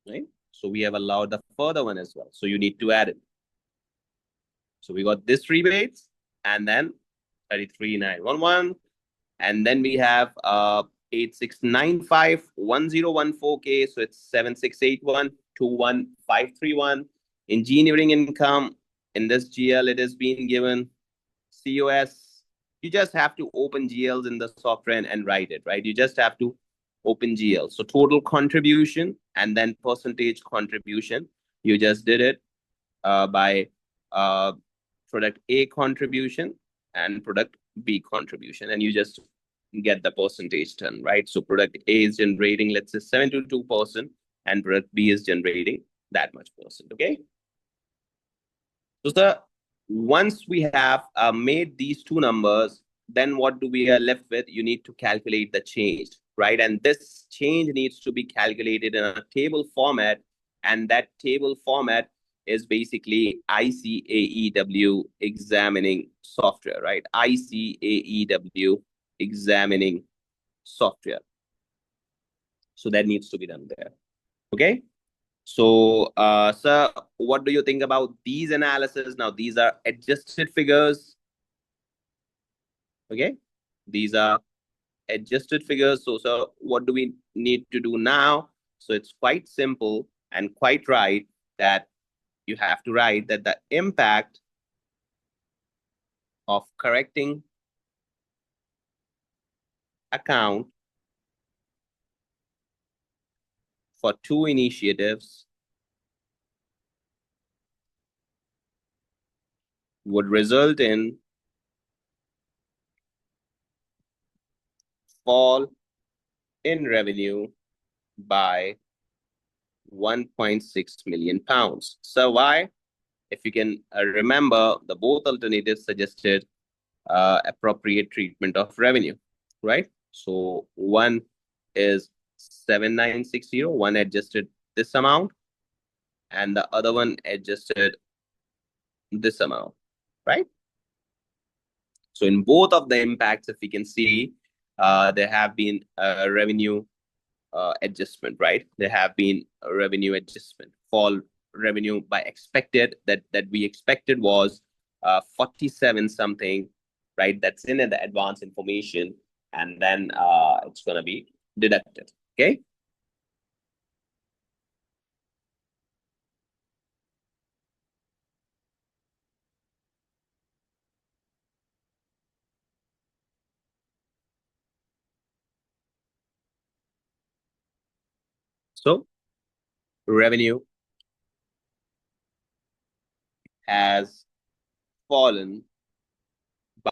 Right? So we have allowed the further one as well. So you need to add it. So we got this rebates, and then 33,911, and then we have 86951014K. So it's 768121,531. Engineering income in this GL, it is being given COS. You just have to open GLs in the software and write it, right? You just have to open GL. So total contribution and then percentage contribution. You just did it by uh, product A contribution and product B contribution, and you just get the percentage done, right? So product A is generating, let's say 72%, and product B is generating that much percent, okay? So sir, once we have made these two numbers, then what do we are left with? You need to calculate the change, right? And this change needs to be calculated in a table format, and that table format is basically ICAEW examining software, right? ICAEW examining software. So that needs to be done there, okay? So, sir, what do you think about these analysis? Now, these are adjusted figures. Okay, these are adjusted figures. So, sir, what do we need to do now? So it's quite simple and quite right that you have to write that the impact of correcting account for two initiatives would result in fall in revenue by 1.6 million pounds. So why? If you can remember, the both alternatives suggested appropriate treatment of revenue, right? So one is 7,960, one adjusted this amount, and the other one adjusted this amount, right? So in both of the impacts, if we can see, there have been a revenue adjustment, right? There have been a revenue adjustment. Fall revenue by expected that we expected was 47 something, right? That's in the advanced information, and then it's going to be deducted, okay? So revenue has fallen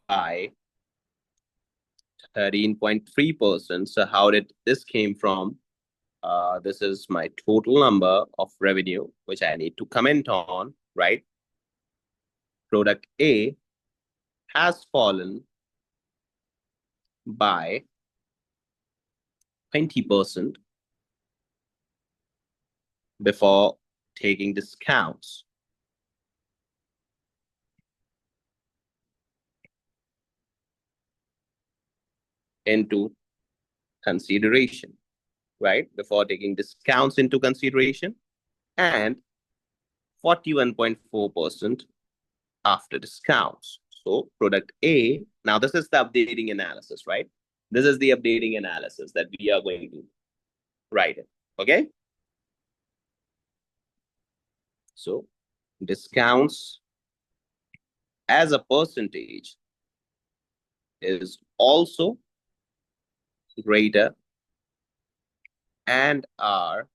by 13.3%. So how did this came from? This is my total number of revenue, which I need to comment on, right? Product A has fallen by 20% before taking discounts into consideration, right? Before taking discounts into consideration, and 41.4% after discounts. So product A, now this is the updating analysis, right? This is the updating analysis that we are going to write it, okay? So discounts as a percentage is also greater and are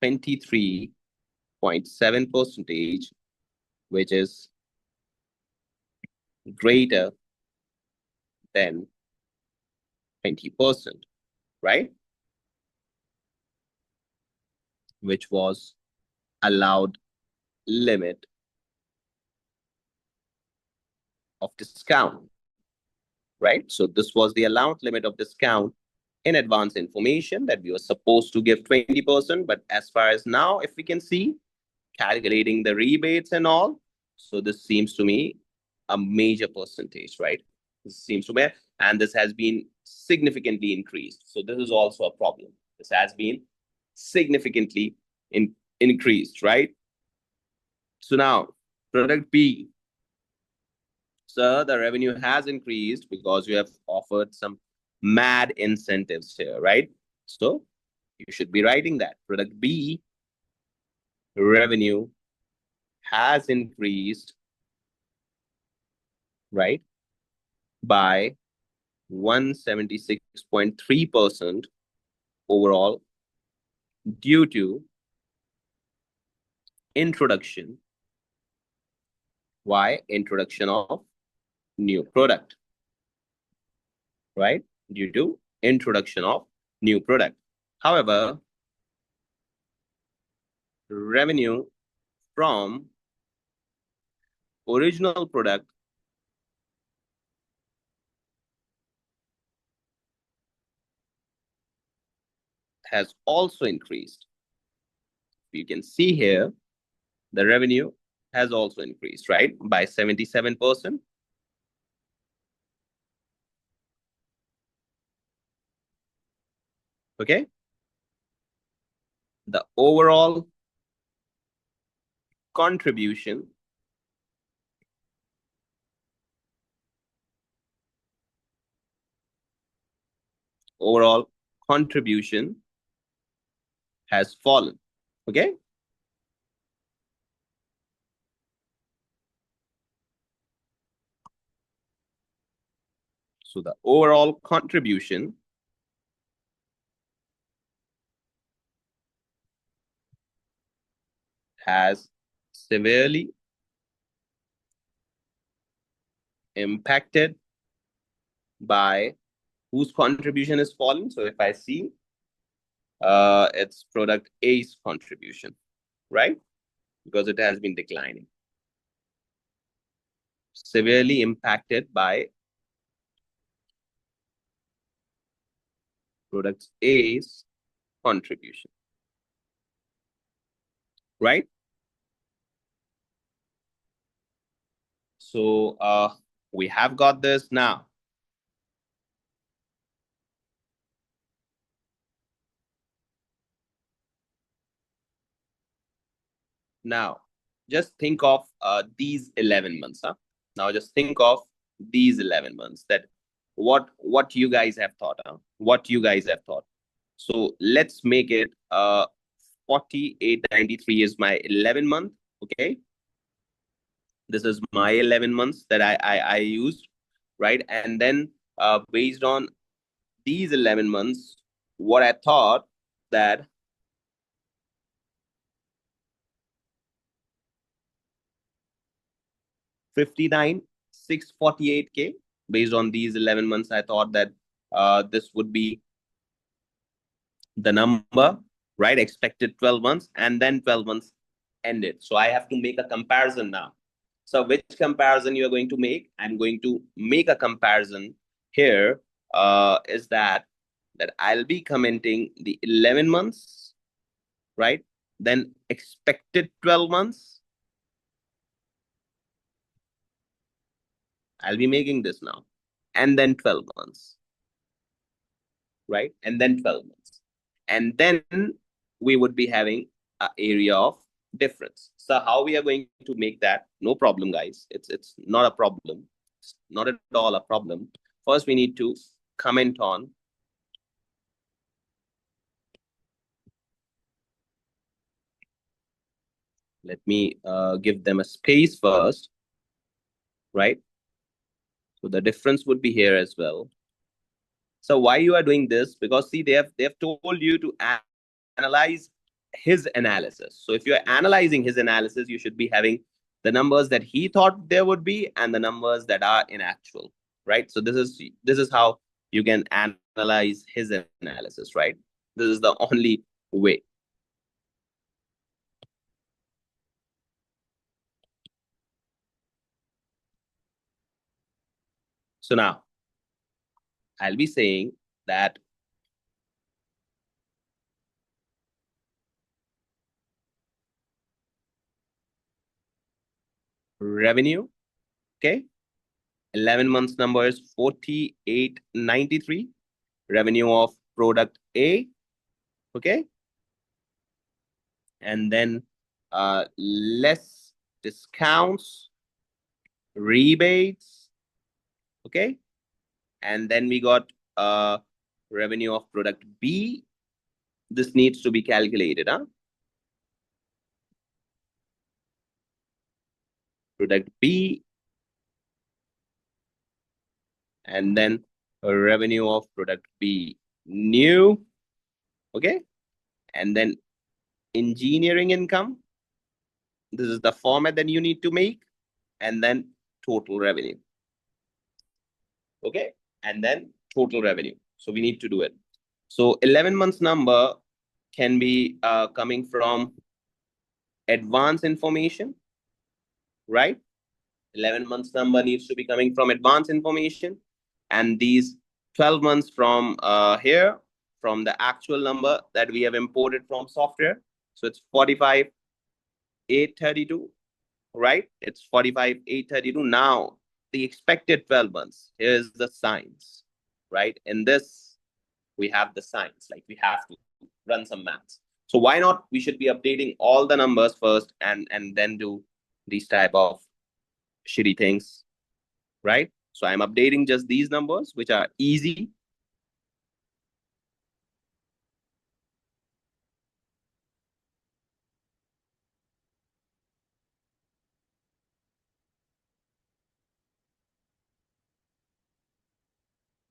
23.7 percentage, which is greater than 20%, right? Which was allowed limit of discount, right? So this was the allowed limit of discount in advance information that we were supposed to give 20%. But as far as now, if we can see, calculating the rebates and all, so this seems to me a major percentage, right? This seems to be, and this has been significantly increased. So this is also a problem. This has been significantly increased, right? So now, product B. Sir, the revenue has increased because you have offered some mad incentives here, right? So you should be writing that. Product B, revenue has increased, right, by 176.3% overall due to introduction. Why? Introduction of new product, right? Due to introduction of new product. However, revenue from original product has also increased. You can see here, the revenue has also increased, right? By 77%. Okay. The overall contribution has fallen. Okay. So the overall contribution has severely impacted by whose contribution is falling. So if I see, it's product A's contribution, right? Because it has been declining. Severely impacted by product A's contribution, right? So we have got this now. Now, just think of these 11 months. Huh? Now, just think of these 11 months that what you guys have thought. Huh? What you guys have thought. So let's make it 4893 is my 11 month. Okay. This is my 11 months that I used, right? And then based on these 11 months, what I thought that $59,648K based on these 11 months, I thought that this would be the number, right? Expected 12 months, and then 12 months ended. So I have to make a comparison now. So which comparison you are going to make? I'm going to make a comparison here. Is that I'll be commenting the 11 months, right? Then expected 12 months. I'll be making this now. And then 12 months, right? And then 12 months. And then we would be having an area of difference. So how we are going to make that? No problem, guys. It's not a problem. It's not at all a problem. First, we need to comment on. Let me give them a space first, right? So the difference would be here as well. So why you are doing this? Because see, they have told you to analyze his analysis. So if you're analyzing his analysis, you should be having the numbers that he thought there would be and the numbers that are in actual, right? So this is how you can analyze his analysis, right? This is the only way. So now I'll be saying that revenue, okay, 11 months number is 4893. Revenue of product A, okay, and then less discounts, rebates, okay, and then we got revenue of product B. This needs to be calculated, huh? Product B, and then revenue of product B new, okay, and then engineering income. This is the format that you need to make, and then total revenue, okay, and then total revenue. So we need to do it. So 11 months number can be coming from advanced information, right? 11 months number needs to be coming from advanced information, and these 12 months from here, from the actual number that we have imported from software. So it's 45,832, right? It's 45,832. Now the expected 12 months, here's the signs, right? In this, we have the signs, like we have to run some maths. So why not? We should be updating all the numbers first and then do these type of shitty things, right? So I'm updating just these numbers, which are easy.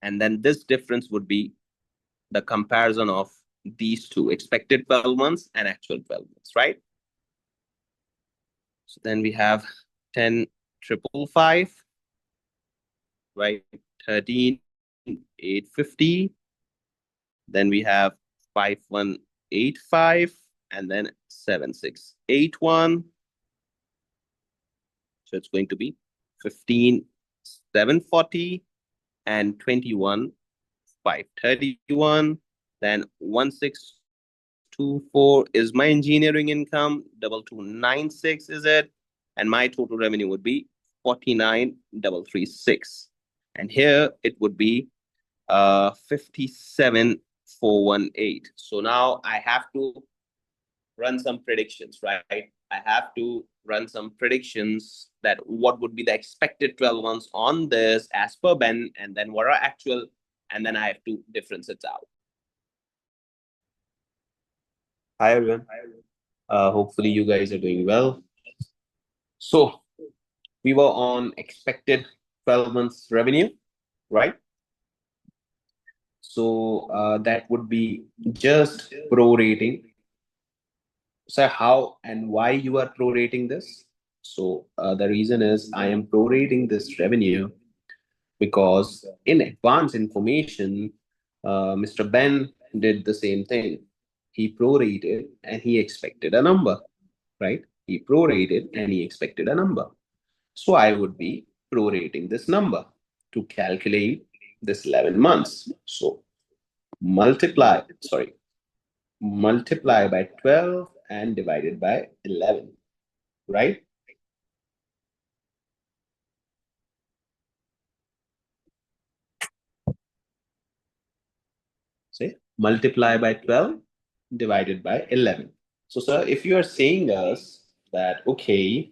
And then this difference would be the comparison of these two, expected 12 months and actual 12 months, right? So then we have 10,555, right? 13,850. Then we have 5185 and then 7681. So it's going to be 15,740 and 21,531. Then 1624 is my engineering income. 2296 is it, and my total revenue would be 49,336. And here it would be 57,418. So now I have to run some predictions, right? I have to run some predictions that what would be the expected 12 months on this as per Ben, and then what are actual, and then I have to difference it out. Hi, everyone. Hopefully you guys are doing well. So we were on expected 12 months revenue, right? So that would be just prorating. So how and why you are prorating this? So the reason is I am prorating this revenue because in advance information, Mr. Ben did the same thing. He prorated and he expected a number, right? He prorated and he expected a number. So I would be prorating this number to calculate this 11 months. So multiply by 12 and divided by 11, right? Say multiply by 12 divided by 11. So sir, if you are saying us that, okay,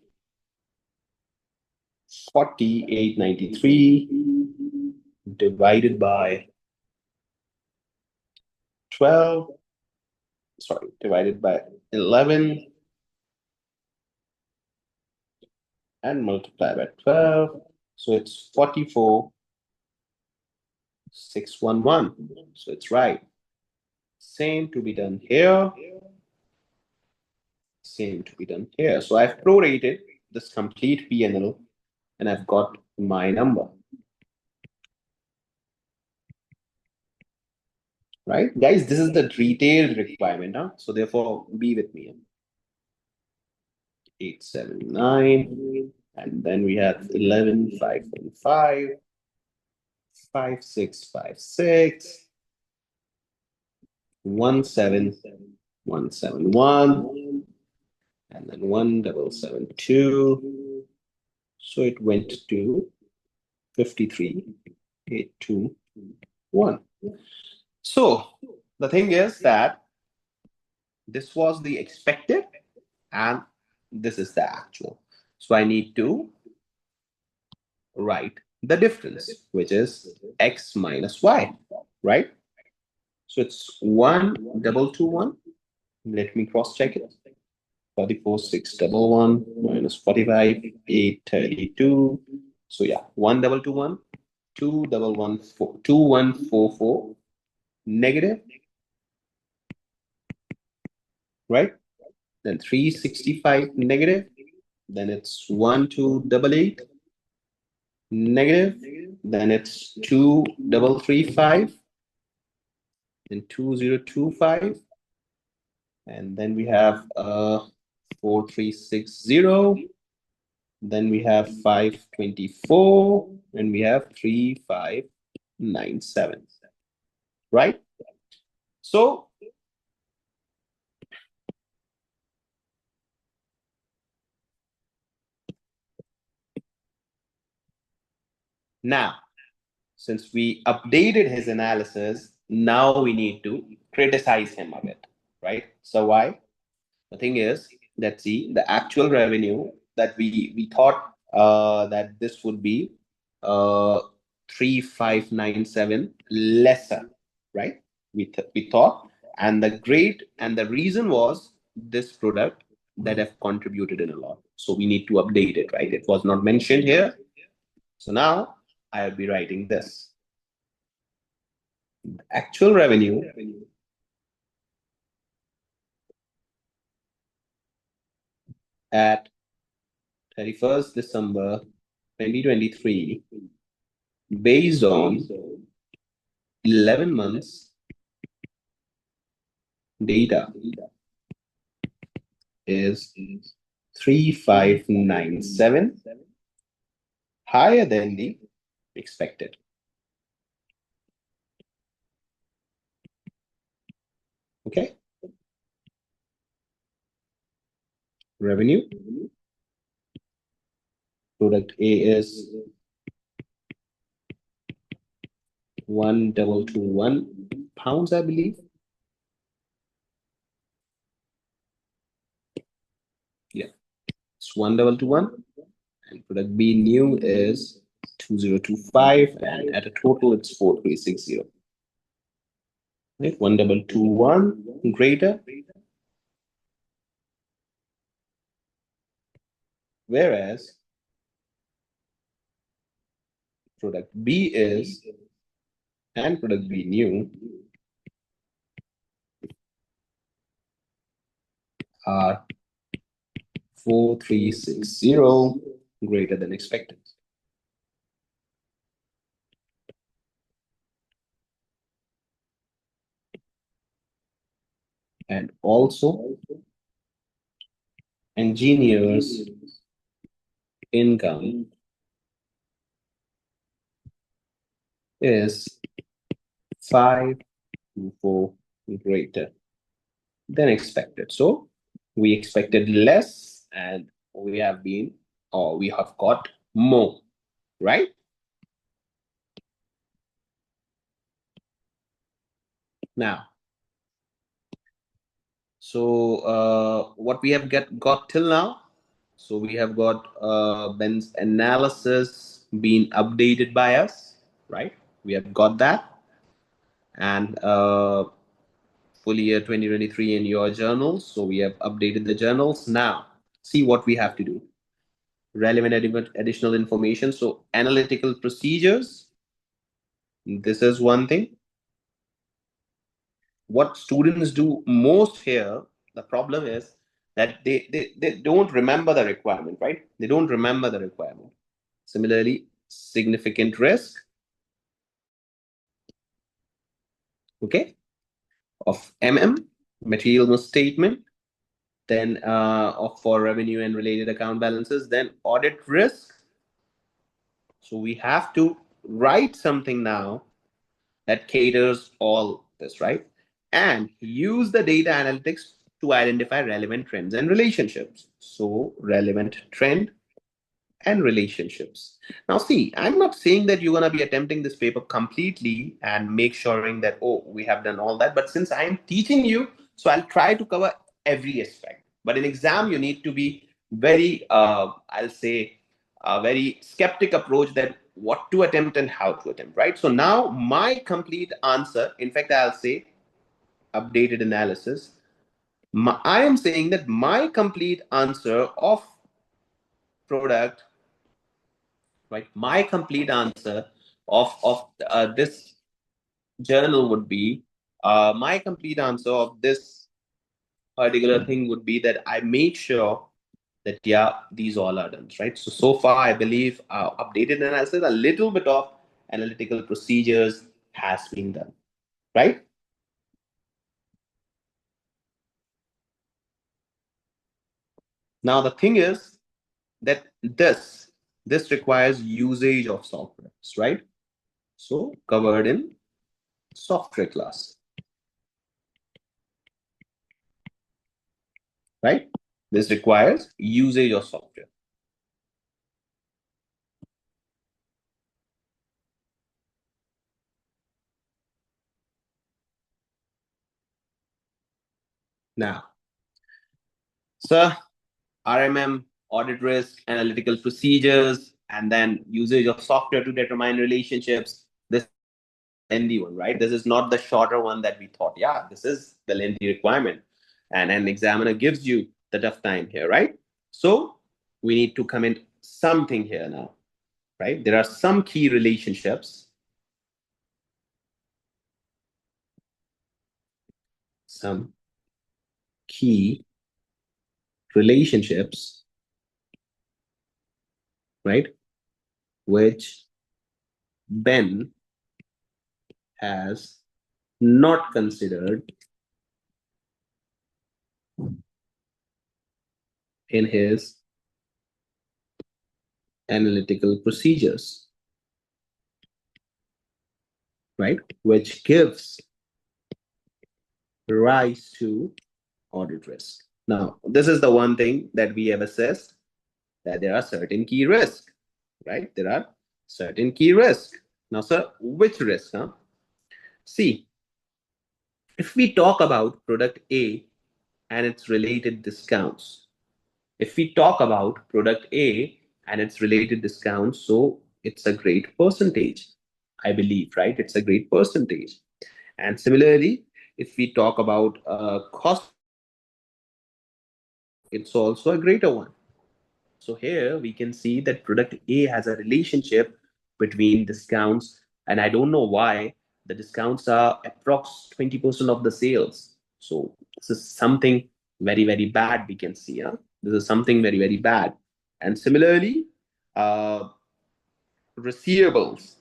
4893 divided by 12, divided by 11 and multiply by 12. So it's 44,611. So it's right. Same to be done here. Same to be done here. So I've prorated this complete P&L and I've got my number. Right? Guys, this is the detailed requirement. Huh? So therefore, be with me. 879. And then we have 11,515, 5656, 17171, and then 1772. So it went to 53,821. So the thing is that this was the expected and this is the actual. So I need to write the difference, which is x minus y, right? So it's 1,221. Let me cross check it. 44,611 minus 45,832. So yeah, 1,221, 2,144 negative, right? Then 365 negative. Then it's 1,288 negative. Then it's 2,335 and 2,025. And then we have 4,360. Then we have 524 and we have 3,597, right? So now, since we updated his analysis, now we need to criticize him a bit, right? So why? The thing is that see the actual revenue that we thought that this would be 3,597 lesser, right? We thought, and the reason was this product that have contributed in a lot. So we need to update it, right? It was not mentioned here. So now I'll be writing this. Actual revenue at 31st December 2023 based on 11 months data is 3,597, higher than the expected. Okay. Revenue. Product A is 1,221 pounds, I believe. Yeah, it's 1,221. And product B new is 2,025, and at a total it's 4,360. Right, 1,221 greater. Whereas product B is, and product B new are 4,360 greater than expected. And also engineers income is 5 to 4 greater than expected. So we expected less and we have been, or we have got more, right? Now, so what we have got till now, so we have got Ben's analysis being updated by us, right? We have got that. And full year 2023 in your journals. So we have updated the journals. Now, see what we have to do. Relevant additional information. So analytical procedures. This is one thing. What students do most here, the problem is that they don't remember the requirement, right? They don't remember the requirement. Similarly, significant risk, okay, of material misstatement, then for revenue and related account balances, then audit risk. So we have to write something now that caters all this, right? And use the data analytics to identify relevant trends and relationships. So relevant trend and relationships. Now, see, I'm not saying that you're going to be attempting this paper completely and make sure that, oh, we have done all that. But since I'm teaching you, so I'll try to cover every aspect. But in exam, you need to be very, I'll say, a very skeptic approach that what to attempt and how to attempt, right? So now my complete answer, in fact, I'll say updated analysis. I am saying that my complete answer of product, right? My complete answer of this journal would be my complete answer of this particular thing would be that I make sure that yeah, these all are done, right? So far I believe updated analysis, a little bit of analytical procedures has been done, right? Now the thing is that this requires usage of software, right? So covered in software class, right? This requires usage of software. Now, sir, RMM, audit risk, analytical procedures, and then usage of software to determine relationships. This is the lengthy one, right? This is not the shorter one that we thought. Yeah, this is the lengthy requirement. And an examiner gives you the tough time here, right? So we need to commit something here now, right? There are some key relationships, some key relationships, right? Which Ben has not considered in his analytical procedures, right? Which gives rise to audit risk. Now, this is the one thing that we have assessed, that there are certain key risks, right? There are certain key risks. Now, sir, which risk? Huh? See, if we talk about product A and its related discounts, if we talk about product A and its related discounts, so it's a great percentage, I believe, right? It's a great percentage. And similarly, if we talk about cost, it's also a greater one. So here we can see that product A has a relationship between discounts, and I don't know why the discounts are approx 20% of the sales. So this is something very, very bad we can see. Huh? This is something very, very bad. And similarly, uh, receivables.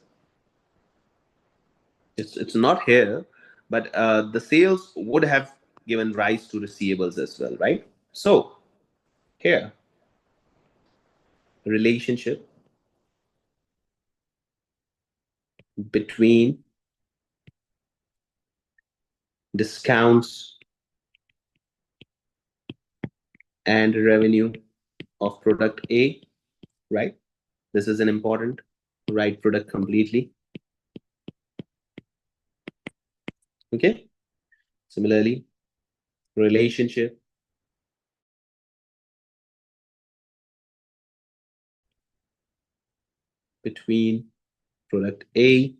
It's not here, but the sales would have given rise to receivables as well, right? So here relationship between discounts and revenue of product A, right? This is an important right product completely. Okay. Similarly, relationship between product A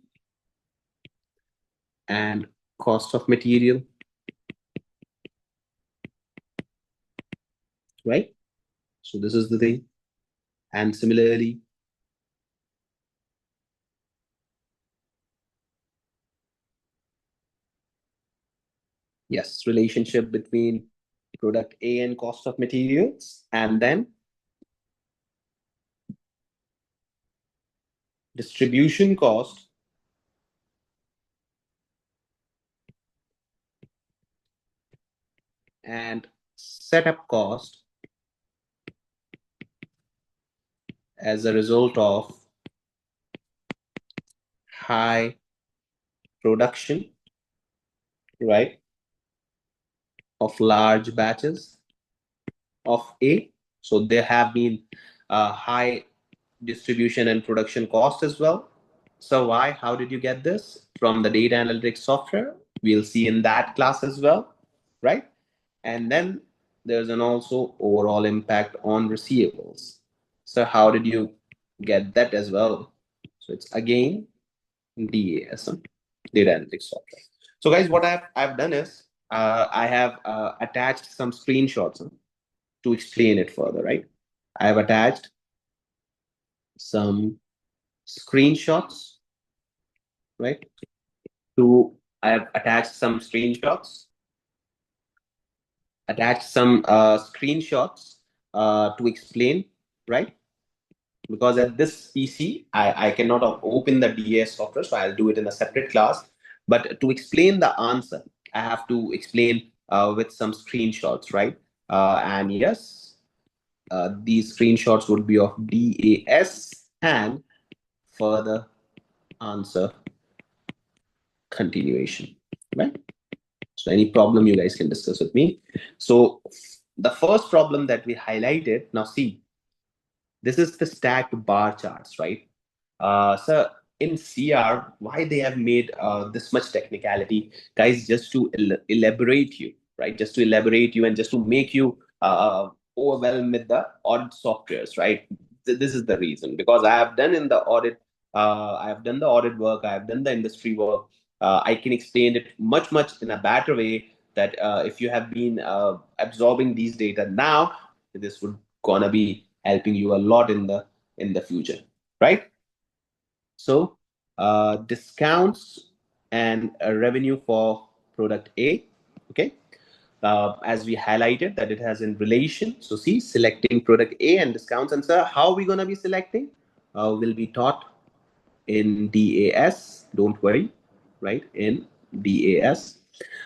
and cost of material, right? So this is the thing. And similarly, yes, relationship between product A and cost of materials, and then distribution cost and setup cost as a result of high production, right, of large batches of A. So there have been high distribution and production cost as well. So why? How did you get this? From the data analytics software. We'll see in that class as well, right? And then there's an also overall impact on receivables. So how did you get that as well? So it's again DAS, data analytics software. So guys, what I've done is I have attached some screenshots to explain it further, right? I have attached some screenshots, right? I have attached some screenshots, to explain, right? Because at this PC, I cannot open the DAS software, so I'll do it in a separate class. But to explain the answer, I have to explain with some screenshots, right? And yes, these screenshots would be of DAS and further answer continuation, right? So any problem you guys can discuss with me. So the first problem that we highlighted, now see, this is the stacked bar charts, right? So in CR, why they have made this much technicality, guys, just to elaborate you, right? Just to elaborate you and just to make you overwhelmed with the audit softwares, right? This is the reason, because I have done in the audit, I have done the audit work, I have done the industry work. I can explain it much in a better way that if you have been absorbing these data now, this would gonna be helping you a lot in the future, right? So discounts and revenue for product A, okay? As we highlighted that it has in relation. So see, selecting product A and discounts. And sir, how are we going to be selecting? Will be taught in DAS. Don't worry, right? In DAS.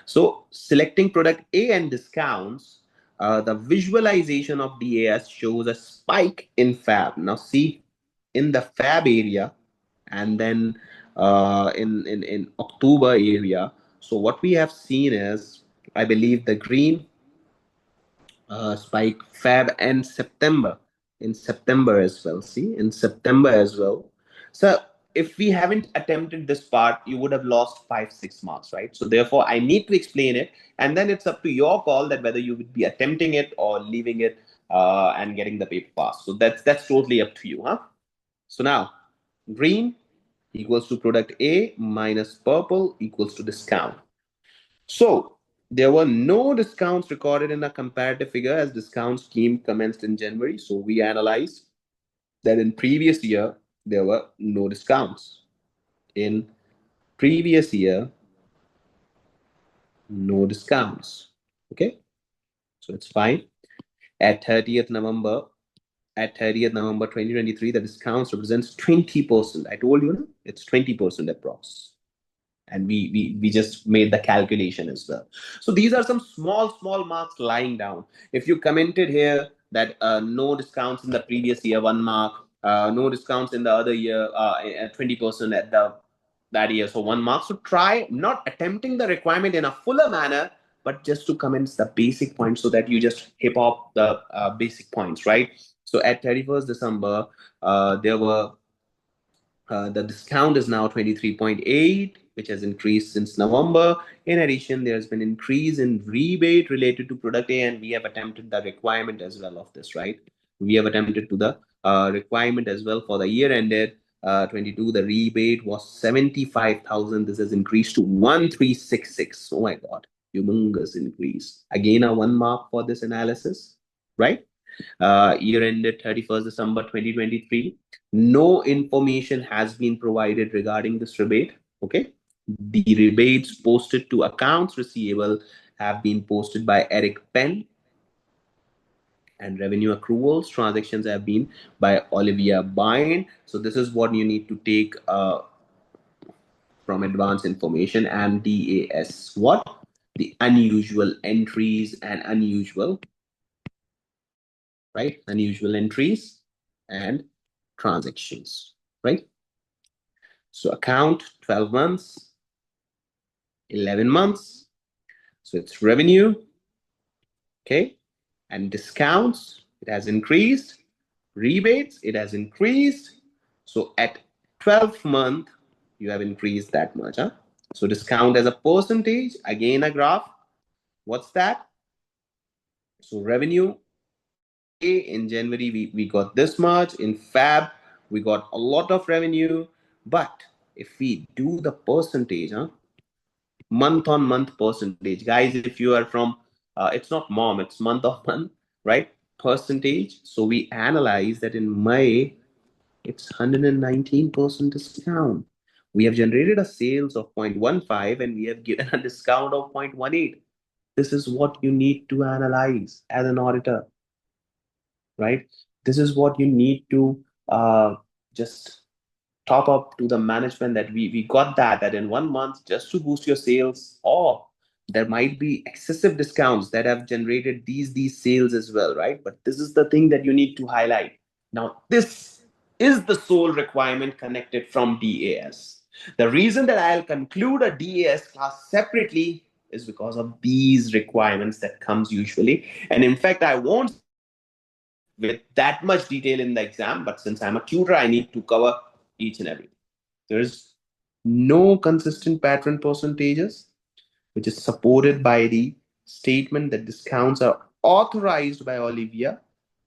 So selecting product A and discounts, the visualization of DAS shows a spike in FAB. Now see, in the FAB area, and then in October area. So what we have seen is, I believe, the green spike Feb and September. In September as well. See, in September as well. So if we haven't attempted this part, you would have lost 5-6 marks, right? So therefore, I need to explain it, and then it's up to your call that whether you would be attempting it or leaving it and getting the paper pass. So that's totally up to you, huh? So now, green equals to product A minus purple equals to discount. So there were no discounts recorded in a comparative figure as discount scheme commenced in January. So we analyzed that in previous year, there were no discounts. In previous year, no discounts. Okay, so it's fine. At 30th November, 2023, the discounts represents 20%. I told you, it's 20% approx. And we just made the calculation as well. So these are some small marks lying down. If you commented here that no discounts in the previous year, 1 mark, no discounts in the other year, 20% at the that year, so 1 mark. So try not attempting the requirement in a fuller manner, but just to commence the basic points so that you just hip hop the basic points, right? So at 31st December, there were the discount is now 23.8, which has increased since November. In addition, there's been increase in rebate related to product A, and we have attempted the requirement as well of this, right? We have attempted to the requirement as well for the year ended 22. The rebate was 75,000. This has increased to 1366. Oh my God, humongous increase. Again, a 1 mark for this analysis, right? Year ended 31st December 2023. No information has been provided regarding this rebate. Okay. The rebates posted to accounts receivable have been posted by Eric Penn, and revenue accruals transactions have been by Olivia Bind. So this is what you need to take from advanced information and DAS. What? The unusual entries and unusual, right? Unusual entries and transactions, right? So account 12 months, 11 months. So it's revenue, okay? And discounts, it has increased. Rebates, it has increased. So at 12th month, you have increased that much, huh? So discount as a percentage, again a graph. What's that? So revenue in January, we got this much. In Feb, we got a lot of revenue. But if we do the percentage, month on month percentage, guys, if you are from, it's not mom, it's month on month, right? Percentage. So we analyze that in May, it's 119% discount. We have generated a sales of 0.15 and we have given a discount of 0.18. This is what you need to analyze as an auditor, right? This is what you need to just top up to the management that we got that in 1 month just to boost your sales, or there might be excessive discounts that have generated these sales as well, right? But this is the thing that you need to highlight. Now, this is the sole requirement connected from DAS. The reason that I'll conclude a DAS class separately is because of these requirements that comes usually. And in fact, I won't with that much detail in the exam, but since I'm a tutor, I need to cover each and everything. There's no consistent pattern percentages, which is supported by the statement that discounts are authorized by Olivia,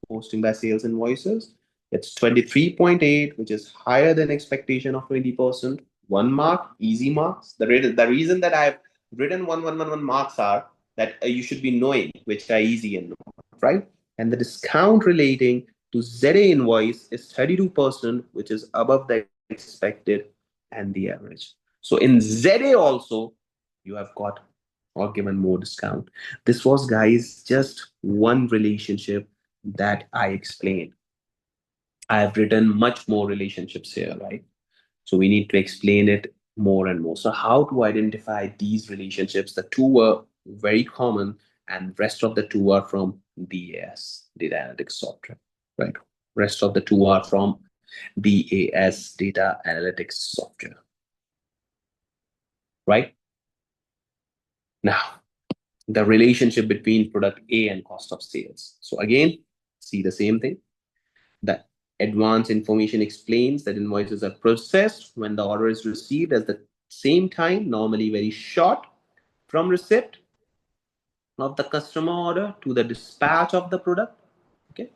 posting by sales invoices. It's 23.8, which is higher than expectation of 20%. 1 mark, easy marks. The reason that I've written 1 marks are that you should be knowing which are easy and not, right? And the discount relating to ZA invoice is 32%, which is above the expected and the average. So in ZA also, you have got or given more discount. This was, guys, just one relationship that I explained. I have written much more relationships here, right? So we need to explain it more and more. So how to identify these relationships? The two were very common, and rest of the two are from DAS, data analytics software, right? Rest of the two are from DAS, data analytics software, right? Now, the relationship between product A and cost of sales. So again, see the same thing. The advance information explains that invoices are processed when the order is received at the same time, normally very short from receipt of the customer order to the dispatch of the product. Okay.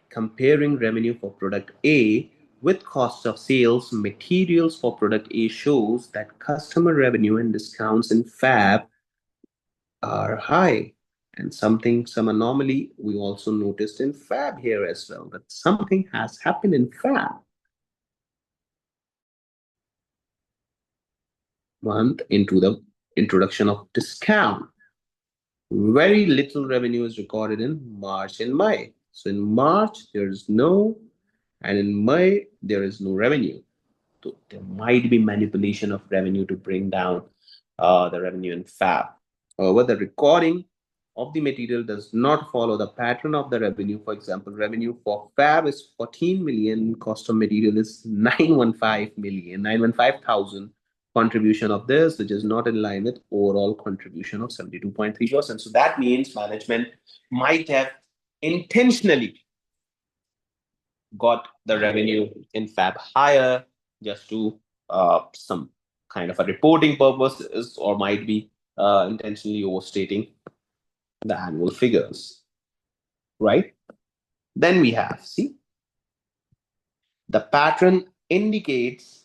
Comparing revenue for product A with cost of sales materials for product A shows that customer revenue and discounts in Fab are high. And some anomaly we also noticed in Fab here as well, that something has happened in Fab. Month into the introduction of discount. Very little revenue is recorded in March and May. So in March, there is no, and in May, there is no revenue. So there might be manipulation of revenue to bring down the revenue in Fab. However, the recording of the material does not follow the pattern of the revenue. For example, revenue for fab is 14 million, cost of material is 915 million, 915,000. Contribution of this, which is not in line with overall contribution of 72.3%. So that means management might have intentionally got the revenue in fab higher just to some kind of a reporting purposes, or might be intentionally overstating the annual figures, right? Then we have, see, the pattern indicates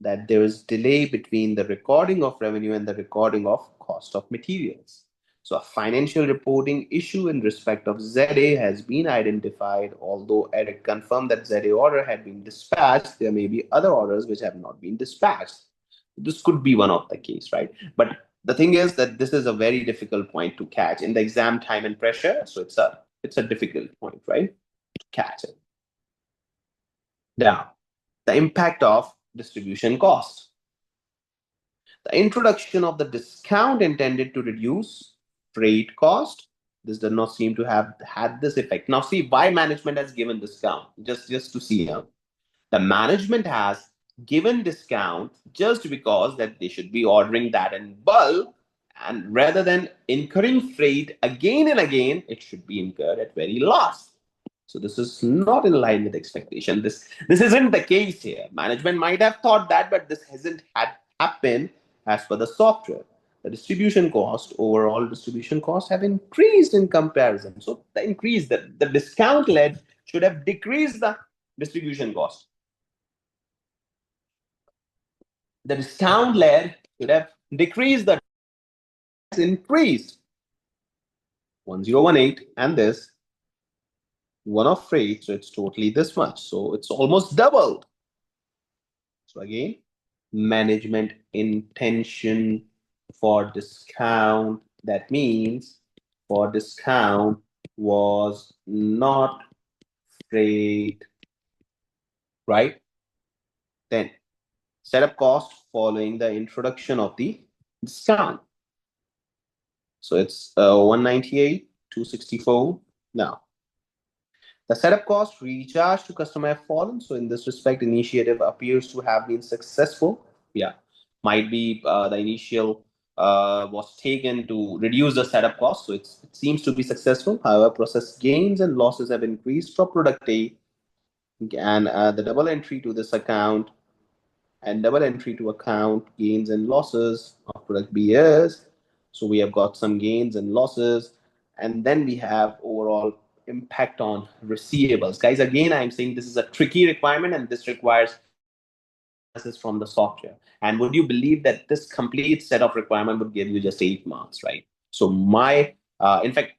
that there is delay between the recording of revenue and the recording of cost of materials. So a financial reporting issue in respect of ZA has been identified. Although Eric confirmed that ZA order had been dispatched, there may be other orders which have not been dispatched. This could be one of the case, right? But the thing is that this is a very difficult point to catch in the exam time and pressure. So it's a difficult point, right? To catch it. Now, the impact of distribution cost. The introduction of the discount intended to reduce freight cost. This does not seem to have had this effect. Now, see why management has given discount. Just to see here, the management has given discount just because that they should be ordering that in bulk, and rather than incurring freight again and again, it should be incurred at very last. So this is not in line with expectation. This isn't the case here. Management might have thought that, but this hasn't had happened as per the software. The distribution cost, overall distribution costs have increased in comparison. So the increase, the discount led should have decreased the distribution cost. The discount led should have decreased the increased 1018, and this one of freight, so it's totally this much, so it's almost doubled. So again, management intention for discount, that means for discount was not freight, right? Then setup cost following the introduction of the discount. So it's 198, 264. Now, the setup cost recharge to customer have fallen. So in this respect, initiative appears to have been successful. Yeah, might be the initial was taken to reduce the setup cost. So it seems to be successful. However, process gains and losses have increased for product A, and the double entry to this account and double entry to account gains and losses of product B is. So we have got some gains and losses, and then we have overall impact on receivables. Guys, again, I'm saying this is a tricky requirement, and this requires analysis from the software. And would you believe that this complete set of requirement would give you just 8 marks, right? So in fact,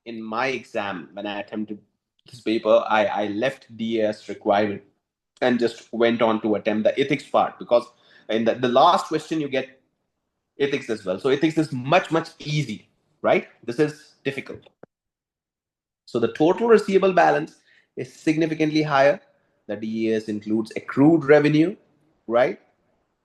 in my exam, when I attempted this paper, I left DAS requirement and just went on to attempt the ethics part, because in the last question you get ethics as well. So ethics is much easy, right? This is difficult. So the total receivable balance is significantly higher. The DAS includes accrued revenue, right?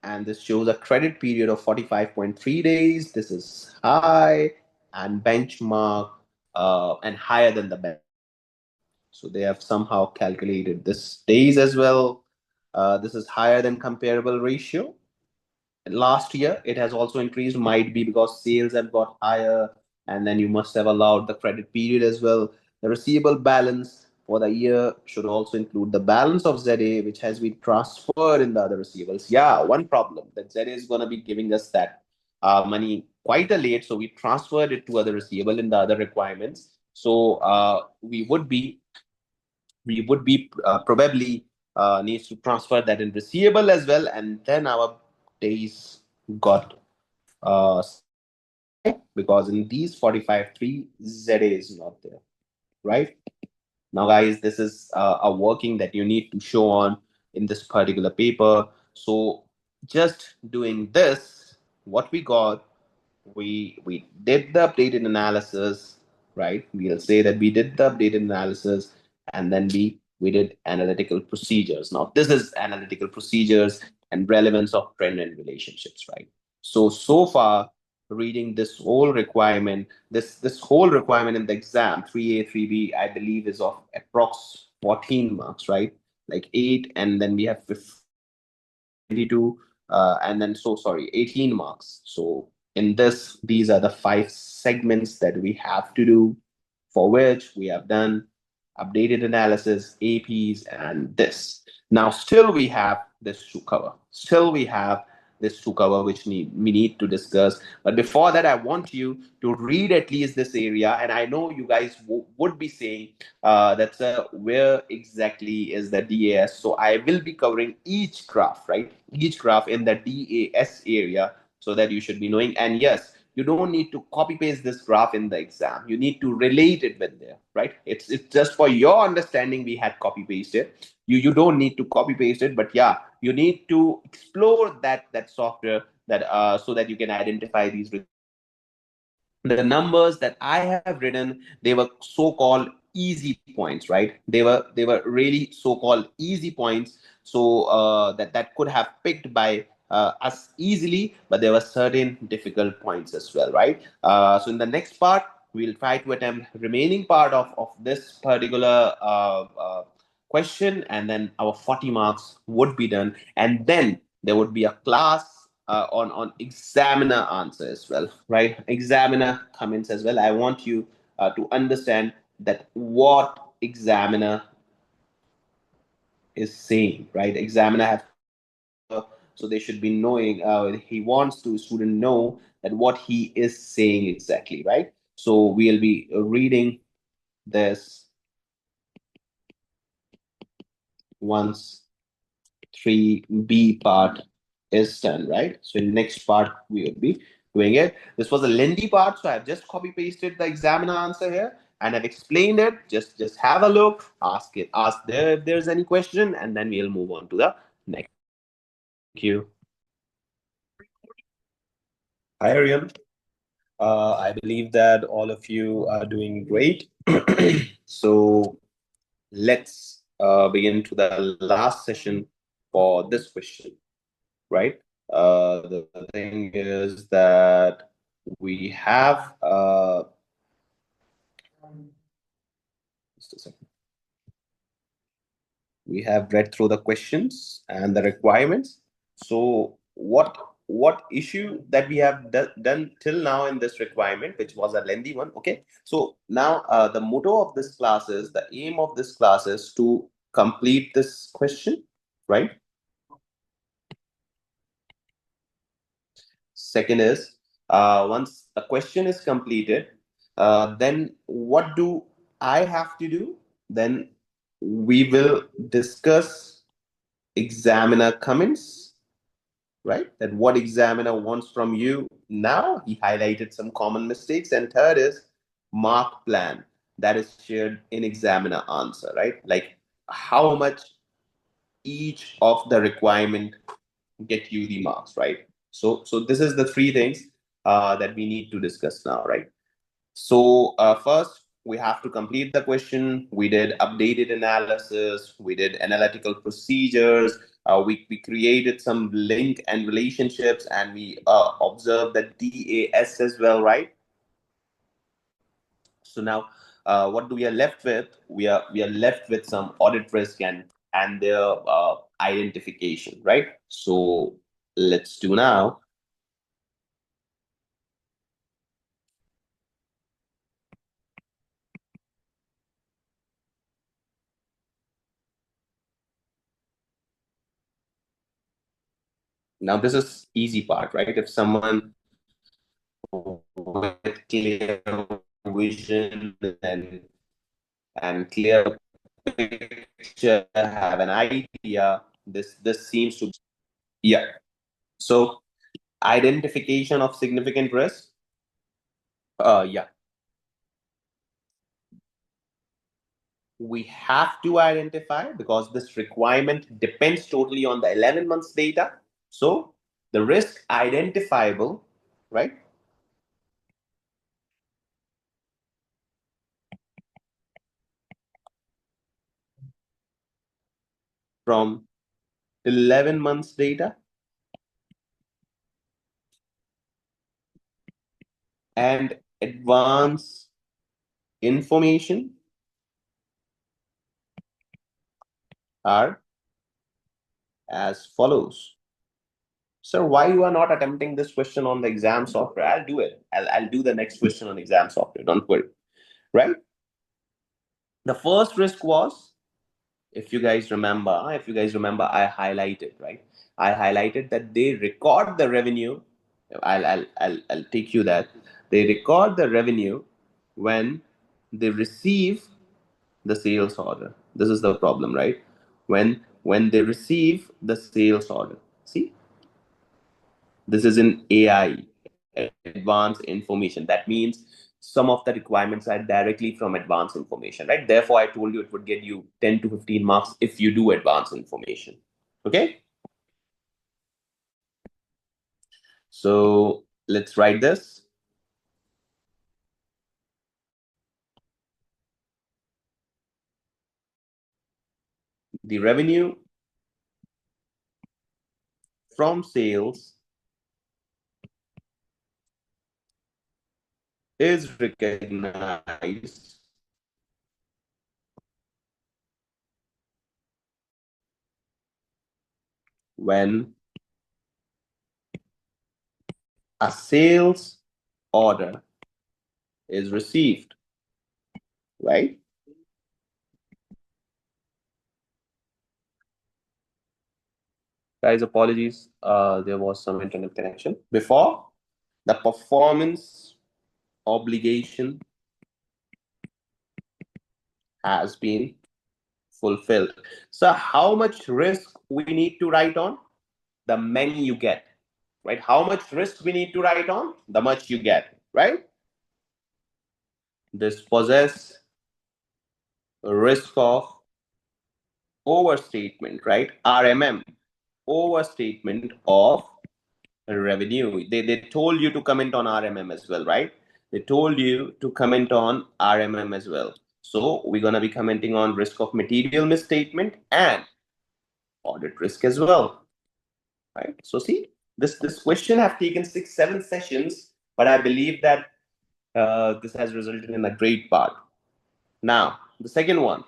And this shows a credit period of 45.3 days. This is high and benchmark and higher than the benchmark. So they have somehow calculated this days as well. This is higher than comparable ratio. Last year, it has also increased, might be because sales have got higher, and then you must have allowed the credit period as well. The receivable balance for the year should also include the balance of ZA, which has been transferred in the other receivables. Yeah, one problem that ZA is going to be giving us that money quite a late, so we transferred it to other receivable in the other requirements. So we would be probably needs to transfer that in receivable as well, and then our days got because in these 45.3 ZA is not there, right? Now, guys, this is a working that you need to show on in this particular paper. So just doing this, what we got, we did the updated analysis, right? We'll say that we did the updated analysis, and then we did analytical procedures. Now, this is analytical procedures and relevance of trend and relationships, right? So far reading this whole requirement, this whole requirement in the exam, 3A, 3B, I believe is of approx 14 marks, right? Like 8, and then we have 22, and then so sorry, 18 marks. So in this, these are the 5 segments that we have to do, for which we have done updated analysis, APs, and this. Now, still we have this to cover. Still we have this to cover, which we need to discuss. But before that, I want you to read at least this area. And I know you guys would be saying that's where exactly is the DAS. So I will be covering each graph, right? Each graph in the DAS area, so that you should be knowing. And yes, you don't need to copy paste this graph in the exam. You need to relate it with there, right? It's just for your understanding we had copy pasted. You don't need to copy paste it, but yeah, you need to explore that software, that so that you can identify these. The numbers that I have written, they were so-called easy points, right? They were really so-called easy points, so that could have picked by us easily, but there were certain difficult points as well, right? So in the next part, we'll try to attempt remaining part of this particular question, and then our 40 marks would be done, and then there would be a class on examiner answer as well, right? Examiner comments as well. I want you to understand that what examiner is saying, right? Examiner have, so they should be knowing. He wants to student know that what he is saying exactly, right? So we'll be reading this once 3B part is done, right? So in the next part, we will be doing it. This was a lengthy part, so I've just copy pasted the examiner answer here and I've explained it. Just have a look, ask there if there's any question, and then we'll move on to the next. Thank you. Hi, Ariel. I believe that all of you are doing great. So let's begin to the last session for this question, right? The thing is that we have just a second. We have read through the questions and the requirements. So what issue that we have done till now in this requirement, which was a lengthy one? Okay. So now the motto of this class is, the aim of this class is to complete this question, right? Second is, once a question is completed, then what do I have to do? Then we will discuss examiner comments, right? That what examiner wants from you now. He highlighted some common mistakes. And third is mark plan that is shared in examiner answer, right? Like how much each of the requirement get you the marks, right? So this is the 3 things that we need to discuss now, right? So first, we have to complete the question. We did updated analysis. We did analytical procedures. We created some link and relationships, and we observed the DAS as well, right? So now, what do we are left with? We are left with some audit risk and their identification, right? So let's do now. Now this is easy part, right? If someone with clear vision and clear picture have an idea, this seems to, yeah. So identification of significant risk, yeah, we have to identify because this requirement depends totally on the 11 months data. So the risk identifiable, right, from 11 months data, and advance information are as follows. Sir, why you are not attempting this question on the exam software? I'll do it. I'll do the next question on exam software. Don't worry. Right? The first risk was, if you guys remember, I highlighted that they record the revenue. I'll take you that they record the revenue when they receive the sales order. This is the problem, right? When they receive the sales order. See, this is in AI, advanced information. That means some of the requirements are directly from advanced information, right? Therefore, I told you it would get you 10 to 15 marks if you do advanced information. Okay? So let's write this. The revenue from sales is recognized when a sales order is received, right? Guys, apologies. There was some internet connection. Before, the performance obligation has been fulfilled. So, how much risk we need to write on? The many you get, right? How much risk we need to write on? The much you get, right? This possess a risk of overstatement, right? RMM, overstatement of revenue. They told you to comment on RMM as well, right? They told you to comment on RMM as well. So we're gonna be commenting on risk of material misstatement and audit risk as well, right? So see, this question have taken 6-7 sessions, but I believe that this has resulted in a great part. Now the second one.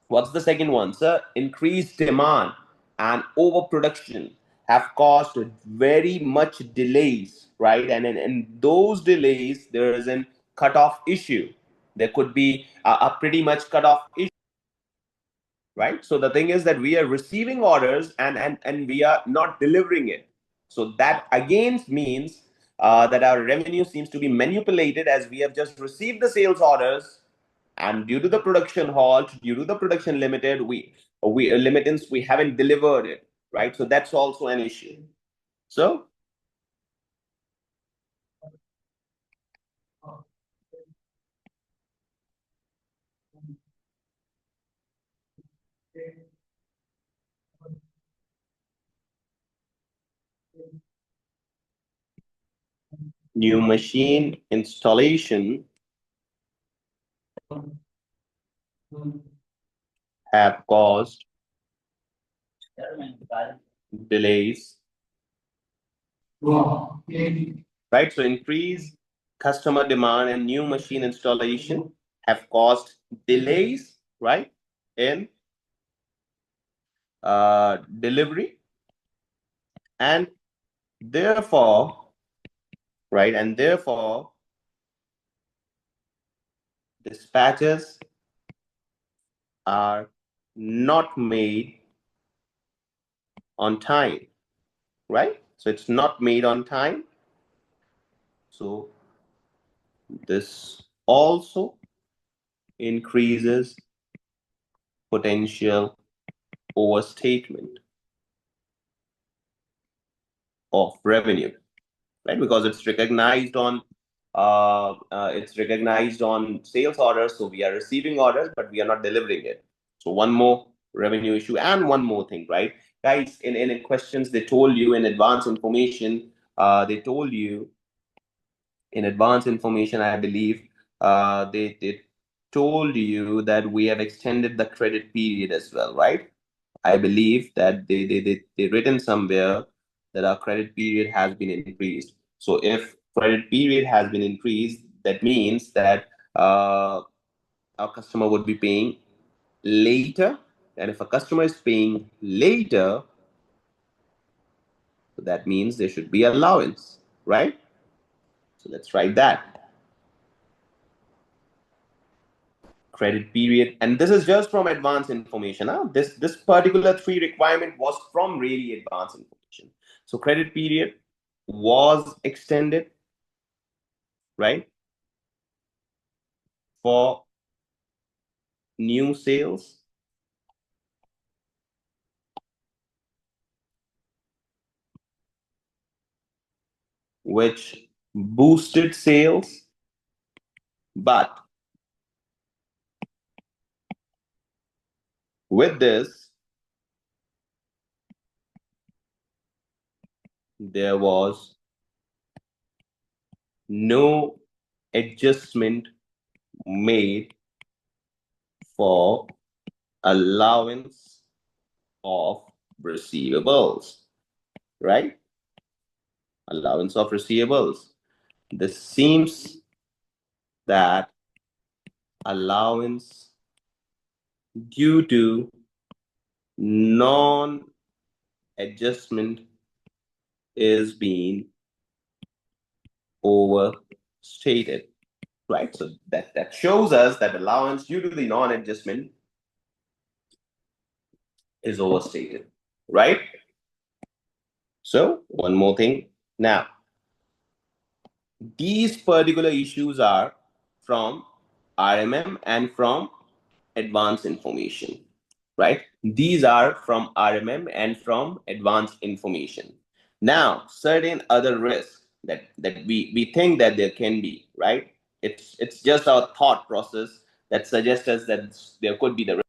What's the second one, sir? Increased demand and overproduction have caused very much delays, right? And in those delays, there is a cutoff issue. There could be a pretty much cutoff issue, right? So the thing is that we are receiving orders and we are not delivering it. So that again means that our revenue seems to be manipulated as we have just received the sales orders, and due to the production halt, due to the production limited, we limitants we haven't delivered it, right? So that's also an issue. So new machine installation have caused delays, right? So increased customer demand and new machine installation have caused delays, right, in delivery, and therefore, right, and therefore dispatches are not made on time, right? So it's not made on time. So this also increases potential overstatement of revenue, right? Because it's recognized on sales orders, so we are receiving orders, but we are not delivering it. So one more revenue issue, and one more thing, right, guys? In questions, they told you in advance information. They told you in advance information, I believe. They told you that we have extended the credit period as well, right? I believe that they written somewhere that our credit period has been increased. So if credit period has been increased, that means that our customer would be paying later. And if a customer is paying later, that means there should be allowance, right? So let's write that. Credit period, and this is just from advanced information. Huh? This particular 3 requirement was from really advanced information. So credit period was extended, right, for new sales, which boosted sales, but with this, there was no adjustment made for allowance of receivables, right? Allowance of receivables. This seems that allowance due to non-adjustment is being overstated, right? So that shows us that allowance due to the non-adjustment is overstated, right? So one more thing. Now, these particular issues are from RMM and from advanced information, right? These are from RMM and from advanced information. Now, certain other risks that we think that there can be, right? It's just our thought process that suggests us that there could be the risk.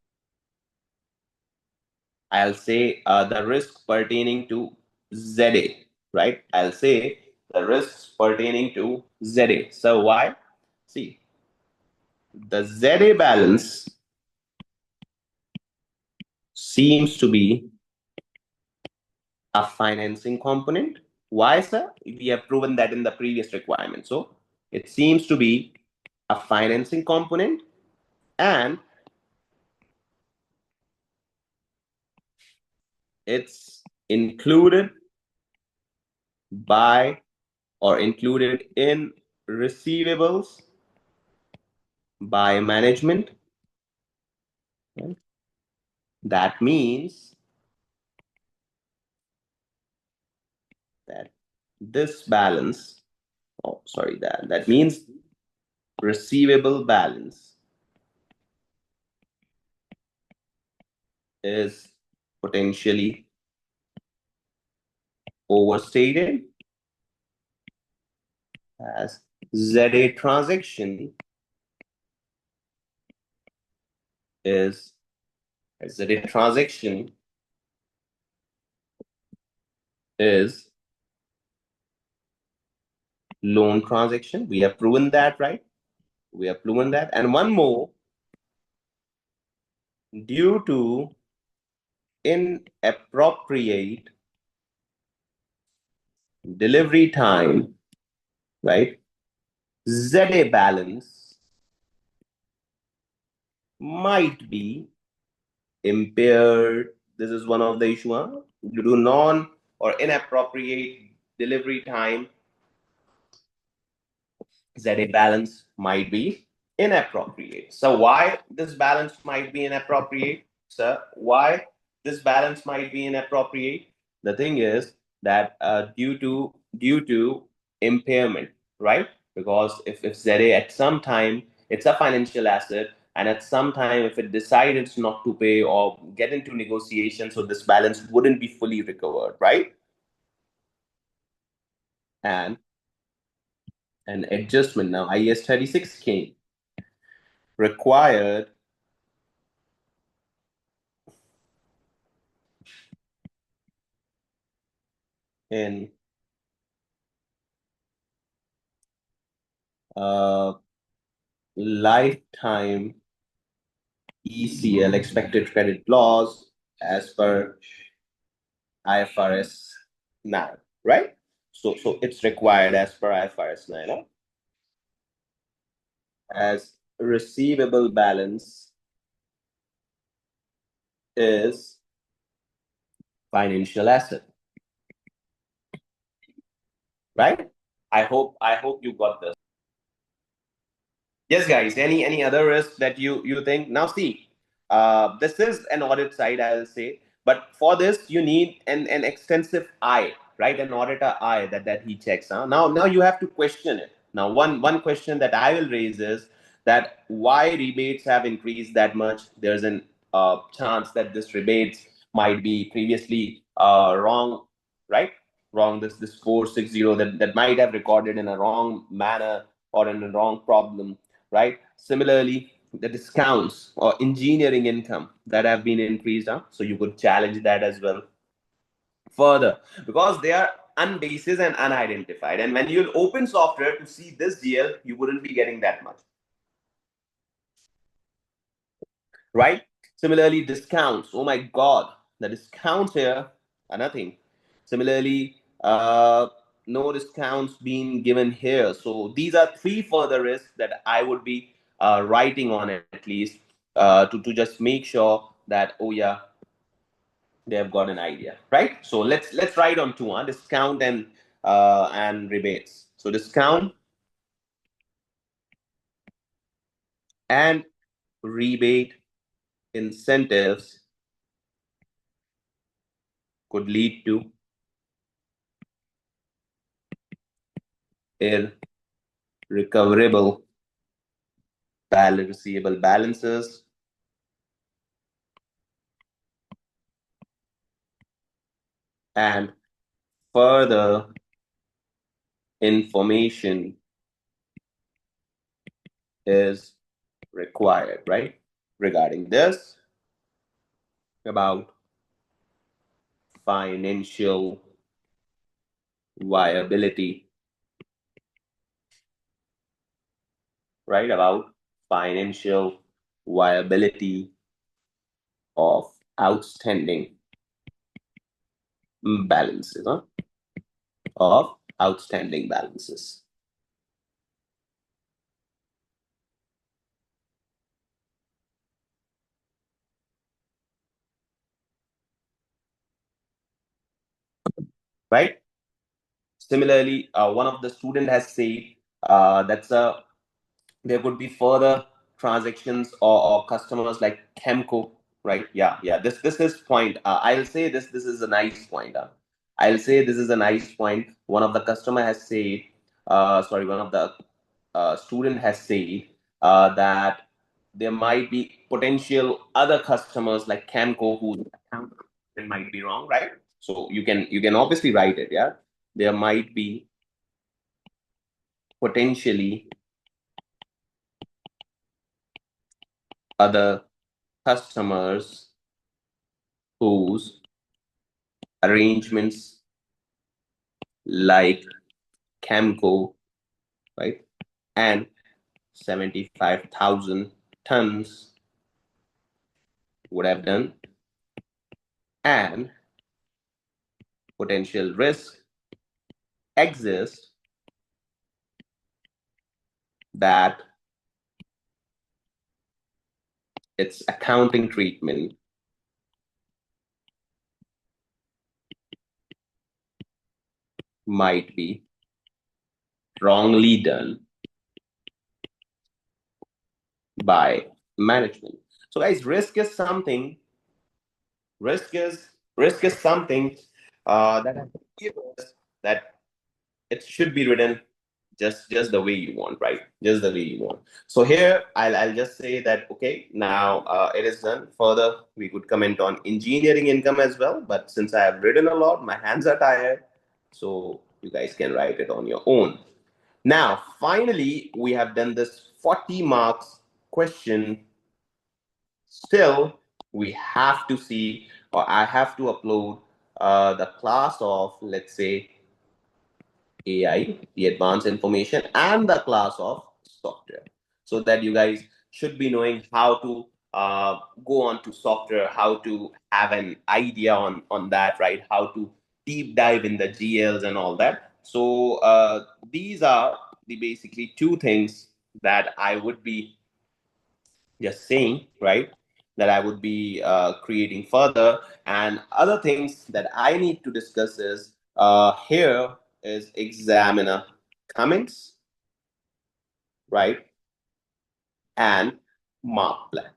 I'll say the risk pertaining to ZA, right? I'll say the risks pertaining to ZA. So why? See, the ZA balance seems to be a financing component. Why, sir? We have proven that in the previous requirement. So it seems to be a financing component, and it's included by or included in receivables by management. Right? That means that this balance, oh, sorry, that means receivable balance is potentially overstated, as ZA transaction is ZA transaction is loan transaction. We have proven that, right? We have proven that. And one more, due to inappropriate delivery time, right? ZA balance might be impaired. This is one of the issues. Huh? Due to non or inappropriate delivery time, ZA balance might be inappropriate. So why this balance might be inappropriate, sir? Why this balance might be inappropriate? The thing is that due to impairment, right? Because if ZA at some time it's a financial asset, and at some time if it decides not to pay or get into negotiation, so this balance wouldn't be fully recovered, right? And an adjustment now, IAS 36 came required in lifetime ECL, expected credit loss, as per IFRS 9, right? So it's required as per IFRS 9, huh? As receivable balance is financial asset, right? I hope you got this. Yes, guys. Any other risk that you think? Now, see, this is an audit side, I'll say, but for this you need an extensive eye, right? An auditor eye that he checks. Huh? Now you have to question it. Now, one question that I will raise is that why rebates have increased that much? There's an chance that this rebates might be previously wrong, right? Wrong. This 460 that might have recorded in a wrong manner or in a wrong problem, right? Similarly, the discounts or engineering income that have been increased, huh? So you could challenge that as well further because they are unbasis and unidentified. And when you open software to see this GL, you wouldn't be getting that much, right? Similarly, discounts. Oh my God, the discounts here are nothing. Similarly, no discounts being given here. So these are three further risks that I would be writing on at least to just make sure that, oh yeah, they have got an idea, right? So let's write on two, huh? Discount and rebates. So discount and rebate incentives could lead to irrecoverable receivable balances and further information is required, right? Regarding this, about financial viability, right? About financial viability of outstanding balances, huh? Of outstanding balances, right? Similarly, one of the student has said that's a there could be further transactions or customers like Chemco, right? Yeah. This is point. I'll say this is a nice point. I'll say this is a nice point. One of the customer has said, sorry, one of the student has said that there might be potential other customers like Chemco whose account might be wrong, right? So you can obviously write it, yeah. There might be potentially other customers whose arrangements like Camco, right, and 75,000 tons would have done, and potential risk exists that its accounting treatment might be wrongly done by management. So guys, risk is something that I think that it should be written just the way you want, right? Just the way you want. So here I'll just say that okay, now it is done. Further, we could comment on engineering income as well, but since I have written a lot, my hands are tired, so you guys can write it on your own. Now, finally, we have done this 40 marks question. Still, we have to see, or I have to upload the class of, let's say, AI, the advanced information, and the class of software, so that you guys should be knowing how to go on to software, how to have an idea on that, right? How to deep dive in the GLs and all that. So these are the basically two things that I would be just saying, right? That I would be creating further. And other things that I need to discuss is here is examiner comments, right? And mark plan.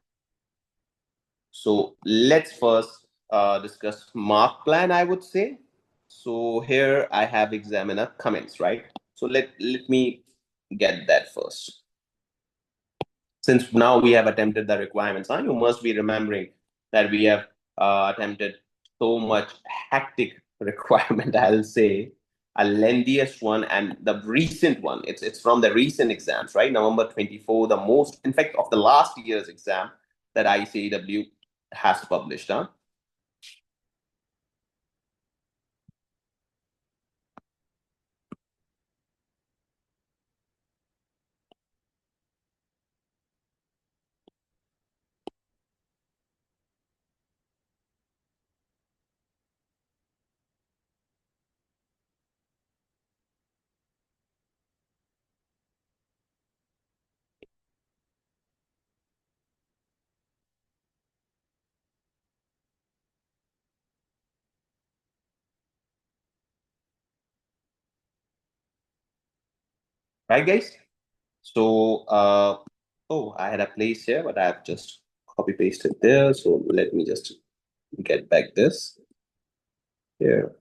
So let's first discuss mark plan, I would say. So here I have examiner comments, right? So let me get that first. Since now we have attempted the requirements, you must be remembering that we have attempted so much hectic requirement, I'll say, a lengthiest one and the recent one. It's from the recent exams, right? November 24, the most, in fact, of the last year's exam that ICAEW has published. Right, guys? So, oh, I had a place here, but I've just copy pasted there. So let me just get back this here.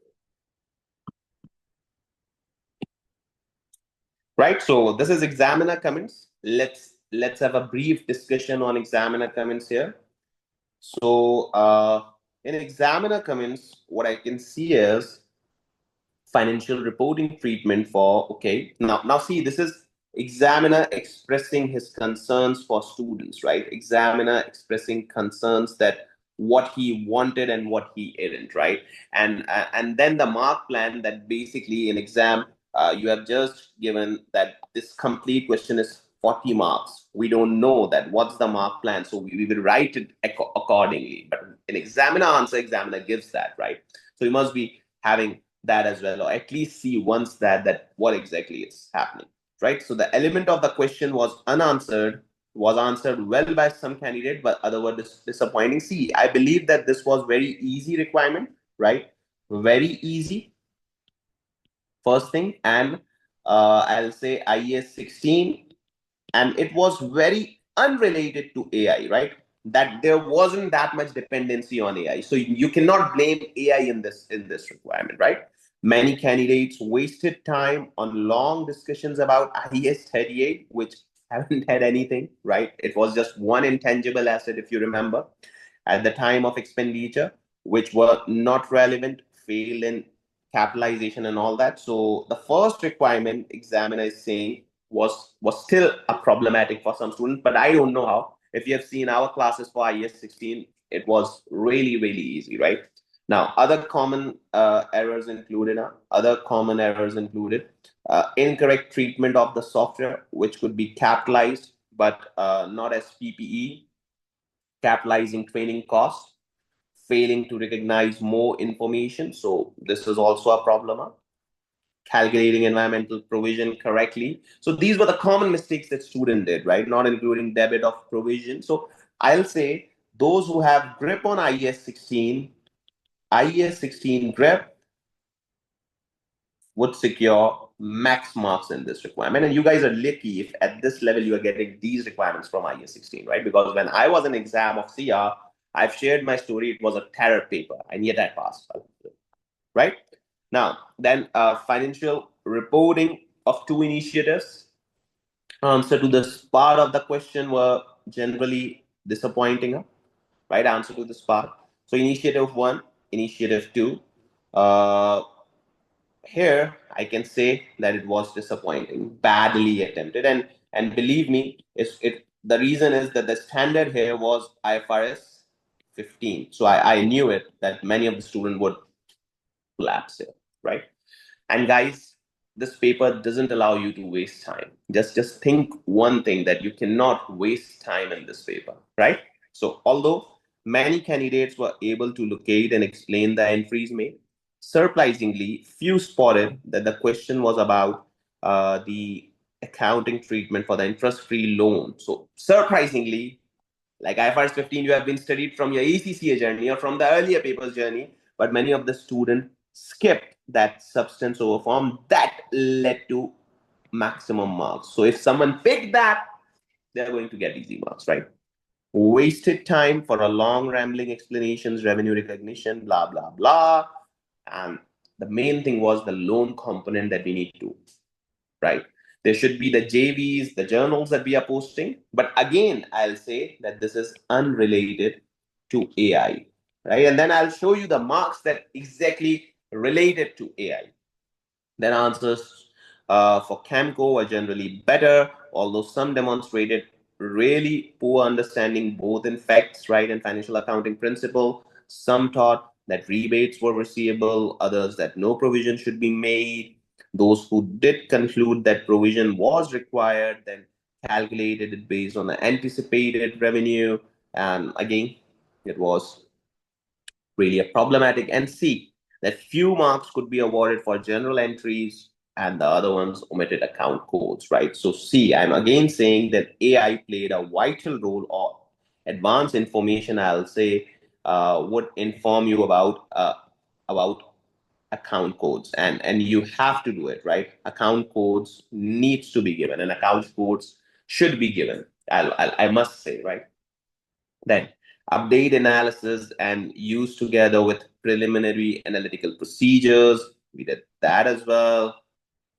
Right. So this is examiner comments. Let's have a brief discussion on examiner comments here. So in examiner comments, what I can see is financial reporting treatment for, okay, now see, this is examiner expressing his concerns for students, right? Examiner expressing concerns that what he wanted and what he didn't, right? And then the mark plan, that basically in exam you have just given that this complete question is 40 marks. We don't know that what's the mark plan, so we will write it accordingly. But an examiner answer, examiner gives that, right? So you must be having that as well, or at least see once that what exactly is happening, right? So the element of the question was unanswered, was answered well by some candidate, but other were disappointing. See, I believe that this was very easy requirement, right? Very easy, first thing. And I'll say IES 16, and it was very unrelated to AI, right? That there wasn't that much dependency on AI, so you cannot blame AI in this requirement, right? Many candidates wasted time on long discussions about IES 38, which haven't had anything, right? It was just one intangible asset, if you remember, at the time of expenditure, which were not relevant, failed in capitalization and all that. So the first requirement examiner is saying was still a problematic for some students, but I don't know how. If you have seen our classes for IES 16, it was really easy, right? Now, other common errors included incorrect treatment of the software, which could be capitalized but not as PPE, capitalizing training costs, failing to recognize more information. So this is also a problem. Calculating environmental provision correctly. So these were the common mistakes that student did, right? Not including debit of provision. So I'll say those who have grip on IES 16 grip would secure max marks in this requirement. And you guys are lucky if at this level you are getting these requirements from IES 16, right? Because when I was in exam of CR, I've shared my story. It was a terror paper, and yet I passed, right? Now, then financial reporting of two initiatives. Answer to this part of the question were generally disappointing, right? Answer to this part. So initiative one, initiative two. Uh, Here I can say that it was disappointing, badly attempted, and believe me, the reason is that the standard here was IFRS 15. So I knew it that many of the students would collapse here, right? And guys, this paper doesn't allow you to waste time. Just think one thing, that you cannot waste time in this paper, right? So although many candidates were able to locate and explain the entries made, surprisingly, few spotted that the question was about the accounting treatment for the interest-free loan. So surprisingly, like IFRS 15, you have been studied from your ACCA journey or from the earlier papers journey, but many of the students skipped that substance over form that led to maximum marks. So if someone picked that, they're going to get easy marks, right? Wasted time for a long rambling explanations, revenue recognition, blah, blah, blah. And the main thing was the loan component that we need to, right? There should be the JVs, the journals that we are posting. But again, I'll say that this is unrelated to AI, right? And then I'll show you the marks that exactly related to AI. Then answers for Camco were generally better, although some demonstrated really poor understanding both in facts, right, and financial accounting principle. Some thought that rebates were receivable, others that no provision should be made. Those who did conclude that provision was required then calculated it based on the anticipated revenue. And again, it was really a problematic. And C, that few marks could be awarded for general entries and the other ones omitted account codes, right? So C, I'm again saying that AI played a vital role or advanced information, I'll say, would inform you about account codes, and you have to do it, right? Account codes needs to be given and account codes should be given. I must say, right? Then update analysis and use together with preliminary analytical procedures. We did that as well.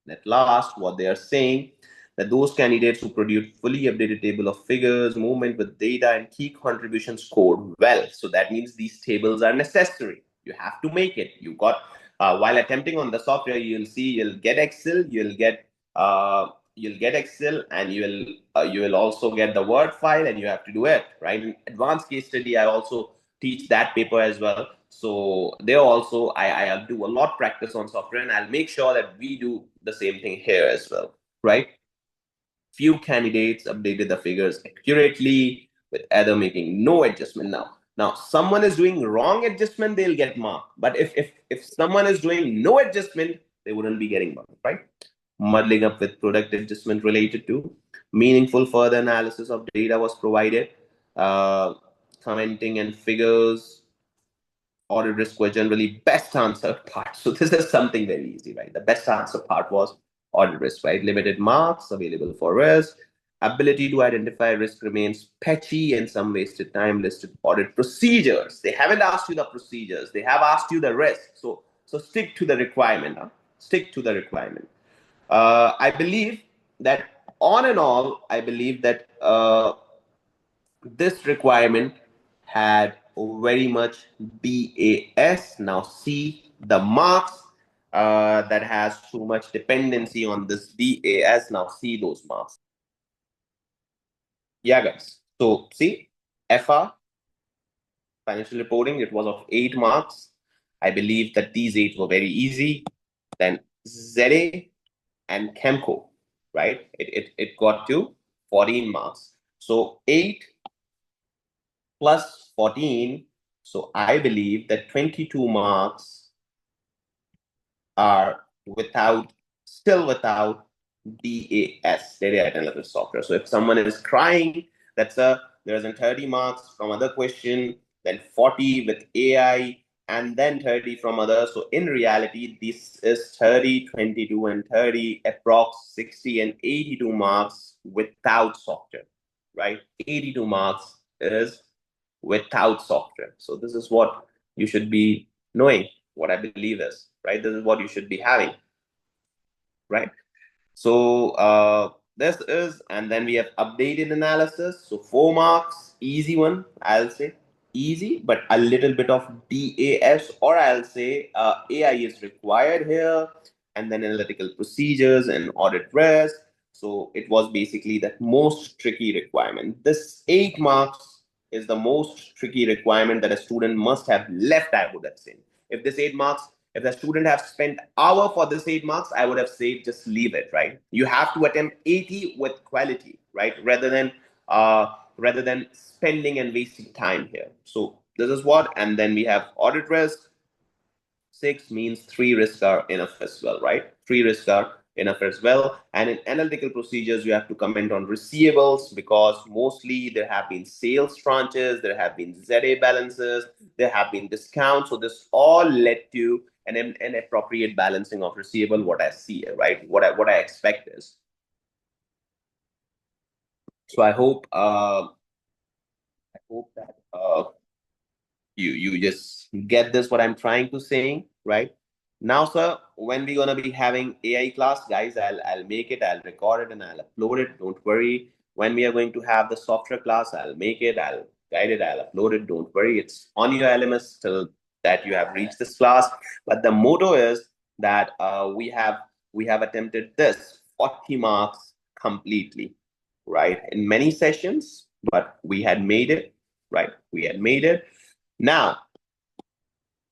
And at last, what they are saying that those candidates who produce fully updated table of figures, movement with data, and key contributions scored well. So that means these tables are necessary. You have to make it. You got while attempting on the software, you'll see you'll get Excel, you'll get Excel, and you will also get the Word file, and you have to do it right. In advanced case study, I also teach that paper as well. So there also I do a lot practice on software, and I'll make sure that we do the same thing here as well, right? Few candidates updated the figures accurately, with other making no adjustment. Now someone is doing wrong adjustment, they'll get marked. But if someone is doing no adjustment, they wouldn't be getting marked, right? Muddling up with product adjustment related to meaningful further analysis of data was provided. Uh, Commenting and figures audit risk were generally best answer part. So this is something very easy, right? The best answer part was audit risk, right? Limited marks available for risk. Ability to identify risk remains patchy and some wasted time listed audit procedures. They haven't asked you the procedures. They have asked you the risk. So stick to the requirement. Huh? Stick to the requirement. I believe that on and all, I believe that this requirement had very much BAS. Now see the marks that has too much dependency on this BAS. Now see those marks. Yeah, guys. So see, FR, financial reporting, it was of 8 marks. I believe that these 8 were very easy. Then ZA and Chemco, right? It got to 14 marks. So 8 plus 14. So I believe that 22 marks are still without DAS, data analysis software. So if someone is crying, there's a 30 marks from other question, then 40 with AI, and then 30 from others. So in reality, this is 30, 22, and 30, approx 60 and 82 marks without software, right? 82 marks is without software. So this is what you should be knowing, what I believe is, right? This is what you should be having, right? So this is, and then we have updated analysis. So 4 marks, easy one, I'll say. Easy, but a little bit of DAS, or I'll say AI is required here, and then analytical procedures and audit risk. So it was basically the most tricky requirement. This 8 marks is the most tricky requirement that a student must have left, I would have said. If this 8 marks, if the student have spent hour for this 8 marks, I would have said just leave it, right? You have to attempt 80 with quality, right? Rather than spending and wasting time here. So this is what, and then we have audit risk. 6 means 3 risks are enough as well, right? 3 risks are enough as well. And in analytical procedures, you have to comment on receivables because mostly there have been sales tranches, there have been ZA balances, there have been discounts. So this all led to an appropriate balancing of receivable, what I see here, right? What I expect is. So I hope that you just get this what I'm trying to say, right? Now, sir, when we're gonna be having AI class, guys, I'll make it, I'll record it, and I'll upload it. Don't worry. When we are going to have the software class, I'll make it, I'll guide it, I'll upload it. Don't worry, it's on your LMS till that you have reached this class. But the motto is that we have attempted this 40 marks completely, right? In many sessions, but we had made it, right? We had made it. Now,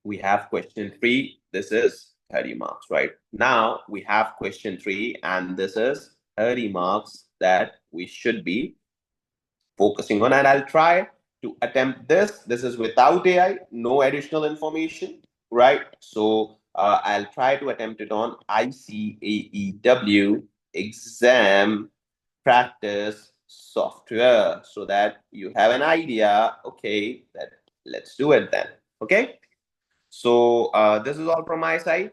we have question 3. This is 30 marks, right? Now, we have question 3, and this is 30 marks that we should be focusing on. And I'll try to attempt this. This is without AI, no additional information, right? So I'll try to attempt it on ICAEW exam practice software so that you have an idea. Okay, that let's do it then. Okay. So this is all from my side.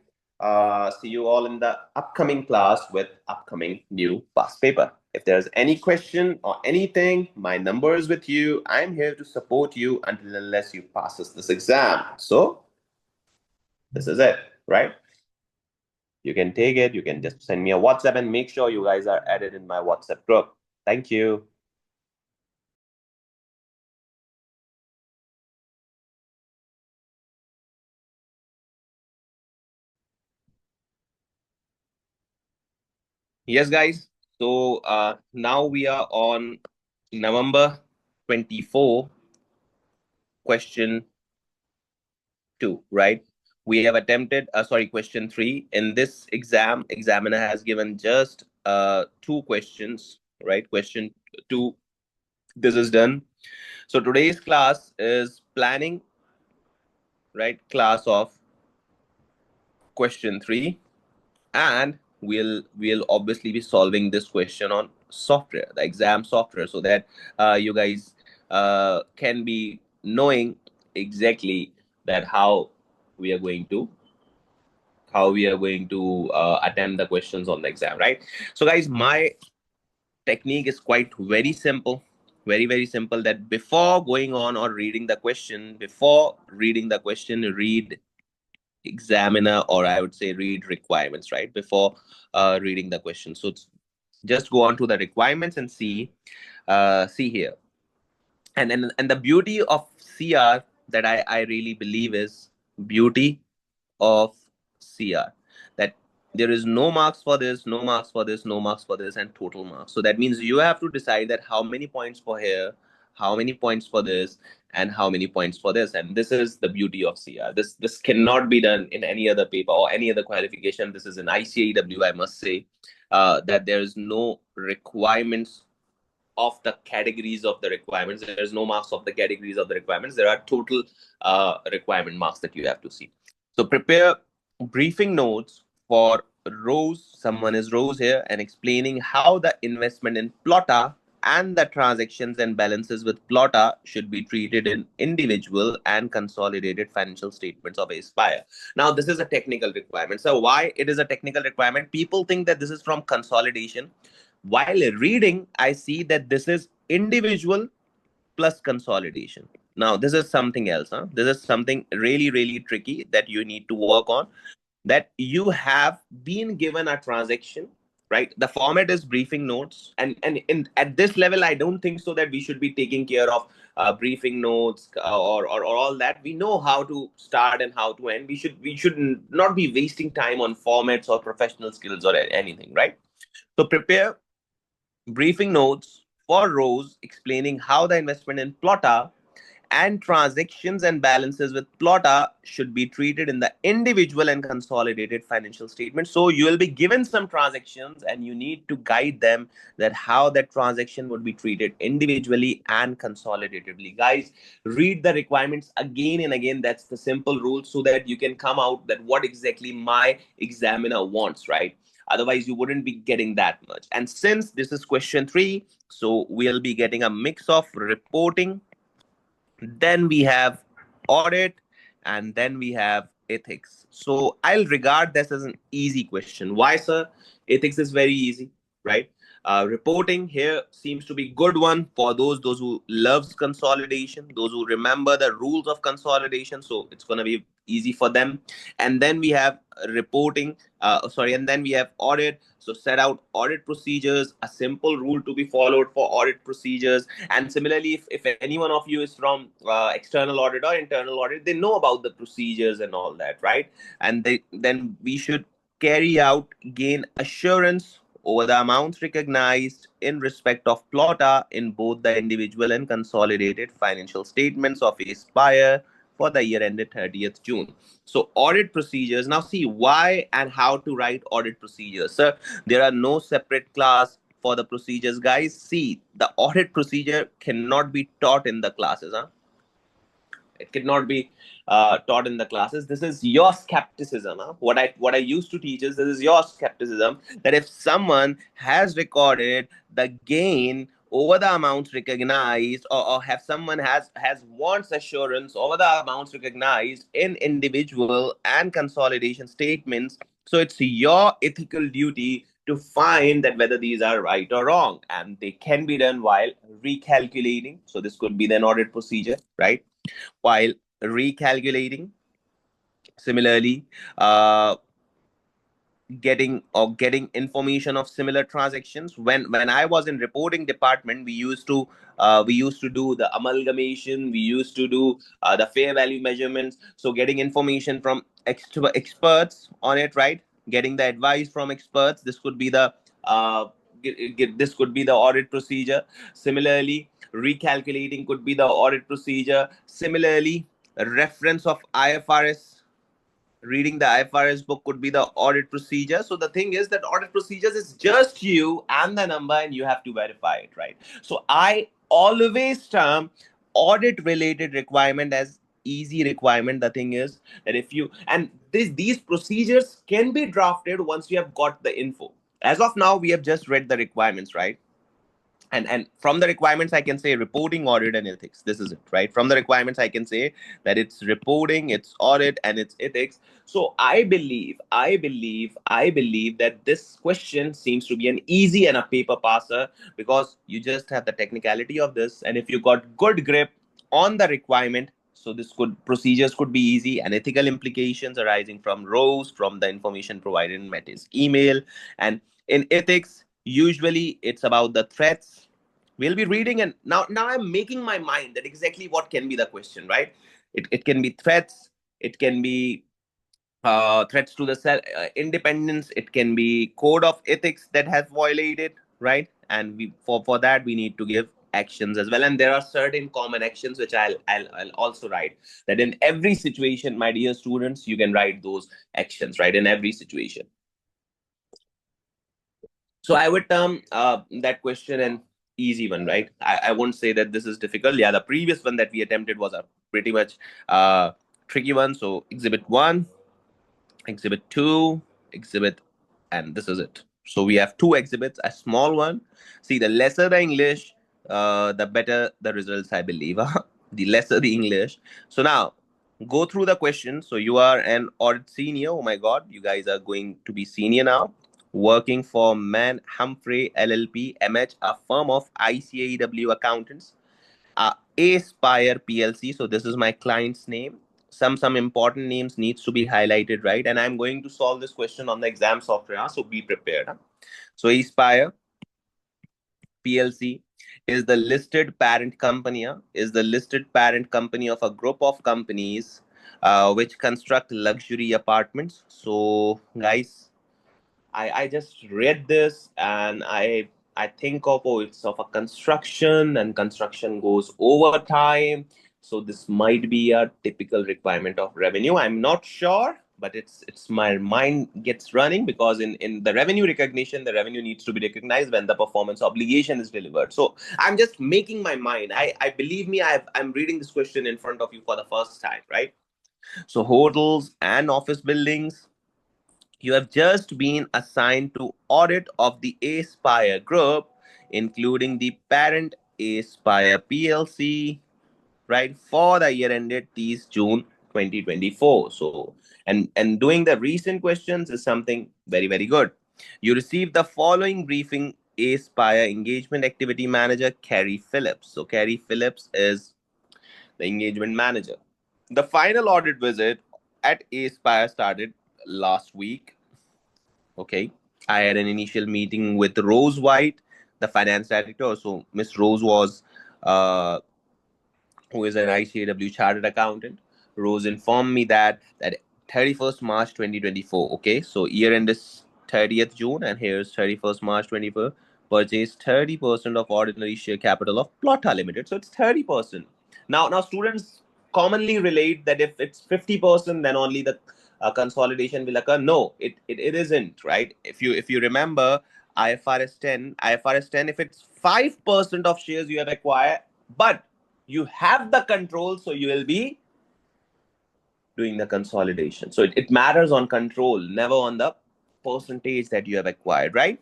See you all in the upcoming class with upcoming new past paper. If there's any question or anything, my number is with you. I'm here to support you until unless you passes this exam. So this is it, right? You can take it. You can just send me a WhatsApp and make sure you guys are added in my WhatsApp group. Thank you. Yes, guys. So now we are on November 24, question 2, right? We have attempted, question 3. In this exam, examiner has given just 2 questions, right? Question 2, this is done. So today's class is planning, right? Class of question 3. And we'll obviously be solving this question on software, the exam software, so that you guys can be knowing exactly that how we are going to attempt the questions on the exam, right? So guys, my technique is quite very simple, very simple, that before going on or reading the question, read examiner, or I would say read requirements, right? Before reading the question. So just go on to the requirements and see here. And the beauty of CR that I really believe is beauty of CR, that there is no marks for this, no marks for this, no marks for this, and total marks. So that means you have to decide that how many points for here, how many points for this, and how many points for this. And this is the beauty of CR. This cannot be done in any other paper or any other qualification. This is an ICAEW, I must say, that there is no requirements of the categories of the requirements. There's no marks of the categories of the requirements. There are total requirement marks that you have to see. So prepare briefing notes for rows. Someone is rows here, and explaining how the investment in Plotter and the transactions and balances with Plotter should be treated in individual and consolidated financial statements of Aspire. Now, this is a technical requirement. So why it is a technical requirement? People think that this is from consolidation. While reading, I see that this is individual plus consolidation. Now, this is something else. This is something really tricky that you need to work on. That you have been given a transaction, right? The format is briefing notes, and at this level, I don't think so that we should be taking care of briefing notes or all that. We know how to start and how to end. We should not be wasting time on formats or professional skills or anything, right? So prepare briefing notes for rows explaining how the investment in Plotter and transactions and balances with plotter should be treated in the individual and consolidated financial statement. So you will be given some transactions and you need to guide them that how that transaction would be treated individually and consolidatively. Guys, read the requirements again and again. That's the simple rule, so that you can come out that what exactly my examiner wants, right? Otherwise you wouldn't be getting that much. And since this is question 3, so we'll be getting a mix of reporting, then we have audit, and then we have ethics. So I'll regard this as an easy question. Why, sir? Ethics is very easy, right? Reporting here seems to be good one for those who loves consolidation, those who remember the rules of consolidation. So it's gonna be easy for them. And then we have reporting, and then we have audit. So set out audit procedures, a simple rule to be followed for audit procedures. And similarly, if any one of you is from external audit or internal audit, they know about the procedures and all that, right? And then we should carry out gain assurance over the amounts recognized in respect of plotter in both the individual and consolidated financial statements of Aspire for the year ended 30th June. So audit procedures. Now see why and how to write audit procedures. Sir, there are no separate class for the procedures, guys. See, the audit procedure cannot be taught in the classes. Huh? It cannot be taught in the classes. This is your skepticism. Huh? What I used to teach is this is your skepticism that if someone has recorded the gain over the amounts recognized, or have someone has wants assurance over the amounts recognized in individual and consolidation statements, so it's your ethical duty to find that whether these are right or wrong, and they can be done while recalculating. So this could be an audit procedure, right? While recalculating. Similarly, getting information of similar transactions. When I was in reporting department, we used to do the amalgamation, we used to do the fair value measurements. So getting information from experts on it, right? Getting the advice from experts. This could be the this could be the audit procedure. Similarly, recalculating could be the audit procedure. Similarly, reference of IFRS, reading the IFRS book could be the audit procedure. So the thing is that audit procedures is just you and the number, and you have to verify it, right? So I always term audit related requirement as easy requirement. The thing is that if you and these procedures can be drafted once you have got the info. As of now, we have just read the requirements, right? And from the requirements I can say reporting, audit, and ethics. This is it, right? From the requirements I can say that it's reporting, it's audit, and it's ethics. So I believe that this question seems to be an easy and a paper passer, because you just have the technicality of this, and if you got good grip on the requirement, so this could procedures could be easy, and ethical implications arising from rows from the information provided in Metis email. And in ethics, usually it's about the threats we'll be reading. And now I'm making my mind that exactly what can be the question, right? It can be threats, it can be threats to the independence, it can be code of ethics that has violated, right? And for that we need to give actions as well. And there are certain common actions which I'll also write, that in every situation, my dear students, you can write those actions, right? In every situation. So I would term that question an easy one, right? I won't say that this is difficult. Yeah, the previous one that we attempted was a pretty much tricky one. So exhibit 1, exhibit 2, exhibit, and this is it. So we have 2 exhibits, a small one. See, the lesser the English, the better the results, I believe. The lesser the English. So now go through the question. So you are an audit senior. Oh my God, you guys are going to be senior now. Working for Man Humphrey LLP MH, a firm of ICAEW accountants. Aspire PLC. So this is my client's name. Some important names needs to be highlighted, right? And I'm going to solve this question on the exam software. So be prepared. So Aspire PLC is the listed parent company. Is the listed parent company of a group of companies which construct luxury apartments. So guys, I just read this and I think of, oh, it's of a construction, and construction goes over time. So this might be a typical requirement of revenue. I'm not sure, but it's my mind gets running, because in the revenue recognition, the revenue needs to be recognized when the performance obligation is delivered. So I'm just making my mind. I believe me, I'm reading this question in front of you for the first time, right? So hotels and office buildings, you have just been assigned to audit of the Aspire group, including the parent Aspire PLC, right, for the year ended 30th June 2024. So, and doing the recent questions is something very, very good. You received the following briefing: Aspire Engagement Activity Manager, Carrie Phillips. So, Carrie Phillips is the engagement manager. The final audit visit at Aspire started last week. Okay. I had an initial meeting with Rose White, the finance director. So, Miss Rose was uh, who is an ICAEW chartered accountant. Rose informed me that 31st March 2024. Okay, so year end is 30th June, and here's 31st March 24. Purchased 30% of ordinary share capital of Plotta Limited. So it's 30%. Now students commonly relate that if it's 50%, then only the consolidation will occur. No, it isn't, right? If you remember IFRS 10, if it's 5% of shares you have acquired, but you have the control, so you will be doing the consolidation. So it matters on control, never on the percentage that you have acquired, right?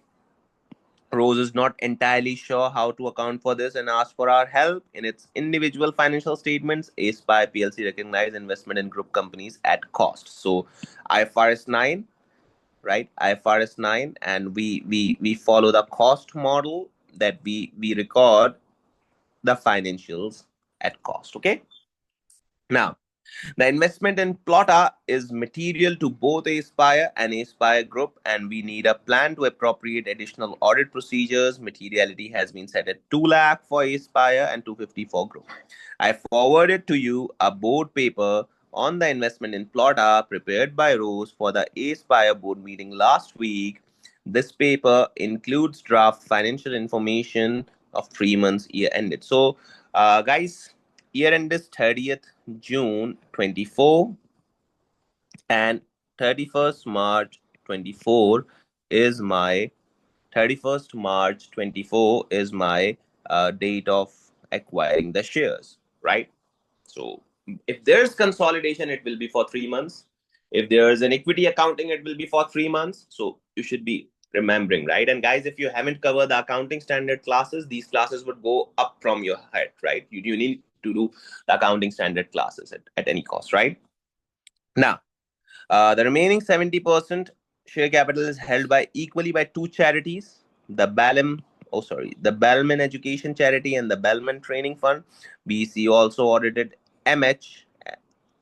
Rose is not entirely sure how to account for this and asked for our help. In its individual financial statements, Aspire PLC recognized investment in group companies at cost. So IFRS 9, right? IFRS 9, and we follow the cost model, that we record the financials at cost. Okay. Now, the investment in Plotta is material to both Aspire and Aspire Group, and we need a plan to appropriate additional audit procedures. Materiality has been set at 2 lakh for Aspire and 250 for Group. I forwarded to you a board paper on the investment in Plotta prepared by Rose for the Aspire board meeting last week. This paper includes draft financial information of 3 months year ended. So, guys, year end is 30th June 24, and 31st March 24 is my 31st March 24 is my date of acquiring the shares, right? So if there's consolidation, it will be for 3 months. If there's an equity accounting, it will be for 3 months. So you should be remembering, right? And guys, if you haven't covered the accounting standard classes, these classes would go up from your head, right? You need to do the accounting standard classes at any cost, right? Now, the remaining 70% share capital is held by equally by two charities, the the Bellman Education Charity and the Bellman Training Fund. BC also audited MH.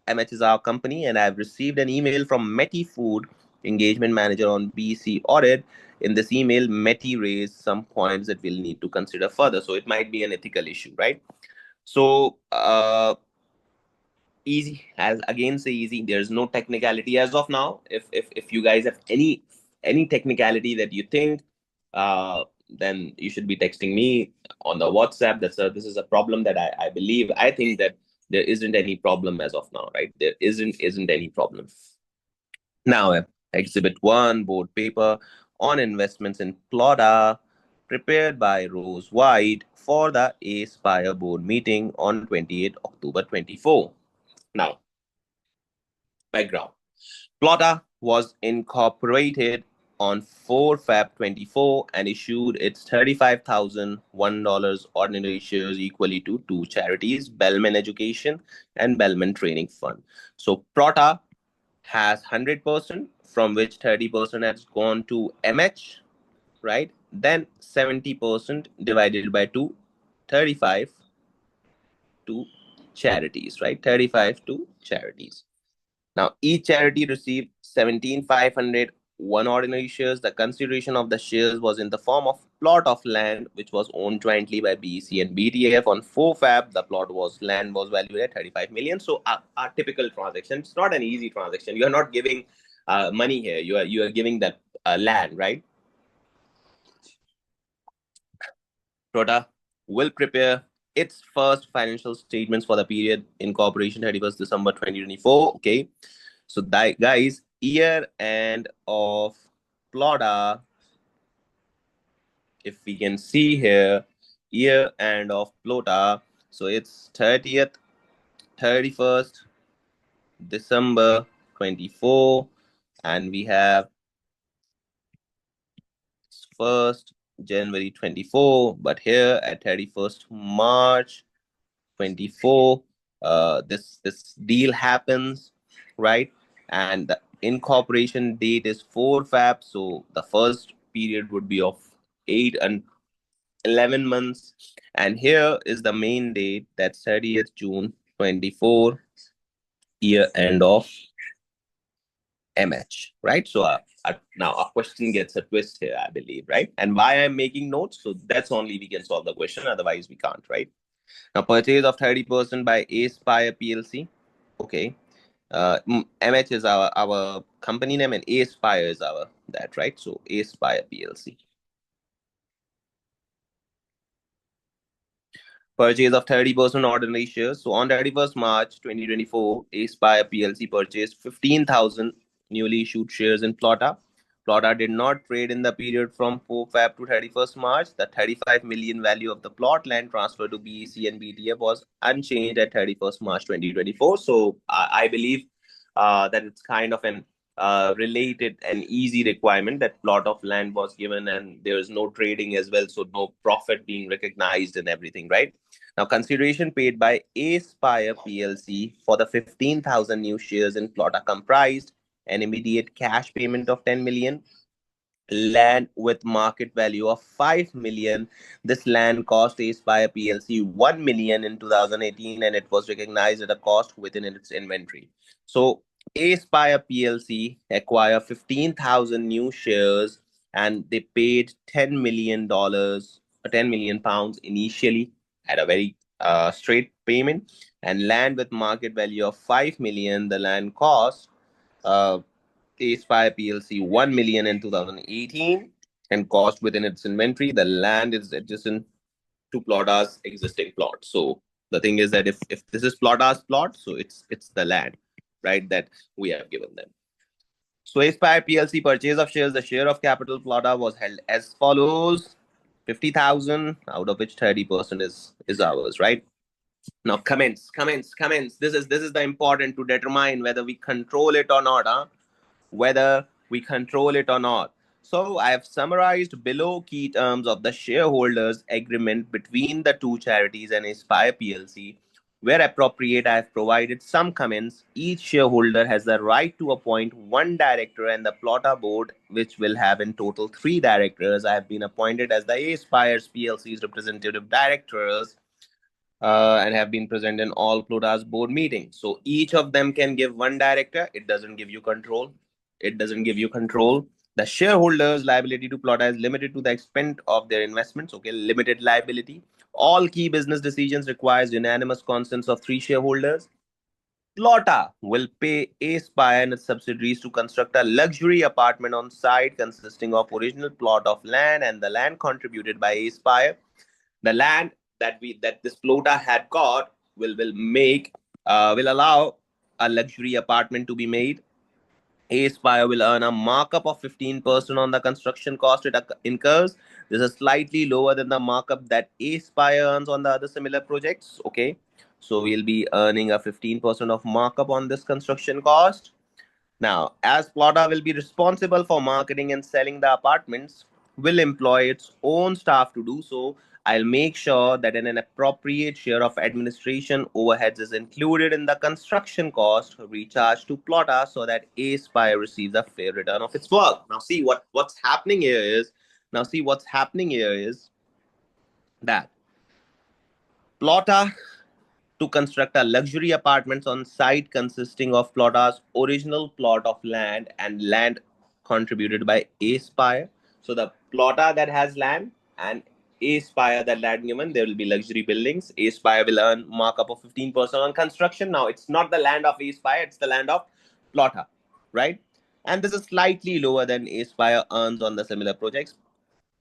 MH is our company, and I've received an email from Meti Food engagement manager on BC audit. In this email, Meti raised some points that we'll need to consider further. So it might be an ethical issue, right? So easy, as again say easy, there's no technicality as of now. If you guys have any technicality that you think, then you should be texting me on the WhatsApp. This is a problem that I believe. I think that there isn't any problem as of now, right? There isn't any problem. Now, exhibit 1 board paper on investments in Plotta, prepared by Rose White for the Aspire board meeting on 28 October 24. Now, background. Plotta was incorporated on 4 Feb 24 and issued its $35,001 ordinary shares equally to two charities, Bellman Education and Bellman Training Fund. So Plotta has 100%, from which 30% has gone to MH, right? Then 70% divided by 2, 35 to charities, right? 35 to charities. Now, each charity received 17,500 ordinary shares. The consideration of the shares was in the form of plot of land, which was owned jointly by BEC and BTF. On 4 Fab, the land was valued at 35 million. So, a typical transaction. It's not an easy transaction. You are not giving money here. You are giving that land, right? Plotta will prepare its first financial statements for the period incorporation 31st December 2024. Okay. So guys, year end of Plotta, if we can see here, year end of Plotta, so it's 31st December 24, and we have 1st January 24, but here at 31st March 24, this deal happens, right? And the incorporation date is 4 Feb, so the first period would be of 8 and 11 months. And here is the main date, that's 30th June 24, year end of MH, right? So now a question gets a twist here, I believe, right? And why I'm making notes, so that's only we can solve the question, otherwise we can't, right? Now, purchase of 30% by Aspire PLC. Okay. MH is our company name and Aspire is our that, right? So Aspire PLC. Purchase of 30% ordinary shares. So on 31st March 2024, Aspire PLC purchased 15,000 newly issued shares in Plotta. Plotta did not trade in the period from 4 Feb to 31st March. The 35 million value of the plot land transfer to BEC and BTF was unchanged at 31st March 2024. So I believe that it's kind of an related and easy requirement that plot of land was given and there is no trading as well, so no profit being recognized and everything, right? Now, consideration paid by Aspire PLC for the 15,000 new shares in Plotta comprised an immediate cash payment of 10 million, land with market value of 5 million. This land cost Aspire PLC 1 million in 2018 and it was recognized at a cost within its inventory. So Aspire PLC acquired 15,000 new shares and they paid $10 million, 10 million pounds initially at a very straight payment, and land with market value of 5 million. The land cost Aspire PLC 1 million in 2018 and cost within its inventory. The land is adjacent to Plotta's existing plot. So the thing is that if this is Plotta's plot, so it's the land, right, that we have given them. So Aspire PLC purchase of shares, the share of capital Plotta was held as follows: 50,000, out of which 30% is ours, right? Now comments. This is the important to determine whether we control it or not, whether we control it or not. So I have summarized below key terms of the shareholders agreement between the two charities and Aspire PLC. Where appropriate, I have provided some comments. Each shareholder has the right to appoint one director, and the Plotta board, which will have in total 3 directors, I have been appointed as the Aspire PLC's representative directors and have been present in all Plotta's board meetings. So each of them can give one director. It doesn't give you control. The shareholders' liability to Plotta is limited to the extent of their investments. Okay, limited liability. All key business decisions requires unanimous consents of 3 shareholders. Plotta will pay Aspire and its subsidiaries to construct a luxury apartment on site consisting of original plot of land and the land contributed by Aspire. The land that this Plotta had got will allow a luxury apartment to be made. Aspire will earn a markup of 15% on the construction cost it incurs. This is slightly lower than the markup that Aspire earns on the other similar projects. Okay, so we'll be earning a 15% of markup on this construction cost. Now, as Plotta will be responsible for marketing and selling the apartments, will employ its own staff to do so. I'll make sure that an appropriate share of administration overheads is included in the construction cost recharged to Plotta so that Aspire receives a fair return of its work. Now, see what's happening here is that Plotta to construct a luxury apartments on site consisting of Plotta's original plot of land and land contributed by Aspire. So the Plotta that has land and Aspire that land given, there will be luxury buildings. Aspire will earn markup of 15% on construction. Now it's not the land of Aspire, it's the land of Plotta, right? And this is slightly lower than Aspire earns on the similar projects.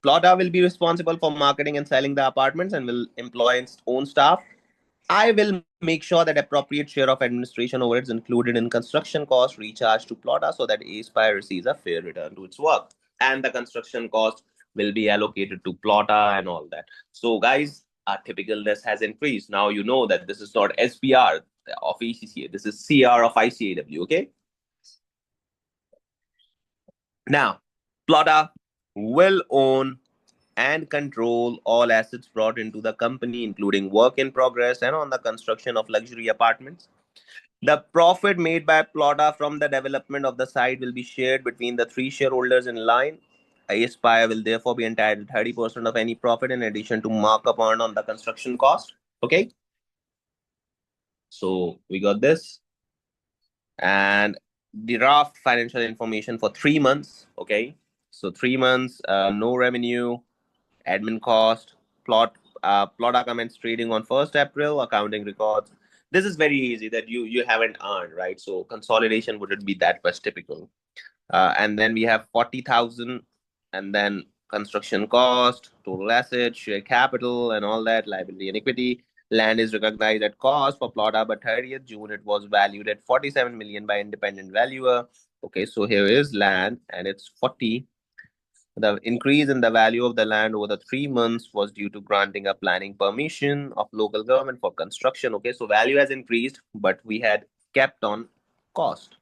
Plotta will be responsible for marketing and selling the apartments and will employ its own staff. I will make sure that appropriate share of administration overheads included in construction costs recharged to Plotta so that Aspire receives a fair return to its work. And the construction cost will be allocated to Plotta and all that. So, guys, our typicalness has increased. Now you know that this is not SPR of ACCA. This is CR of ICAEW, okay? Now, Plotta will own and control all assets brought into the company, including work in progress and on the construction of luxury apartments. The profit made by Plotta from the development of the site will be shared between the three shareholders in line. Aspire will therefore be entitled 30% of any profit in addition to markup earned on the construction cost. Okay, so we got this. And the draft financial information for 3 months. Okay, so 3 months, no revenue, admin cost, plot comments trading on 1st April, accounting records. This is very easy that you haven't earned, right? So consolidation wouldn't be that much typical. And then we have 40,000, and then construction cost, total assets, share capital, and all that, liability and equity. Land is recognized at cost for Plotta, but 30th June it was valued at 47 million by independent valuer. Okay, so here is land, and it's 40. The increase in the value of the land over the 3 months was due to granting a planning permission of local government for construction. Okay, so value has increased, but we had kept on cost,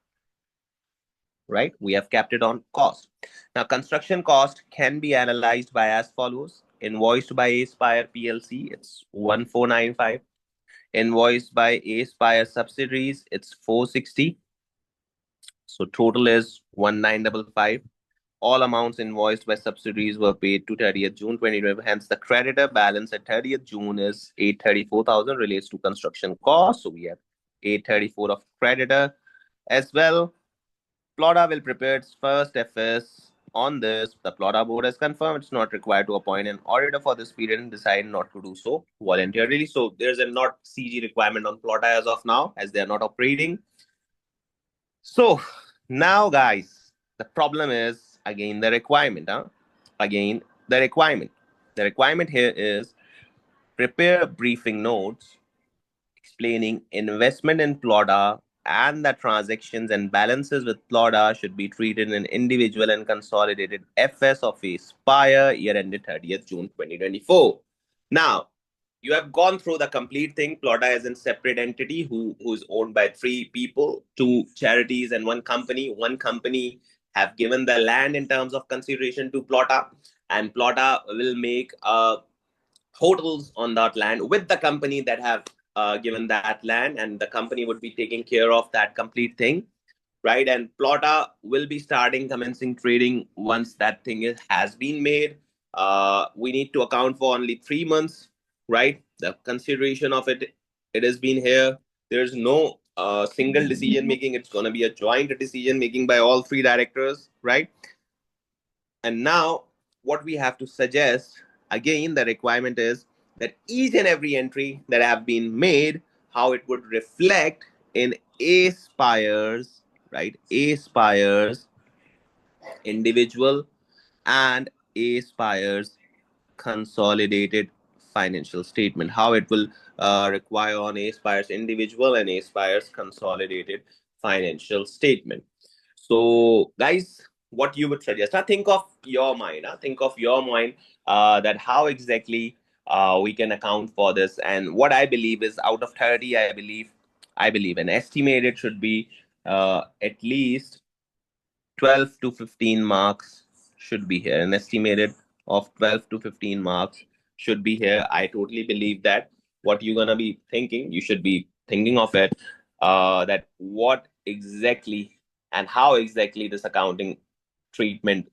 right? We have kept it on cost. Now, construction cost can be analyzed by as follows. Invoiced by Aspire PLC, it's 1495. Invoiced by Aspire subsidiaries, it's 460. So total is 1955. All amounts invoiced by subsidiaries were paid to 30th June 2020. Hence, the creditor balance at 30th June is 834,000 relates to construction costs. So we have 834 of creditor as well. Plotta will prepare its first FS on this. The Plotta board has confirmed it's not required to appoint an auditor for this period and decided not to do so voluntarily. So there's a not CG requirement on Plotta as of now, as they are not operating. So now, guys, the problem is again the requirement. Again, the requirement. The requirement here is prepare briefing notes explaining investment in Plotta and the transactions and balances with Plotta should be treated in individual and consolidated FS of Aspire year ended 30th June 2024. Now, you have gone through the complete thing. Plotta is a separate entity who is owned by three people, two charities and one company. One company have given the land in terms of consideration to Plotta, and Plotta will make hotels on that land with the company that have given that land, and the company would be taking care of that complete thing, right? And Plotta will be starting commencing trading once that thing has been made. We need to account for only 3 months, right? The consideration of it has been here. There's no single decision making. It's going to be a joint decision making by all three directors, right? And now, what we have to suggest again, the requirement is that each and every entry that have been made, how it would reflect in Aspire's, right? Aspire's individual and Aspire's consolidated financial statement, how it will require on Aspire's individual and Aspire's consolidated financial statement. So, guys, what you would suggest? Now, think of your mind. Think of your mind that how exactly we can account for this. And what I believe is out of 30, I believe an estimated should be at least 12 to 15 marks should be here. An estimated of 12 to 15 marks should be here. I totally believe that. What you're going to be thinking, you should be thinking of it, that what exactly and how exactly this accounting treatment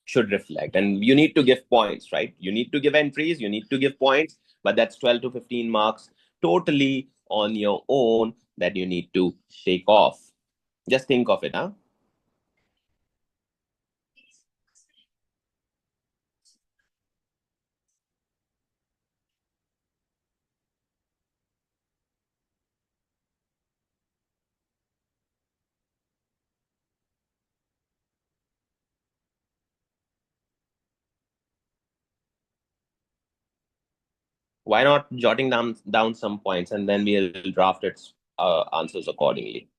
should reflect. And you need to give points, right? You need to give entries, you need to give points, but that's 12 to 15 marks totally on your own that you need to take off. Just think of it, huh? Why not jotting down some points and then we'll draft its answers accordingly.